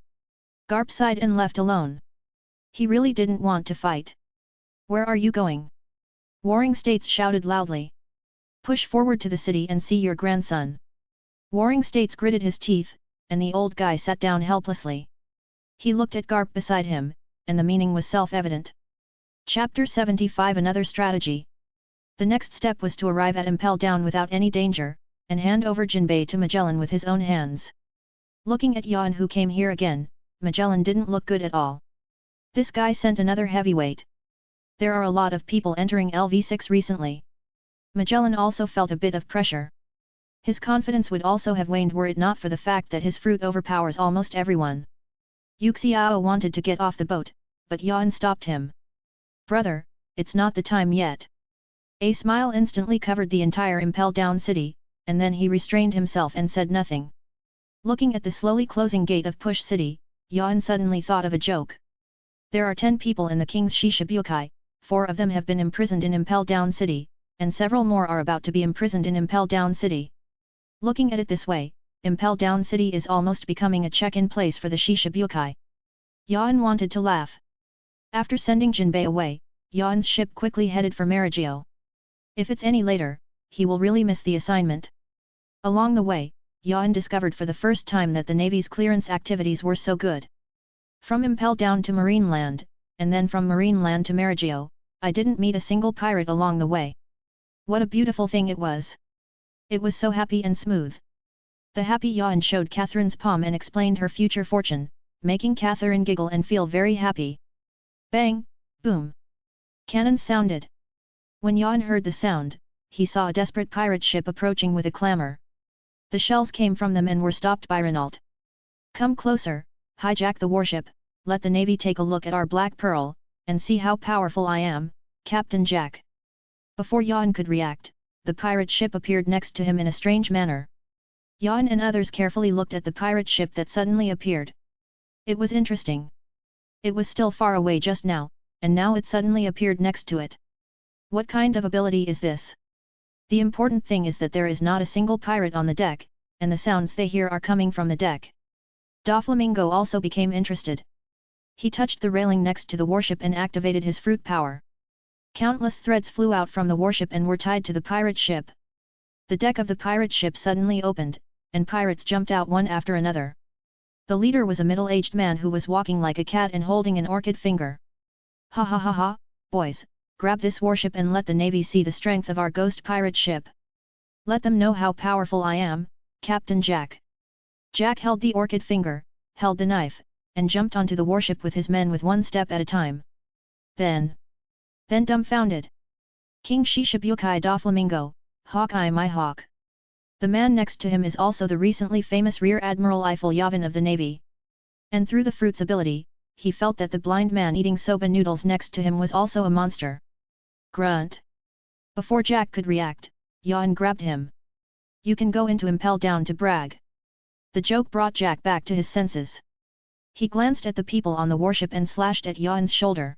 Garp sighed and left alone. He really didn't want to fight. Where are you going? Warring states shouted loudly. Push forward to the city and see your grandson. Warring states gritted his teeth, and the old guy sat down helplessly. He looked at Garp beside him, and the meaning was self-evident. Chapter 75 Another strategy. The next step was to arrive at Impel Down without any danger, and hand over Jinbei to Magellan with his own hands. Looking at Yan who came here again, Magellan didn't look good at all. This guy sent another heavyweight. There are a lot of people entering LV6 recently. Magellan also felt a bit of pressure. His confidence would also have waned were it not for the fact that his fruit overpowers almost everyone. Yuxiao wanted to get off the boat, but Yan stopped him. Brother, it's not the time yet. A smile instantly covered the entire Impel Down city, and then he restrained himself and said nothing. Looking at the slowly closing gate of Push City, Yan suddenly thought of a joke. There are 10 people in the King's Shishibukai, 4 of them have been imprisoned in Impel Down City, and several more are about to be imprisoned in Impel Down City. Looking at it this way, Impel Down City is almost becoming a check-in place for the Shishibukai. Yan wanted to laugh. After sending Jinbei away, Yan's ship quickly headed for Marigio. If it's any later, he will really miss the assignment. Along the way, Yan discovered for the first time that the Navy's clearance activities were so good. From Impel Down to Marineland, and then from Marineland to Marigio, I didn't meet a single pirate along the way. What a beautiful thing it was! It was so happy and smooth. The happy Yan showed Catherine's palm and explained her future fortune, making Catherine giggle and feel very happy. Bang! Boom! Cannons sounded. When Yan heard the sound, he saw a desperate pirate ship approaching with a clamor. The shells came from them and were stopped by Renault. Come closer, hijack the warship, let the Navy take a look at our Black Pearl, and see how powerful I am, Captain Jack. Before Yan could react, the pirate ship appeared next to him in a strange manner. Yan and others carefully looked at the pirate ship that suddenly appeared. It was interesting. It was still far away just now, and now it suddenly appeared next to it. What kind of ability is this? The important thing is that there is not a single pirate on the deck, and the sounds they hear are coming from the deck. Doflamingo also became interested. He touched the railing next to the warship and activated his fruit power. Countless threads flew out from the warship and were tied to the pirate ship. The deck of the pirate ship suddenly opened, and pirates jumped out one after another. The leader was a middle-aged man who was walking like a cat and holding an orchid finger. Ha ha ha ha, boys, grab this warship and let the Navy see the strength of our ghost pirate ship. Let them know how powerful I am, Captain Jack. Jack held the orchid finger, held the knife, and jumped onto the warship with his men with one step at a time. Then dumbfounded. King Shishibukai Doflamingo, Hawkeye my hawk. The man next to him is also the recently famous Rear Admiral Eiffel Yavan of the Navy. And through the fruit's ability, he felt that the blind man eating soba noodles next to him was also a monster. Grunt. Before Jack could react, Yavan grabbed him. You can go into impel down to brag. The joke brought Jack back to his senses. He glanced at the people on the warship and slashed at Yavan's shoulder.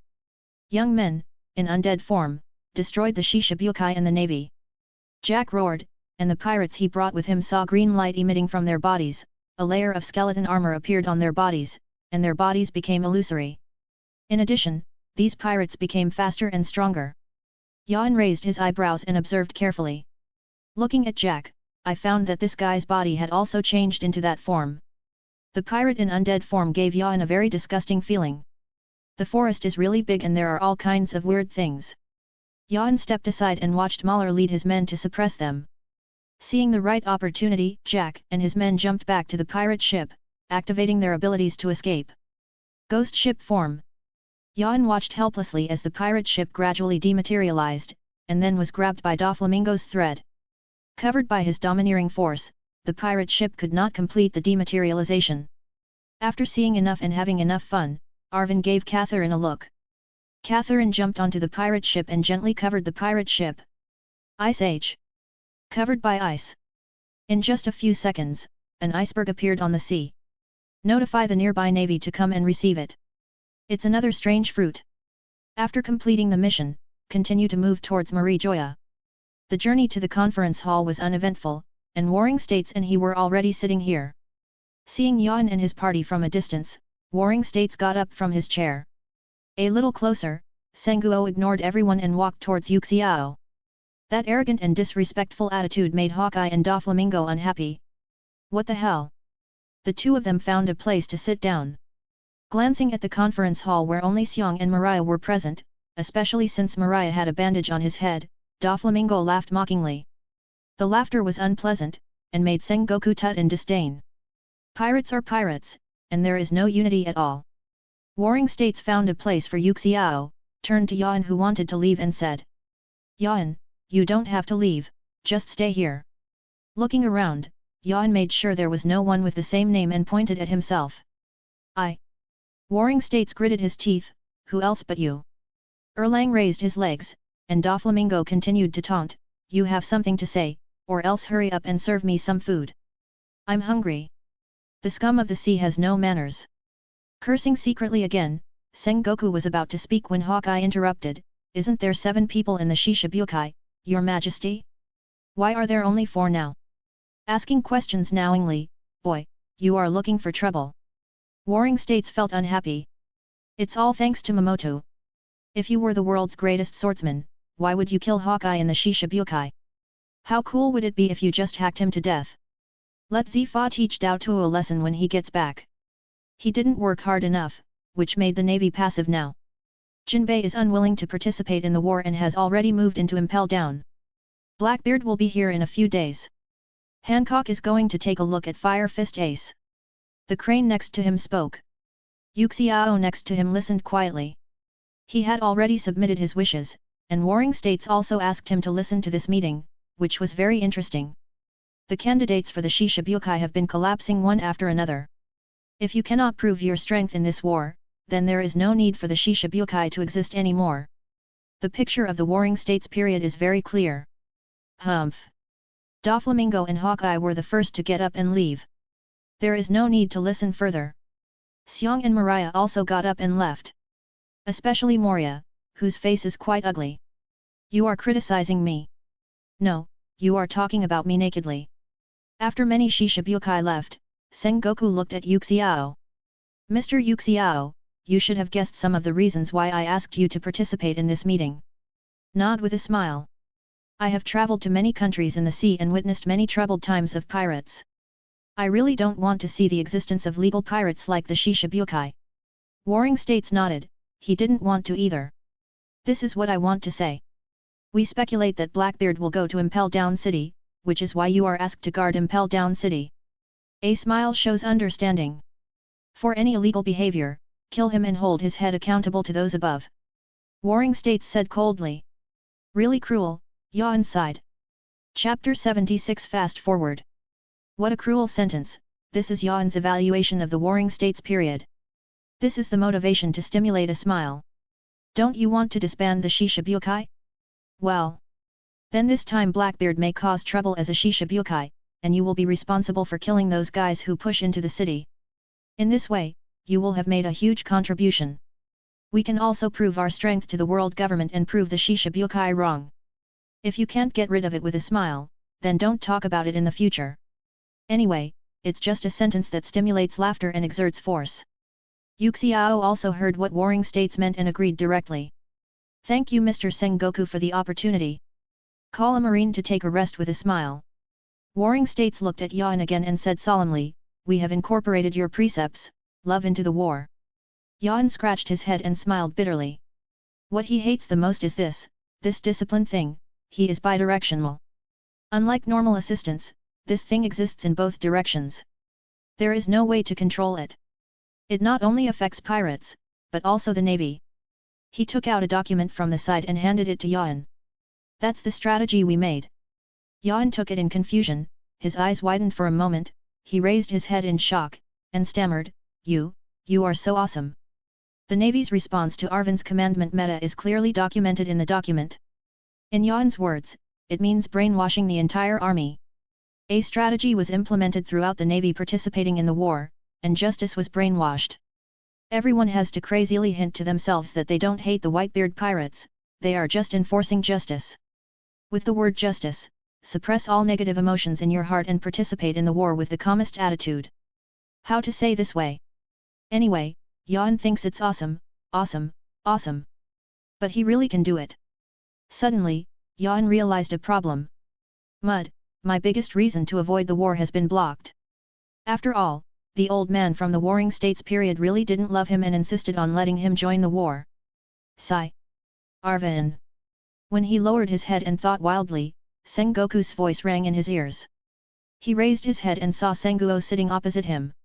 Young men, in undead form, destroyed the Shishibukai and the navy. Jack roared, and the pirates he brought with him saw green light emitting from their bodies, a layer of skeleton armor appeared on their bodies, and their bodies became illusory. In addition, these pirates became faster and stronger. Yavan raised his eyebrows and observed carefully. Looking at Jack, I found that this guy's body had also changed into that form. The pirate in undead form gave Yavan a very disgusting feeling. The forest is really big and there are all kinds of weird things. Yavan stepped aside and watched Mahler lead his men to suppress them. Seeing the right opportunity, Jack and his men jumped back to the pirate ship, activating their abilities to escape. Ghost ship form. Yavan watched helplessly as the pirate ship gradually dematerialized, and then was grabbed by Doflamingo's thread. Covered by his domineering force, the pirate ship could not complete the dematerialization. After seeing enough and having enough fun, Arvin gave Catherine a look. Catherine jumped onto the pirate ship and gently covered the pirate ship. Ice Age. Covered by ice. In just a few seconds, an iceberg appeared on the sea. Notify the nearby navy to come and receive it. It's another strange fruit. After completing the mission, continue to move towards Marie Joya. The journey to the conference hall was uneventful, and Warring States and he were already sitting here. Seeing Yavan and his party from a distance, Warring States got up from his chair. A little closer, Senguo ignored everyone and walked towards Yuxiao. That arrogant and disrespectful attitude made Hawkeye and Doflamingo unhappy. What the hell? The two of them found a place to sit down. Glancing at the conference hall where only Xiang and Mariah were present, especially since Mariah had a bandage on his head, Doflamingo laughed mockingly. The laughter was unpleasant, and made Sengoku tut in disdain. Pirates are pirates, and there is no unity at all. Warring States found a place for Yuxiao, turned to Yavan who wanted to leave and said. Yavan, you don't have to leave, just stay here. Looking around, Yavan made sure there was no one with the same name and pointed at himself. Warring States gritted his teeth, who else but you? Erlang raised his legs, and Doflamingo continued to taunt, you have something to say, or else hurry up and serve me some food. I'm hungry. The scum of the sea has no manners. Cursing secretly again, Sengoku was about to speak when Hawkeye interrupted, isn't there 7 people in the Shishibukai, your majesty? Why are there only 4 now? Asking questions knowingly, boy, you are looking for trouble. Warring States felt unhappy. It's all thanks to Momoto. If you were the world's greatest swordsman, why would you kill Hawkeye in the Shishibukai? How cool would it be if you just hacked him to death? Let Zifa teach Daotuo a lesson when he gets back. He didn't work hard enough, which made the navy passive now. Jinbei is unwilling to participate in the war and has already moved into Impel Down. Blackbeard will be here in a few days. Hancock is going to take a look at Fire Fist Ace. The crane next to him spoke. Yuxiao next to him listened quietly. He had already submitted his wishes, and Warring States also asked him to listen to this meeting, which was very interesting. The candidates for the Shishibukai have been collapsing one after another. If you cannot prove your strength in this war, then there is no need for the Shishibukai to exist anymore. The picture of the Warring States period is very clear. Humph. Doflamingo and Hawkeye were the first to get up and leave. There is no need to listen further. Xiang and Mariah also got up and left. Especially Moria, whose face is quite ugly. You are criticizing me. No, you are talking about me nakedly. After many Shishibukai left, Sengoku looked at Yuxiao. Mr. Yuxiao, you should have guessed some of the reasons why I asked you to participate in this meeting. Nod with a smile. I have traveled to many countries in the sea and witnessed many troubled times of pirates. I really don't want to see the existence of legal pirates like the Shishibukai. Warring States nodded, he didn't want to either. This is what I want to say. We speculate that Blackbeard will go to Impel Down City, which is why you are asked to guard Impel Down City. A smile shows understanding. For any illegal behavior, kill him and hold his head accountable to those above. Warring States said coldly. Really cruel, Yavan sighed. Chapter 76 Fast Forward. What a cruel sentence. This is Yuan's evaluation of the Warring States period. This is the motivation to stimulate a smile. Don't you want to disband the Shishibukai? Well. Then this time Blackbeard may cause trouble as a Shishibukai, and you will be responsible for killing those guys who push into the city. In this way, you will have made a huge contribution. We can also prove our strength to the world government and prove the Shishibukai wrong. If you can't get rid of it with a smile, then don't talk about it in the future. Anyway, it's just a sentence that stimulates laughter and exerts force. Yuxiao also heard what Warring States meant and agreed directly. Thank you Mr. Sengoku for the opportunity. Call a marine to take a rest with a smile. Warring States looked at Yuan again and said solemnly, we have incorporated your precepts, love into the war. Yuan scratched his head and smiled bitterly. What he hates the most is this discipline thing. He is bidirectional. Unlike normal assistance, this thing exists in both directions. There is no way to control it. It not only affects pirates, but also the navy. He took out a document from the side and handed it to Yuan. That's the strategy we made. Yuan took it in confusion, his eyes widened for a moment, he raised his head in shock, and stammered, You are so awesome. The Navy's response to Arvin's commandment meta is clearly documented in the document. In Yuan's words, it means brainwashing the entire army. A strategy was implemented throughout the Navy participating in the war, and justice was brainwashed. Everyone has to crazily hint to themselves that they don't hate the Whitebeard pirates, they are just enforcing justice. With the word justice, suppress all negative emotions in your heart and participate in the war with the calmest attitude. How to say this way? Anyway, Yuan thinks it's awesome, awesome, awesome. But he really can do it. Suddenly, Yuan realized a problem. Mud, my biggest reason to avoid the war has been blocked. After all, the old man from the Warring States period really didn't love him and insisted on letting him join the war. Sigh. Arvin. When he lowered his head and thought wildly, Sengoku's voice rang in his ears. He raised his head and saw Senguo sitting opposite him.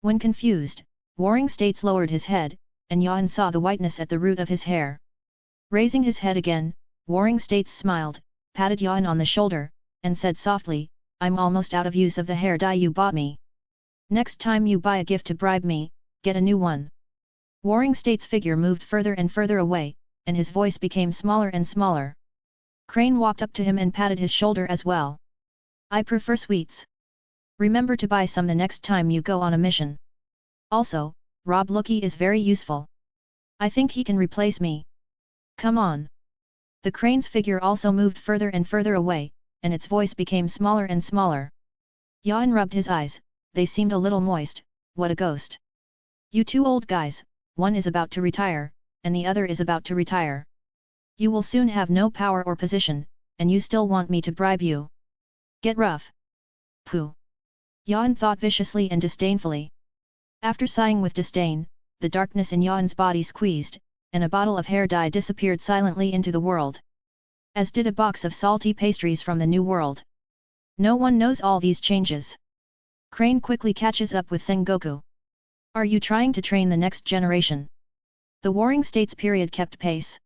When confused, Warring States lowered his head, and Yuan saw the whiteness at the root of his hair. Raising his head again, Warring States smiled, patted Yuan on the shoulder, and said softly, I'm almost out of use of the hair dye you bought me. Next time you buy a gift to bribe me, get a new one. Warring States' figure moved further and further away, and his voice became smaller and smaller. Crane walked up to him and patted his shoulder as well. I prefer sweets. Remember to buy some the next time you go on a mission. Also, Rob Lookie is very useful. I think he can replace me. Come on. The crane's figure also moved further and further away, and its voice became smaller and smaller. Yuan rubbed his eyes, they seemed a little moist. What a ghost. You two old guys, one is about to retire, and the other is about to retire. You will soon have no power or position, and you still want me to bribe you. Get rough. Pooh. Yuan thought viciously and disdainfully. After sighing with disdain, the darkness in Yuan's body squeezed, and a bottle of hair dye disappeared silently into the world. As did a box of salty pastries from the New World. No one knows all these changes. Crane quickly catches up with Sengoku. Are you trying to train the next generation? The Warring States period kept pace.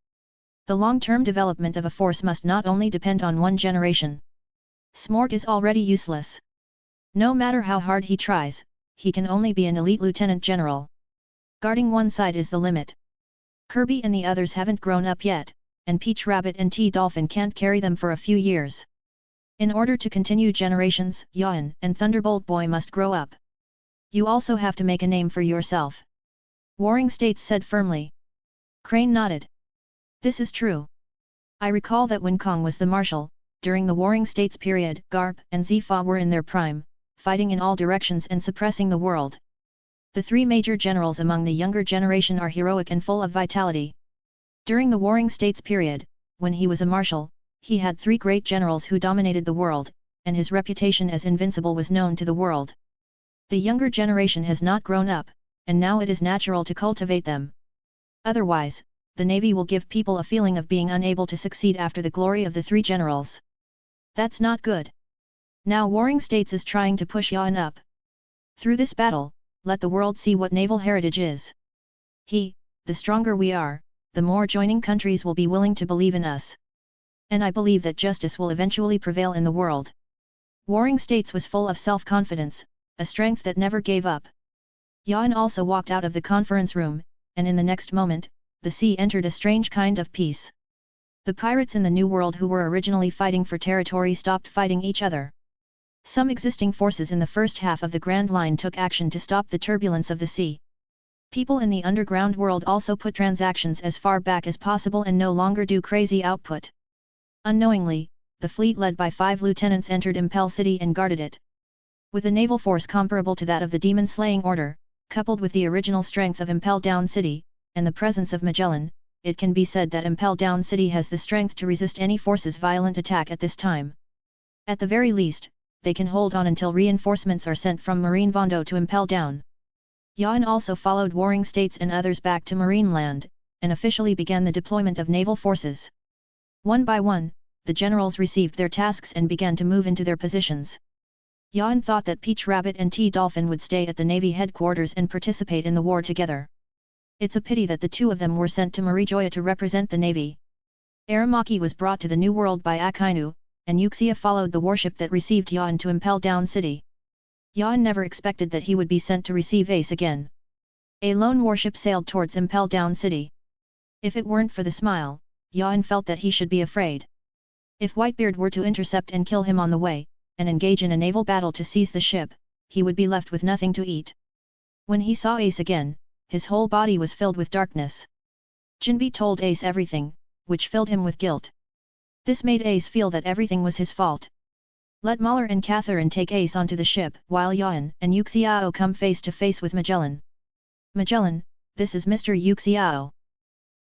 The long-term development of a force must not only depend on one generation. Smorg is already useless. No matter how hard he tries, he can only be an elite lieutenant general. Guarding one side is the limit. Kirby and the others haven't grown up yet, and Peach Rabbit and T-Dolphin can't carry them for a few years. In order to continue generations, Yuan and Thunderbolt Boy must grow up. You also have to make a name for yourself. Warring States said firmly. Crane nodded. This is true. I recall that when Kong was the marshal, during the Warring States period, Garp and Zifa were in their prime, fighting in all directions and suppressing the world. The three major generals among the younger generation are heroic and full of vitality. During the Warring States period, when he was a marshal, he had three great generals who dominated the world, and his reputation as invincible was known to the world. The younger generation has not grown up, and now it is natural to cultivate them. Otherwise, the Navy will give people a feeling of being unable to succeed after the glory of the three generals. That's not good. Now Warring States is trying to push Yuan up. Through this battle, let the world see what naval heritage is. The stronger we are, the more joining countries will be willing to believe in us. And I believe that justice will eventually prevail in the world. Warring States was full of self-confidence, a strength that never gave up. Yan also walked out of the conference room, and in the next moment, the sea entered a strange kind of peace. The pirates in the New World who were originally fighting for territory stopped fighting each other. Some existing forces in the first half of the Grand Line took action to stop the turbulence of the sea. People in the underground world also put transactions as far back as possible and no longer do crazy output. Unknowingly, the fleet led by 5 lieutenants entered Impel City and guarded it. With a naval force comparable to that of the demon-slaying order, coupled with the original strength of Impel Down City, and the presence of Magellan, it can be said that Impel Down City has the strength to resist any force's violent attack at this time. At the very least, they can hold on until reinforcements are sent from Marine Vondo to Impel Down. Yan also followed Warring States and others back to Marine Land, and officially began the deployment of naval forces. One by one, the generals received their tasks and began to move into their positions. Yan thought that Peach Rabbit and T-Dolphin would stay at the Navy headquarters and participate in the war together. It's a pity that the two of them were sent to Marijoya to represent the Navy. Aramaki was brought to the New World by Akainu, and Uxia followed the warship that received Yan to Impel Down City. Yan never expected that he would be sent to receive Ace again. A lone warship sailed towards Impel Down City. If it weren't for the smile, Yan felt that he should be afraid. If Whitebeard were to intercept and kill him on the way, and engage in a naval battle to seize the ship, he would be left with nothing to eat. When he saw Ace again, his whole body was filled with darkness. Jinbi told Ace everything, which filled him with guilt. This made Ace feel that everything was his fault. Let Mahler and Catherine take Ace onto the ship, while Yan and Yuxiao come face to face with Magellan. Magellan, this is Mr. Yuxiao.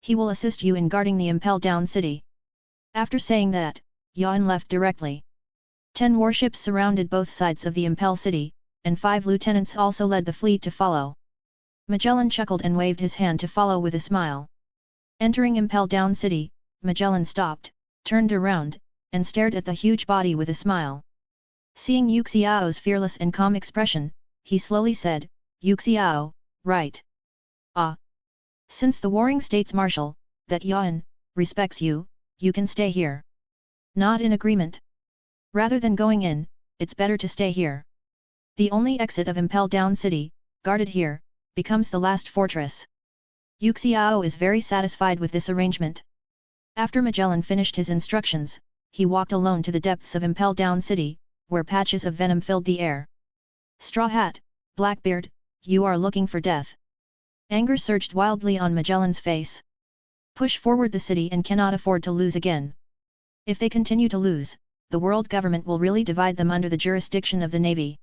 He will assist you in guarding the Impel Down City. After saying that, Yan left directly. 10 warships surrounded both sides of the Impel City, and 5 lieutenants also led the fleet to follow. Magellan chuckled and waved his hand to follow with a smile. Entering Impel Down City, Magellan stopped, turned around, and stared at the huge body with a smile. Seeing Yuxiao's fearless and calm expression, he slowly said, "Yuxiao, right. Ah. Since the Warring States Marshal, that Yan, respects you, you can stay here. Not in agreement? Rather than going in, it's better to stay here. The only exit of Impel Down City, guarded here, becomes the last fortress." Yuxiao is very satisfied with this arrangement. After Magellan finished his instructions, he walked alone to the depths of Impel Down City, where patches of venom filled the air. "Straw Hat, Blackbeard, you are looking for death." Anger surged wildly on Magellan's face. Push forward the city and cannot afford to lose again. If they continue to lose, the world government will really divide them under the jurisdiction of the Navy.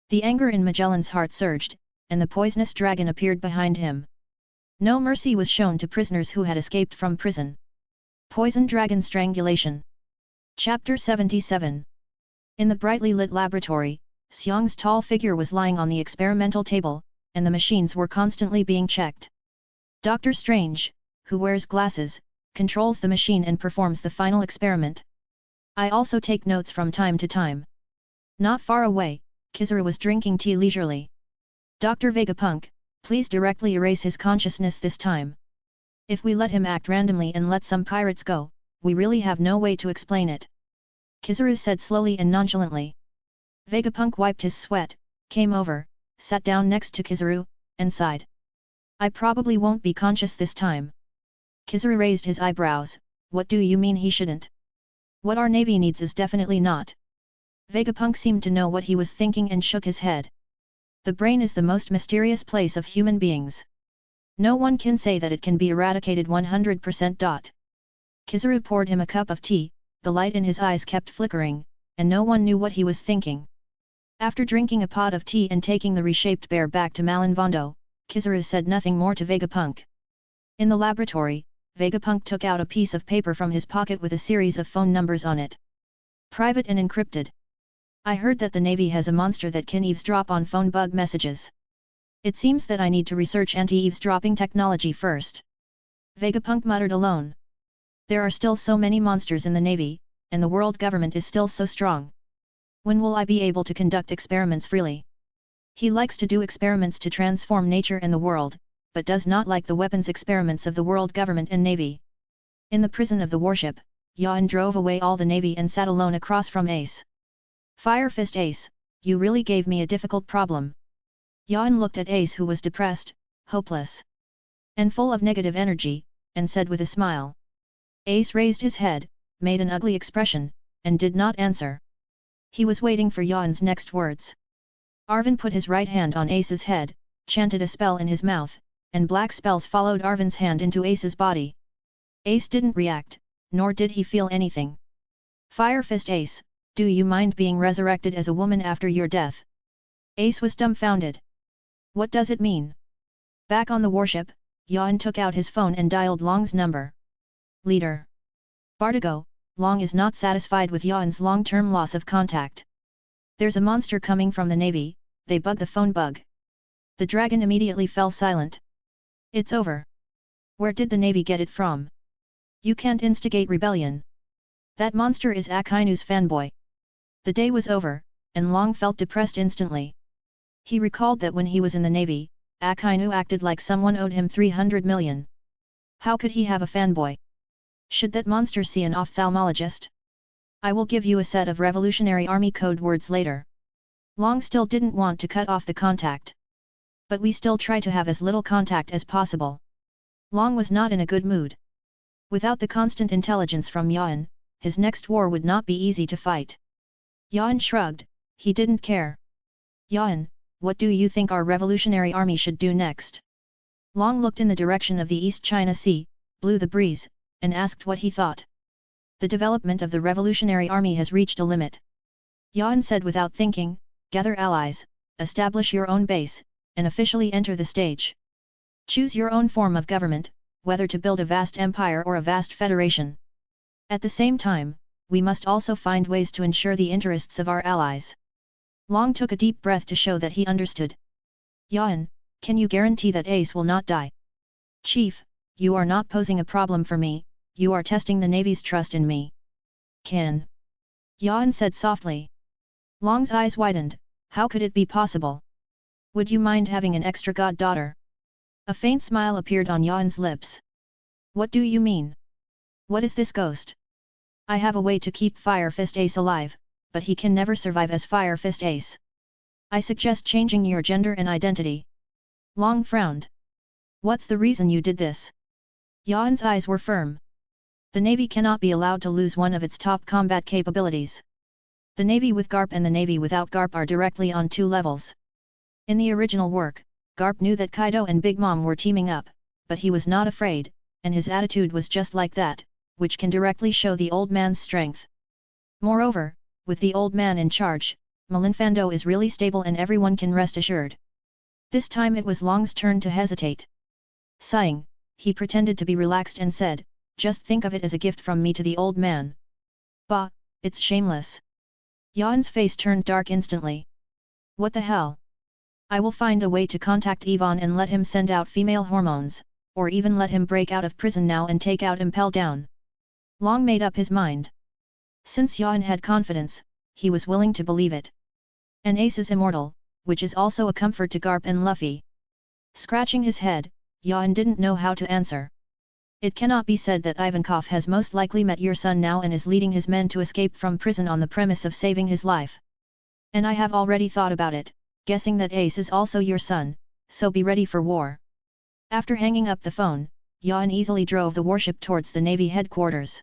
The anger in Magellan's heart surged, and the poisonous dragon appeared behind him. No mercy was shown to prisoners who had escaped from prison. Poison Dragon Strangulation. Chapter 77. In the brightly lit laboratory, Xiang's tall figure was lying on the experimental table, and the machines were constantly being checked. Dr. Strange, who wears glasses, controls the machine and performs the final experiment. I also take notes from time to time. Not far away, Kizaru was drinking tea leisurely. "Dr. Vegapunk, please directly erase his consciousness this time. If we let him act randomly and let some pirates go, we really have no way to explain it," Kizaru said slowly and nonchalantly. Vegapunk wiped his sweat, came over, sat down next to Kizaru, and sighed. "I probably won't be conscious this time." Kizaru raised his eyebrows. "What do you mean he shouldn't? What our Navy needs is definitely not." Vegapunk seemed to know what he was thinking and shook his head. The brain is the most mysterious place of human beings. No one can say that it can be eradicated 100%. Kizaru poured him a cup of tea, the light in his eyes kept flickering, and no one knew what he was thinking. After drinking a pot of tea and taking the reshaped bear back to Malinvondo, Kizaru said nothing more to Vegapunk. In the laboratory, Vegapunk took out a piece of paper from his pocket with a series of phone numbers on it. "Private and encrypted. I heard that the Navy has a monster that can eavesdrop on phone bug messages. It seems that I need to research anti-eavesdropping technology first." Vegapunk muttered alone. "There are still so many monsters in the Navy, and the world government is still so strong. When will I be able to conduct experiments freely?" He likes to do experiments to transform nature and the world, but does not like the weapons experiments of the world government and Navy. In the prison of the warship, Yuan drove away all the navy and sat alone across from Ace. Fire Fist Ace, you really gave me a difficult problem. Yuan looked at Ace, who was depressed, hopeless, and full of negative energy, and said with a smile. Ace raised his head, made an ugly expression, and did not answer. He was waiting for Yuan's next words. Arvin put his right hand on Ace's head, chanted a spell in his mouth, and black spells followed Arvin's hand into Ace's body. Ace didn't react, nor did he feel anything. Fire Fist Ace, do you mind being resurrected as a woman after your death? Ace was dumbfounded. What does it mean? Back on the warship, Yuan took out his phone and dialed Long's number. Leader Bartigo, Long is not satisfied with Yuan's long-term loss of contact. There's a monster coming from the navy, they bug the phone bug. The dragon immediately fell silent. It's over. Where did the navy get it from? You can't instigate rebellion. That monster is Akainu's fanboy. The day was over, and Long felt depressed instantly. He recalled that when he was in the navy, Akainu acted like someone owed him 300 million. How could he have a fanboy? Should that monster see an ophthalmologist? I will give you a set of Revolutionary Army code words later. Long still didn't want to cut off the contact. But we still try to have as little contact as possible. Long was not in a good mood. Without the constant intelligence from Yuan, his next war would not be easy to fight. Yuan shrugged, he didn't care. Yuan, what do you think our Revolutionary Army should do next? Long looked in the direction of the East China Sea, blew the breeze, and asked what he thought. The development of the Revolutionary Army has reached a limit. Yuan said without thinking, gather allies, establish your own base, and officially enter the stage. Choose your own form of government, whether to build a vast empire or a vast federation. At the same time, we must also find ways to ensure the interests of our allies. Long took a deep breath to show that he understood. Yuan, can you guarantee that Ace will not die? Chief, you are not posing a problem for me, you are testing the Navy's trust in me. Can? Yuan said softly. Long's eyes widened, how could it be possible? Would you mind having an extra goddaughter? A faint smile appeared on Yuan's lips. What do you mean? What is this ghost? I have a way to keep Fire Fist Ace alive, but he can never survive as Fire Fist Ace. I suggest changing your gender and identity. Long frowned. What's the reason you did this? Yuan's eyes were firm. The Navy cannot be allowed to lose one of its top combat capabilities. The Navy with Garp and the Navy without Garp are directly on two levels. In the original work, Garp knew that Kaido and Big Mom were teaming up, but he was not afraid, and his attitude was just like that, which can directly show the old man's strength. Moreover, with the old man in charge, Malinfando is really stable and everyone can rest assured. This time it was Long's turn to hesitate. Sighing, he pretended to be relaxed and said, just think of it as a gift from me to the old man. Bah, it's shameless. Yuan's face turned dark instantly. What the hell? I will find a way to contact Yvonne and let him send out female hormones, or even let him break out of prison now and take out Impel Down. Long made up his mind. Since Yuan had confidence, he was willing to believe it. And Ace is immortal, which is also a comfort to Garp and Luffy. Scratching his head, Yuan didn't know how to answer. It cannot be said that Ivankov has most likely met your son now and is leading his men to escape from prison on the premise of saving his life. And I have already thought about it, guessing that Ace is also your son, so be ready for war. After hanging up the phone, Yuan easily drove the warship towards the Navy headquarters.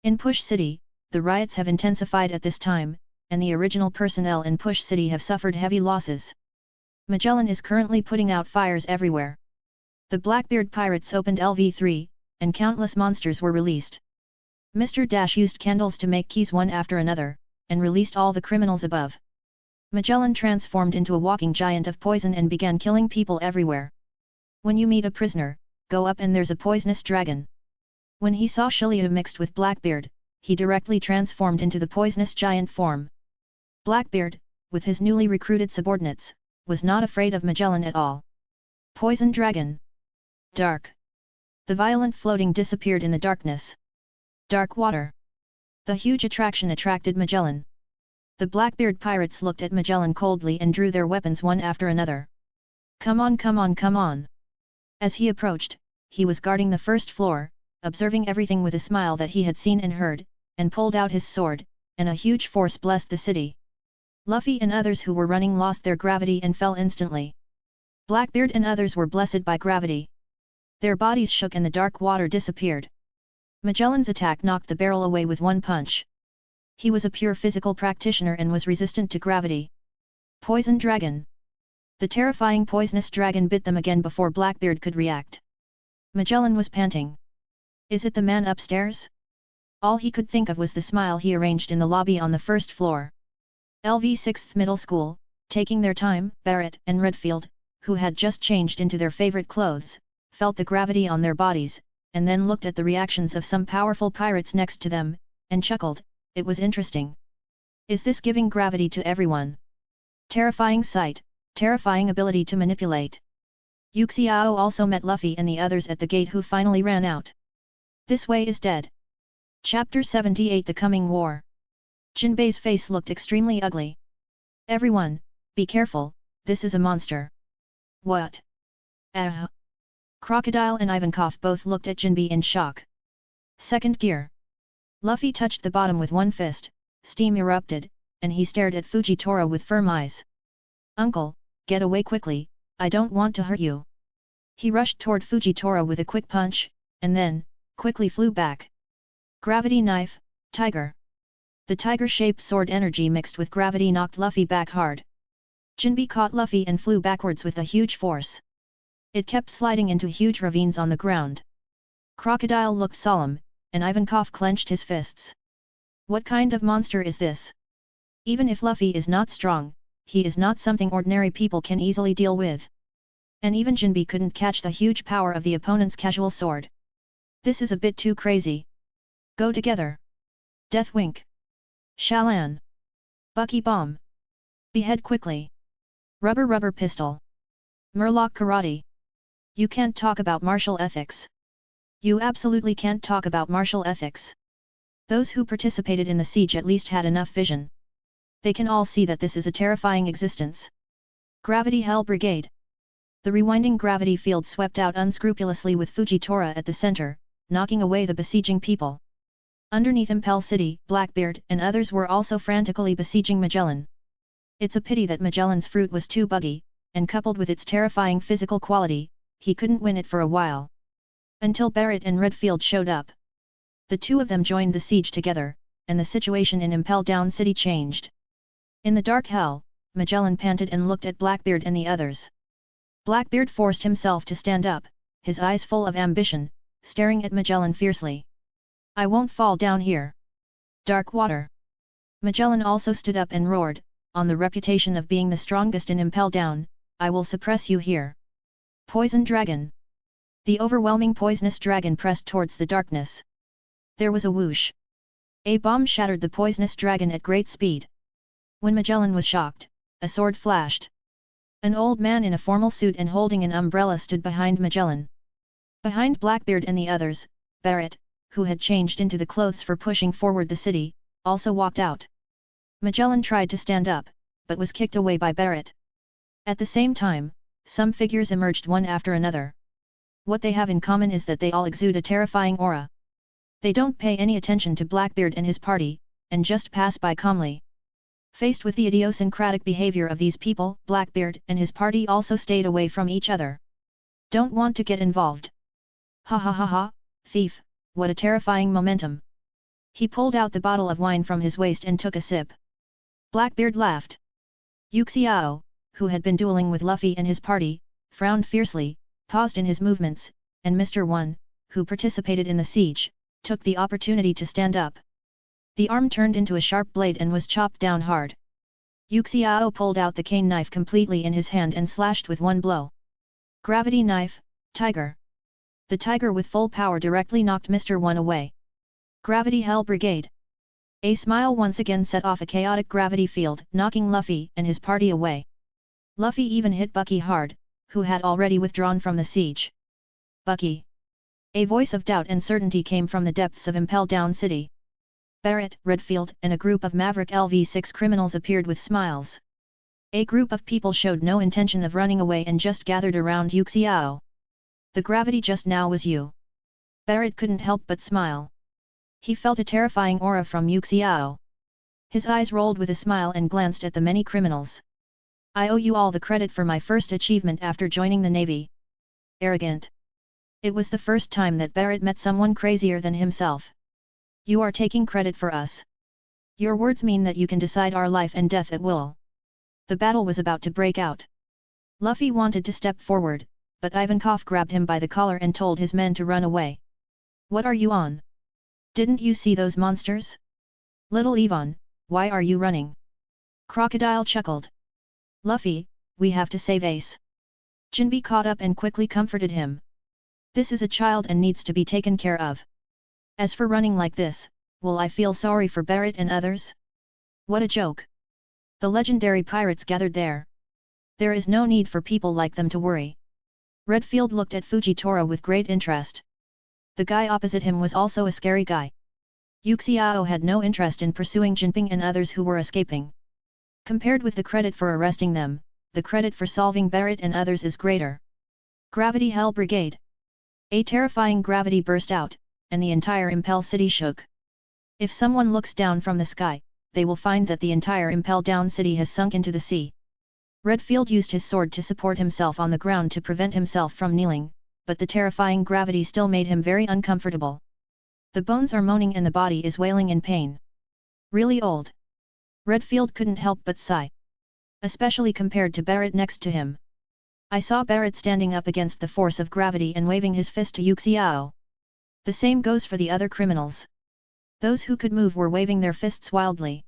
In Push City, the riots have intensified at this time, and the original personnel in Push City have suffered heavy losses. Magellan is currently putting out fires everywhere. The Blackbeard pirates opened LV3, and countless monsters were released. Mr. Dash used candles to make keys one after another, and released all the criminals above. Magellan transformed into a walking giant of poison and began killing people everywhere. When you meet a prisoner, go up and there's a poisonous dragon. When he saw Shilio mixed with Blackbeard, he directly transformed into the poisonous giant form. Blackbeard, with his newly recruited subordinates, was not afraid of Magellan at all. Poison dragon. Dark. The violent floating disappeared in the darkness. Dark water. The huge attraction attracted Magellan. The Blackbeard pirates looked at Magellan coldly and drew their weapons one after another. Come on, come on, come on. As he approached, he was guarding the first floor, observing everything with a smile that he had seen and heard, and pulled out his sword, and a huge force blessed the city. Luffy and others who were running lost their gravity and fell instantly. Blackbeard and others were blessed by gravity. Their bodies shook and the dark water disappeared. Magellan's attack knocked the barrel away with one punch. He was a pure physical practitioner and was resistant to gravity. Poison Dragon. The terrifying poisonous dragon bit them again before Blackbeard could react. Magellan was panting. Is it the man upstairs? All he could think of was the smile he arranged in the lobby on the first floor. LV 6th Middle School, taking their time, Barrett and Redfield, who had just changed into their favorite clothes, felt the gravity on their bodies, and then looked at the reactions of some powerful pirates next to them, and chuckled. It was interesting. Is this giving gravity to everyone? Terrifying sight, terrifying ability to manipulate. Yuxiao also met Luffy and the others at the gate who finally ran out. This way is dead. Chapter 78 The Coming War. Jinbei's face looked extremely ugly. Everyone, be careful, this is a monster. What? Crocodile and Ivankov both looked at Jinbei in shock. Second gear. Luffy touched the bottom with one fist, steam erupted, and he stared at Fujitora with firm eyes. Uncle, get away quickly, I don't want to hurt you. He rushed toward Fujitora with a quick punch, and then, quickly flew back. Gravity Knife, Tiger. The tiger-shaped sword energy mixed with gravity knocked Luffy back hard. Jinbei caught Luffy and flew backwards with a huge force. It kept sliding into huge ravines on the ground. Crocodile looked solemn, and Ivankov clenched his fists. What kind of monster is this? Even if Luffy is not strong, he is not something ordinary people can easily deal with. And even Jinbei couldn't catch the huge power of the opponent's casual sword. This is a bit too crazy. Go together. Death Wink. Shalan. Bucky Bomb. Behead quickly. Rubber Pistol. Murloc Karate. You can't talk about martial ethics. You absolutely can't talk about martial ethics. Those who participated in the siege at least had enough vision. They can all see that this is a terrifying existence. Gravity Hell Brigade. The rewinding gravity field swept out unscrupulously with Fujitora at the center, knocking away the besieging people. Underneath Impel City, Blackbeard and others were also frantically besieging Magellan. It's a pity that Magellan's fruit was too buggy, and coupled with its terrifying physical quality, he couldn't win it for a while. Until Barrett and Redfield showed up. The two of them joined the siege together, and the situation in Impel Down City changed. In the dark hell, Magellan panted and looked at Blackbeard and the others. Blackbeard forced himself to stand up, his eyes full of ambition, staring at Magellan fiercely. I won't fall down here. Dark water. Magellan also stood up and roared, on the reputation of being the strongest in Impel Down, I will suppress you here. Poison Dragon. The overwhelming poisonous dragon pressed towards the darkness. There was a whoosh. A bomb shattered the poisonous dragon at great speed. When Magellan was shocked, a sword flashed. An old man in a formal suit and holding an umbrella stood behind Magellan. Behind Blackbeard and the others, Barrett, who had changed into the clothes for pushing forward the city, also walked out. Magellan tried to stand up, but was kicked away by Barrett. At the same time, some figures emerged one after another. What they have in common is that they all exude a terrifying aura. They don't pay any attention to Blackbeard and his party, and just pass by calmly. Faced with the idiosyncratic behavior of these people, Blackbeard and his party also stayed away from each other. Don't want to get involved. Ha ha ha ha, thief, what a terrifying momentum. He pulled out the bottle of wine from his waist and took a sip. Blackbeard laughed. Yuxiao, who had been dueling with Luffy and his party, frowned fiercely, paused in his movements, and Mr. One, who participated in the siege, took the opportunity to stand up. The arm turned into a sharp blade and was chopped down hard. Yuxiao pulled out the cane knife completely in his hand and slashed with one blow. Gravity Knife, Tiger. The tiger with full power directly knocked Mr. One away. Gravity Hell Brigade. A smile once again set off a chaotic gravity field, knocking Luffy and his party away. Luffy even hit Bucky hard, who had already withdrawn from the siege. Bucky. A voice of doubt and certainty came from the depths of Impel Down City. Barrett, Redfield and a group of maverick LV6 criminals appeared with smiles. A group of people showed no intention of running away and just gathered around Yuxiao. The gravity just now was you. Barrett couldn't help but smile. He felt a terrifying aura from Yu Xiao. His eyes rolled with a smile and glanced at the many criminals. I owe you all the credit for my first achievement after joining the Navy. Arrogant. It was the first time that Barrett met someone crazier than himself. You are taking credit for us. Your words mean that you can decide our life and death at will. The battle was about to break out. Luffy wanted to step forward, but Ivankov grabbed him by the collar and told his men to run away. What are you on? Didn't you see those monsters? Little Ivan, why are you running? Crocodile chuckled. Luffy, we have to save Ace. Jinbe caught up and quickly comforted him. This is a child and needs to be taken care of. As for running like this, will I feel sorry for Barrett and others? What a joke. The legendary pirates gathered there. There is no need for people like them to worry. Redfield looked at Fujitora with great interest. The guy opposite him was also a scary guy. Yu Xiao had no interest in pursuing Jinping and others who were escaping. Compared with the credit for arresting them, the credit for solving Barrett and others is greater. Gravity Hell Brigade. A terrifying gravity burst out, and the entire Impel City shook. If someone looks down from the sky, they will find that the entire Impel Down City has sunk into the sea. Redfield used his sword to support himself on the ground to prevent himself from kneeling, but the terrifying gravity still made him very uncomfortable. The bones are moaning and the body is wailing in pain. Really old. Redfield couldn't help but sigh. Especially compared to Barrett next to him. I saw Barrett standing up against the force of gravity and waving his fist to Yu Xiao. The same goes for the other criminals. Those who could move were waving their fists wildly.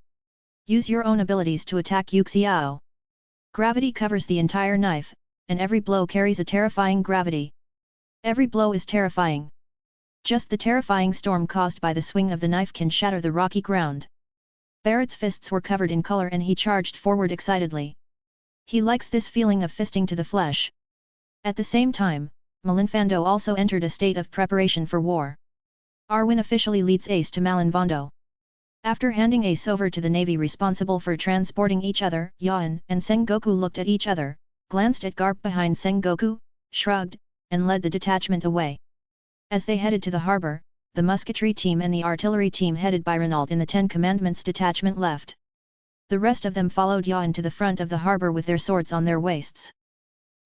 Use your own abilities to attack Yu Xiao. Gravity covers the entire knife, and every blow carries a terrifying gravity. Every blow is terrifying. Just the terrifying storm caused by the swing of the knife can shatter the rocky ground. Barrett's fists were covered in color and he charged forward excitedly. He likes this feeling of fisting to the flesh. At the same time, Malinfando also entered a state of preparation for war. Arwen officially leads Ace to Malinfando. After handing Ace over to the Navy responsible for transporting each other, Yaon and Sengoku looked at each other, glanced at Garp behind Sengoku, shrugged, and led the detachment away. As they headed to the harbor, the musketry team and the artillery team headed by Renault in the 10 Commandments detachment left. The rest of them followed Yaon to the front of the harbor with their swords on their waists.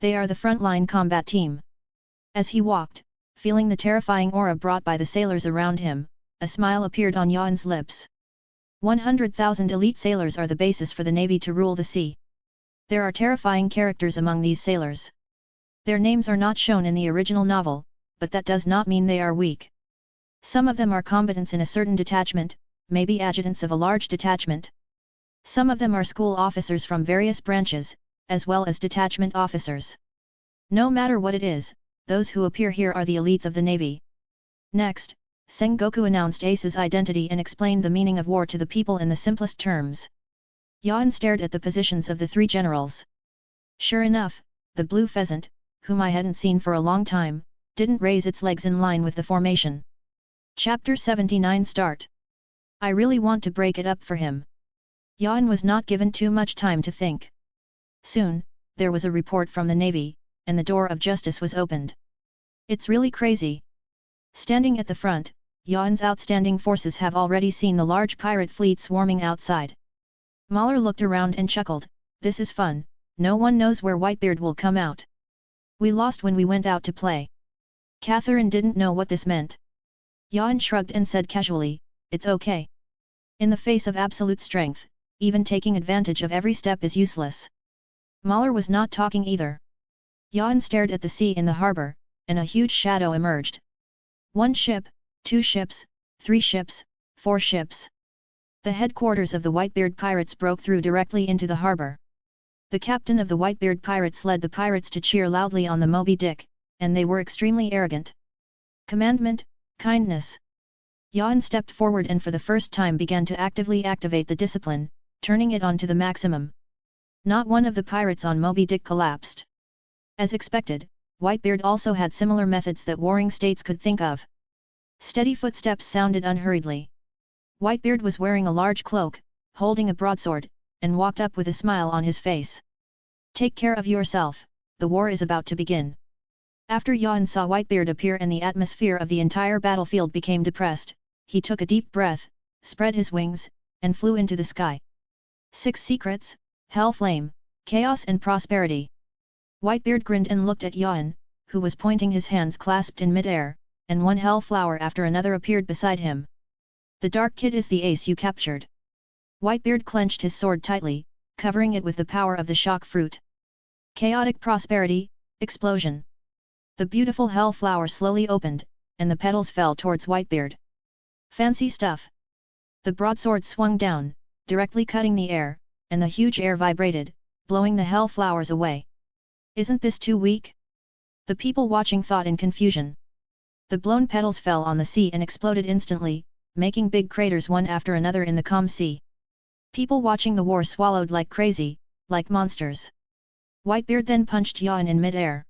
They are the frontline combat team. As he walked, feeling the terrifying aura brought by the sailors around him, a smile appeared on Yaon's lips. 100,000 elite sailors are the basis for the Navy to rule the sea. There are terrifying characters among these sailors. Their names are not shown in the original novel, but that does not mean they are weak. Some of them are combatants in a certain detachment, maybe adjutants of a large detachment. Some of them are school officers from various branches, as well as detachment officers. No matter what it is, those who appear here are the elites of the Navy. Next, Sengoku announced Ace's identity and explained the meaning of war to the people in the simplest terms. Yaon stared at the positions of the three generals. Sure enough, the blue pheasant, whom I hadn't seen for a long time, didn't raise its legs in line with the formation. Chapter 79 Start. I really want to break it up for him. Yaon was not given too much time to think. Soon, there was a report from the Navy, and the door of justice was opened. It's really crazy. Standing at the front, Yaon's outstanding forces have already seen the large pirate fleet swarming outside. Mahler looked around and chuckled, this is fun, no one knows where Whitebeard will come out. We lost when we went out to play. Catherine didn't know what this meant. Yaon shrugged and said casually, it's okay. In the face of absolute strength, even taking advantage of every step is useless. Mahler was not talking either. Yaon stared at the sea in the harbor, and a huge shadow emerged. 1 ship, 2 ships, 3 ships, 4 ships. The headquarters of the Whitebeard pirates broke through directly into the harbor. The captain of the Whitebeard pirates led the pirates to cheer loudly on the Moby Dick, and they were extremely arrogant. Commandment, kindness. Yaon stepped forward and for the first time began to actively activate the discipline, turning it on to the maximum. Not one of the pirates on Moby Dick collapsed. As expected, Whitebeard also had similar methods that warring states could think of. Steady footsteps sounded unhurriedly. Whitebeard was wearing a large cloak, holding a broadsword, and walked up with a smile on his face. Take care of yourself, the war is about to begin. After Yuan saw Whitebeard appear and the atmosphere of the entire battlefield became depressed, he took a deep breath, spread his wings, and flew into the sky. 6 secrets, Hell Flame, Chaos and Prosperity. Whitebeard grinned and looked at Yuan, who was pointing his hands clasped in mid-air, and one hell flower after another appeared beside him. The Dark Kid is the ace you captured. Whitebeard clenched his sword tightly, covering it with the power of the shock fruit. Chaotic Prosperity, Explosion. The beautiful hell flower slowly opened, and the petals fell towards Whitebeard. Fancy stuff. The broadsword swung down, directly cutting the air, and the huge air vibrated, blowing the hell flowers away. Isn't this too weak? The people watching thought in confusion. The blown petals fell on the sea and exploded instantly, making big craters one after another in the calm sea. People watching the war swallowed like crazy, like monsters. Whitebeard then punched Yuan in mid-air.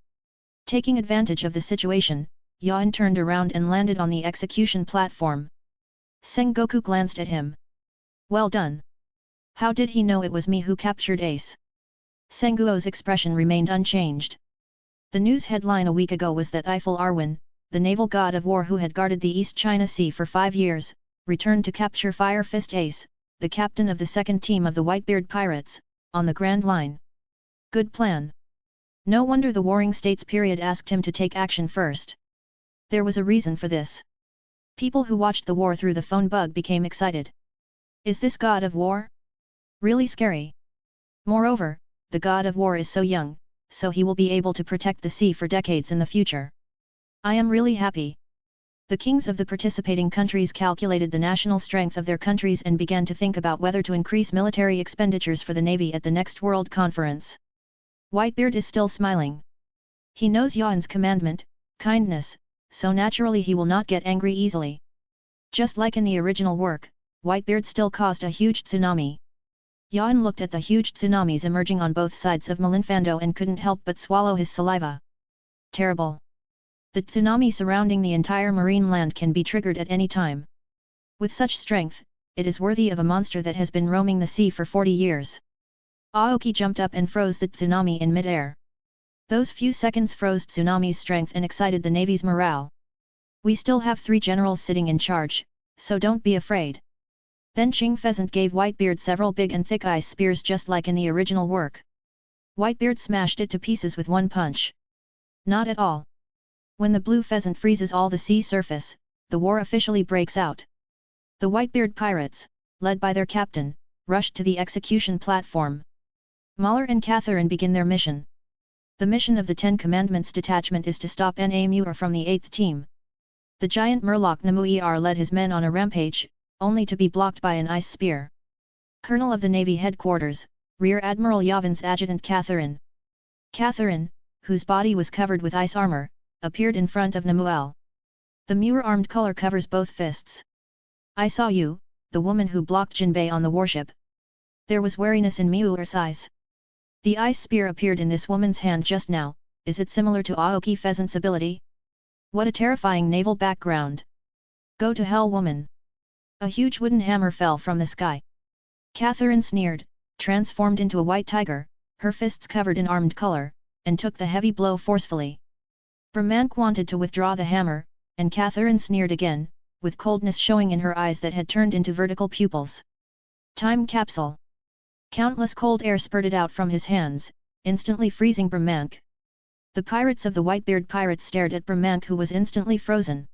Taking advantage of the situation, Yuan turned around and landed on the execution platform. Sengoku glanced at him. Well done. How did he know it was me who captured Ace? Senguo's expression remained unchanged. The news headline a week ago was that Eiffel Arwen, the naval god of war who had guarded the East China Sea for 5 years, returned to capture Fire Fist Ace, the captain of the second team of the Whitebeard Pirates, on the Grand Line. Good plan. No wonder the Warring States period asked him to take action first. There was a reason for this. People who watched the war through the phone bug became excited. Is this god of war really scary? Moreover, the god of war is so young, so he will be able to protect the sea for decades in the future. I am really happy. The kings of the participating countries calculated the national strength of their countries and began to think about whether to increase military expenditures for the navy at the next World Conference. Whitebeard is still smiling. He knows Yuan's commandment, kindness, so naturally he will not get angry easily. Just like in the original work, Whitebeard still caused a huge tsunami. Yuan looked at the huge tsunamis emerging on both sides of Malinfando and couldn't help but swallow his saliva. Terrible. The tsunami surrounding the entire marine land can be triggered at any time. With such strength, it is worthy of a monster that has been roaming the sea for 40 years. Aoki jumped up and froze the tsunami in mid-air. Those few seconds froze tsunami's strength and excited the navy's morale. We still have 3 generals sitting in charge, so don't be afraid. Then Ching Pheasant gave Whitebeard several big and thick ice spears just like in the original work. Whitebeard smashed it to pieces with one punch. Not at all. When the blue pheasant freezes all the sea surface, the war officially breaks out. The Whitebeard pirates, led by their captain, rushed to the execution platform. Mahler and Catherine begin their mission. The mission of the 10 Commandments detachment is to stop Na Muir from the 8th team. The giant Murloc Namuir led his men on a rampage, only to be blocked by an ice spear. Colonel of the Navy Headquarters, Rear Admiral Yavin's adjutant Catherine. Catherine, whose body was covered with ice armor, appeared in front of Namuel. The Muir armed color covers both fists. I saw you, the woman who blocked Jinbei on the warship. There was wariness in Muir's eyes. The ice spear appeared in this woman's hand just now. Is it similar to Aoki Pheasant's ability? What a terrifying naval background. Go to hell, woman. A huge wooden hammer fell from the sky. Catherine sneered, transformed into a white tiger, her fists covered in armed color, and took the heavy blow forcefully. Brahmank wanted to withdraw the hammer, and Catherine sneered again, with coldness showing in her eyes that had turned into vertical pupils. Time capsule. Countless cold air spurted out from his hands, instantly freezing Brahmank. The pirates of the Whitebeard Pirates stared at Brahmank, who was instantly frozen.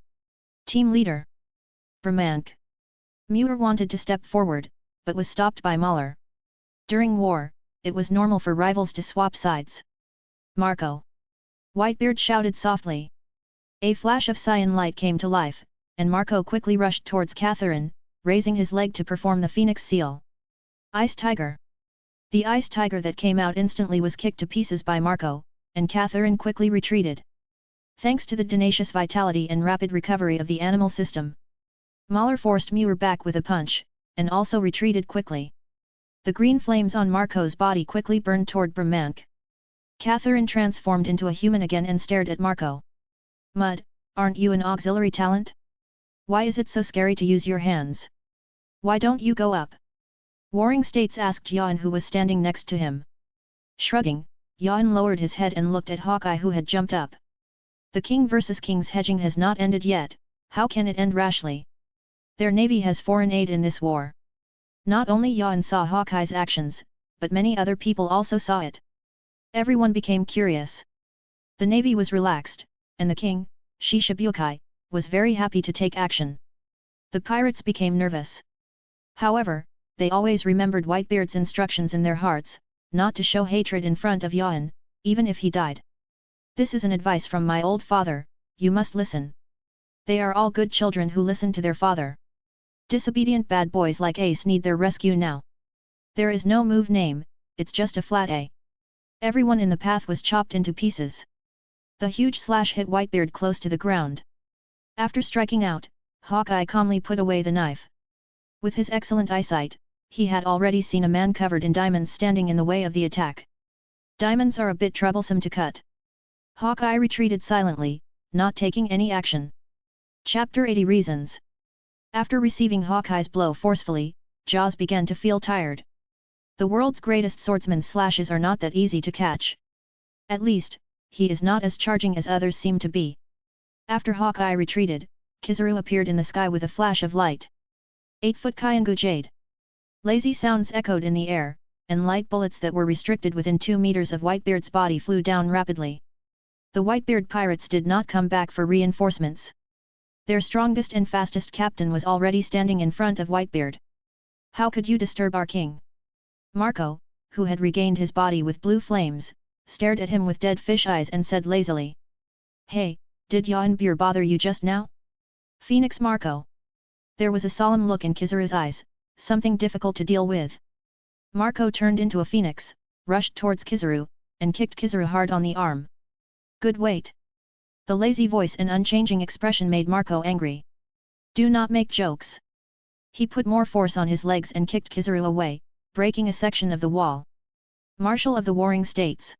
Team leader. Brahmank. Muir wanted to step forward, but was stopped by Mahler. During war, it was normal for rivals to swap sides. Marco. Whitebeard shouted softly. A flash of cyan light came to life, and Marco quickly rushed towards Catherine, raising his leg to perform the Phoenix Seal. Ice Tiger. The ice tiger that came out instantly was kicked to pieces by Marco, and Catherine quickly retreated. Thanks to the tenacious vitality and rapid recovery of the animal system, Mahler forced Muir back with a punch, and also retreated quickly. The green flames on Marco's body quickly burned toward Brahmank. Catherine transformed into a human again and stared at Marco. Mud, aren't you an auxiliary talent? Why is it so scary to use your hands? Why don't you go up? Warring States asked Yuan, who was standing next to him. Shrugging, Yuan lowered his head and looked at Hawkeye, who had jumped up. The king versus king's hedging has not ended yet, how can it end rashly? Their navy has foreign aid in this war. Not only Yan saw Hawkeye's actions, but many other people also saw it. Everyone became curious. The navy was relaxed, and the king, Shishibukai, was very happy to take action. The pirates became nervous. However, they always remembered Whitebeard's instructions in their hearts, not to show hatred in front of Yan, even if he died. This is an advice from my old father, you must listen. They are all good children who listen to their father. Disobedient bad boys like Ace need their rescue now. There is no move name, it's just a flat A. Everyone in the path was chopped into pieces. The huge slash hit Whitebeard close to the ground. After striking out, Hawkeye calmly put away the knife. With his excellent eyesight, he had already seen a man covered in diamonds standing in the way of the attack. Diamonds are a bit troublesome to cut. Hawkeye retreated silently, not taking any action. Chapter 80 Reasons. After receiving Hawkeye's blow forcefully, Jaws began to feel tired. The world's greatest swordsman's slashes are not that easy to catch. At least, he is not as charging as others seem to be. After Hawkeye retreated, Kizaru appeared in the sky with a flash of light. 8-foot Kyangu Jade. Lazy sounds echoed in the air, and light bullets that were restricted within 2 meters of Whitebeard's body flew down rapidly. The Whitebeard pirates did not come back for reinforcements. Their strongest and fastest captain was already standing in front of Whitebeard. How could you disturb our king? Marco, who had regained his body with blue flames, stared at him with dead fish eyes and said lazily. Hey, did Yanbir bother you just now? Phoenix Marco. There was a solemn look in Kizaru's eyes, something difficult to deal with. Marco turned into a phoenix, rushed towards Kizaru, and kicked Kizaru hard on the arm. Good wait. The lazy voice and unchanging expression made Marco angry. Do not make jokes. He put more force on his legs and kicked Kizaru away, breaking a section of the wall. Marshal of the Warring States.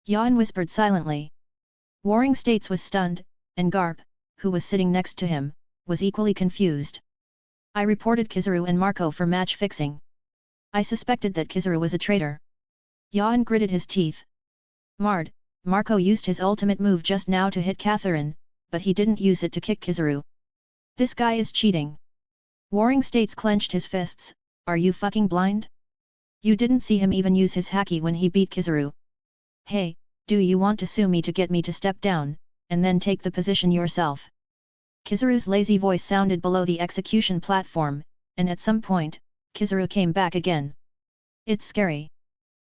Yan whispered silently. Warring States was stunned, and Garp, who was sitting next to him, was equally confused. I reported Kizaru and Marco for match fixing. I suspected that Kizaru was a traitor. Yan gritted his teeth. Marco used his ultimate move just now to hit Catherine, but he didn't use it to kick Kizaru. This guy is cheating. Warring States clenched his fists. Are you fucking blind? You didn't see him even use his haki when he beat Kizaru. Hey, do you want to sue me to get me to step down, and then take the position yourself? Kizaru's lazy voice sounded below the execution platform, and at some point, Kizaru came back again. It's scary.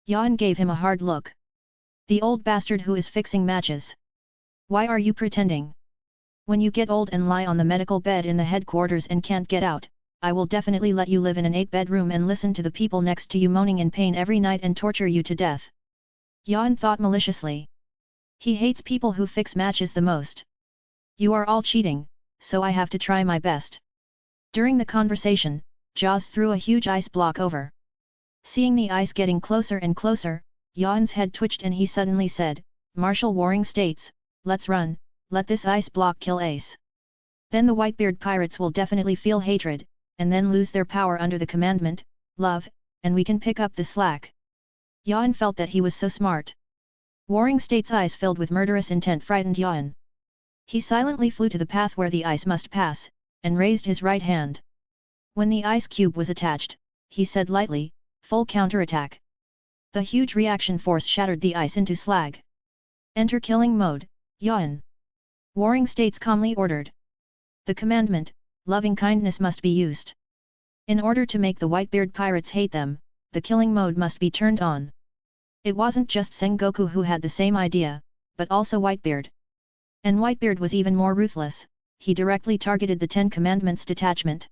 Yan gave him a hard look. The old bastard who is fixing matches. Why are you pretending? When you get old and lie on the medical bed in the headquarters and can't get out, I will definitely let you live in an 8-bedroom and listen to the people next to you moaning in pain every night and torture you to death. Yan thought maliciously. He hates people who fix matches the most. You are all cheating, so I have to try my best. During the conversation, Jaws threw a huge ice block over. Seeing the ice getting closer and closer, Yan's head twitched and he suddenly said, Marshal Warring States, let's run, let this ice block kill Ace. Then the Whitebeard pirates will definitely feel hatred, and then lose their power under the commandment, love, and we can pick up the slack. Yan felt that he was so smart. Warring States' eyes filled with murderous intent frightened Yan. He silently flew to the path where the ice must pass, and raised his right hand. When the ice cube was attached, he said lightly, full counterattack. The huge reaction force shattered the ice into slag. Enter killing mode, Yan. Warring States calmly ordered. The commandment, loving kindness must be used. In order to make the Whitebeard pirates hate them, the killing mode must be turned on. It wasn't just Sengoku who had the same idea, but also Whitebeard. And Whitebeard was even more ruthless, he directly targeted the 10 Commandments detachment.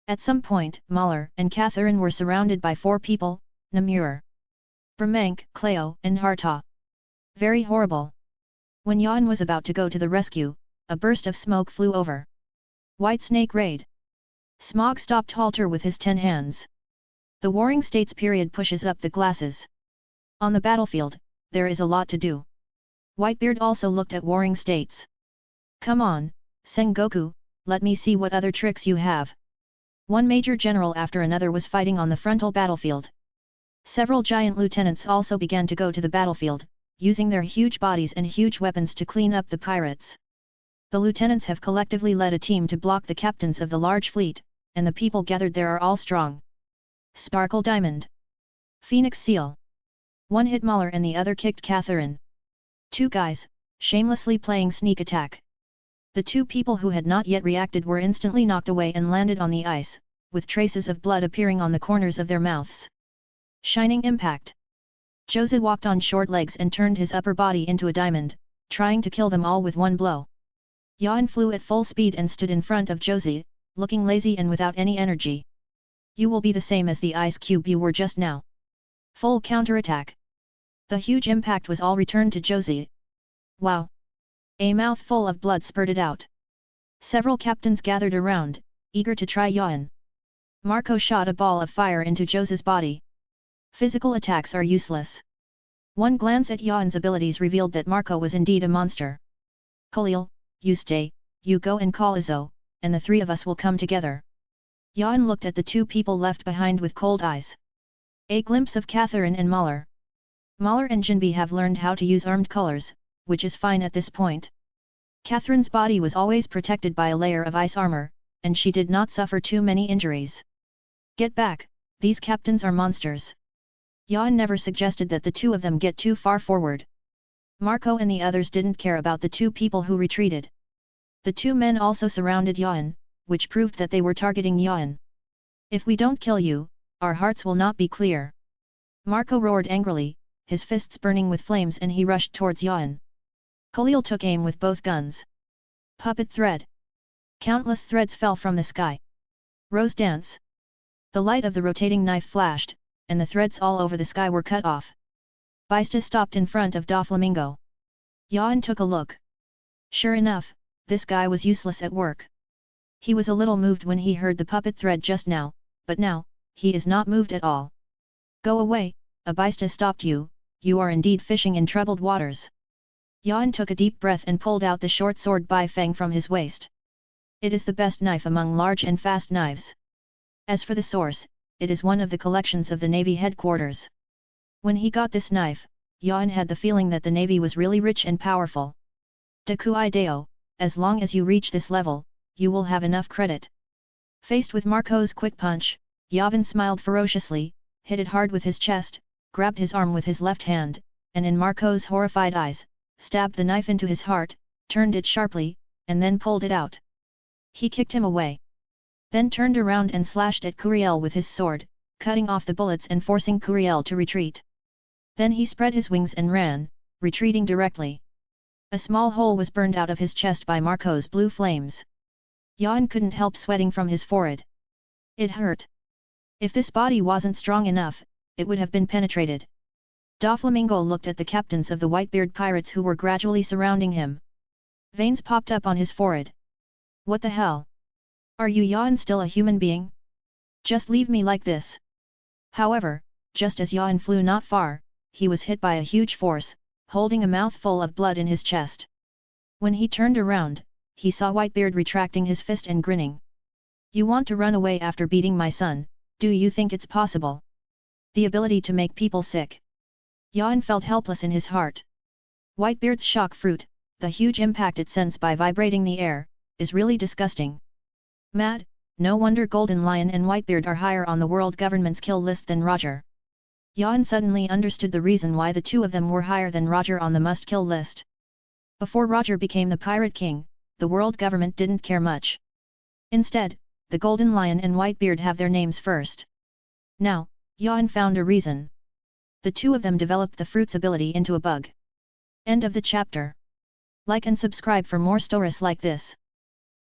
At some point, Mahler and Catherine were surrounded by 4 people, Namur, Bramank, Cleo, and Harta. Very horrible. When Yan was about to go to the rescue, a burst of smoke flew over. White Snake Raid. Smog stopped Halter with his 10 hands. The Warring States period pushes up the glasses. On the battlefield, there is a lot to do. Whitebeard also looked at Warring States. Come on, Sengoku, let me see what other tricks you have. One major general after another was fighting on the frontal battlefield. Several giant lieutenants also began to go to the battlefield, using their huge bodies and huge weapons to clean up the pirates. The lieutenants have collectively led a team to block the captains of the large fleet, and the people gathered there are all strong. Sparkle Diamond. Phoenix Seal. One hit Mahler and the other kicked Catherine. Two guys, shamelessly playing sneak attack. The two people who had not yet reacted were instantly knocked away and landed on the ice, with traces of blood appearing on the corners of their mouths. Shining Impact. Jose walked on short legs and turned his upper body into a diamond, trying to kill them all with one blow. Yan flew at full speed and stood in front of Jose, looking lazy and without any energy. You will be the same as the ice cube you were just now. Full counterattack. The huge impact was all returned to Jose. Wow! A mouthful of blood spurted out. Several captains gathered around, eager to try Yan. Marco shot a ball of fire into Jose's body. Physical attacks are useless. One glance at Yan's abilities revealed that Marco was indeed a monster. Khalil, you stay, you go and call Izzo, and the three of us will come together. Yan looked at the two people left behind with cold eyes. A glimpse of Catherine and Mahler. Mahler and Jinbi have learned how to use armed colors, which is fine at this point. Catherine's body was always protected by a layer of ice armor, and she did not suffer too many injuries. Get back, these captains are monsters. Yan never suggested that the two of them get too far forward. Marco and the others didn't care about the two people who retreated. The two men also surrounded Yan, which proved that they were targeting Yan. If we don't kill you, our hearts will not be clear. Marco roared angrily, his fists burning with flames, and he rushed towards Yan. Khalil took aim with both guns. Puppet thread. Countless threads fell from the sky. Rose dance. The light of the rotating knife flashed, and the threads all over the sky were cut off. Baista stopped in front of Doflamingo. Yan took a look. Sure enough, this guy was useless at work. He was a little moved when he heard the puppet thread just now, but now, he is not moved at all. Go away, Baista stopped you, you are indeed fishing in troubled waters. Yan took a deep breath and pulled out the short sword Bai Feng from his waist. It is the best knife among large and fast knives. As for the source, it is one of the collections of the Navy headquarters. When he got this knife, Yan had the feeling that the Navy was really rich and powerful. Dakui Deo, as long as you reach this level, you will have enough credit. Faced with Marco's quick punch, Yavin smiled ferociously, hit it hard with his chest, grabbed his arm with his left hand, and in Marco's horrified eyes, stabbed the knife into his heart, turned it sharply, and then pulled it out. He kicked him away. Then turned around and slashed at Curiel with his sword, cutting off the bullets and forcing Curiel to retreat. Then he spread his wings and ran, retreating directly. A small hole was burned out of his chest by Marco's blue flames. Yan couldn't help sweating from his forehead. It hurt. If this body wasn't strong enough, it would have been penetrated. Doflamingo looked at the captains of the Whitebeard pirates who were gradually surrounding him. Veins popped up on his forehead. What the hell? Are you Yan still a human being? Just leave me like this. However, just as Yan flew not far, he was hit by a huge force, holding a mouthful of blood in his chest. When he turned around, he saw Whitebeard retracting his fist and grinning. You want to run away after beating my son, do you think it's possible? The ability to make people sick. Yan felt helpless in his heart. Whitebeard's shock fruit, the huge impact it sends by vibrating the air, is really disgusting. Mad, no wonder Golden Lion and Whitebeard are higher on the world government's kill list than Roger. Yan suddenly understood the reason why the two of them were higher than Roger on the must-kill list. Before Roger became the Pirate King, the world government didn't care much. Instead, the Golden Lion and Whitebeard have their names first. Now, Yan found a reason. The two of them developed the fruit's ability into a bug. End of the chapter. Like and subscribe for more stories like this.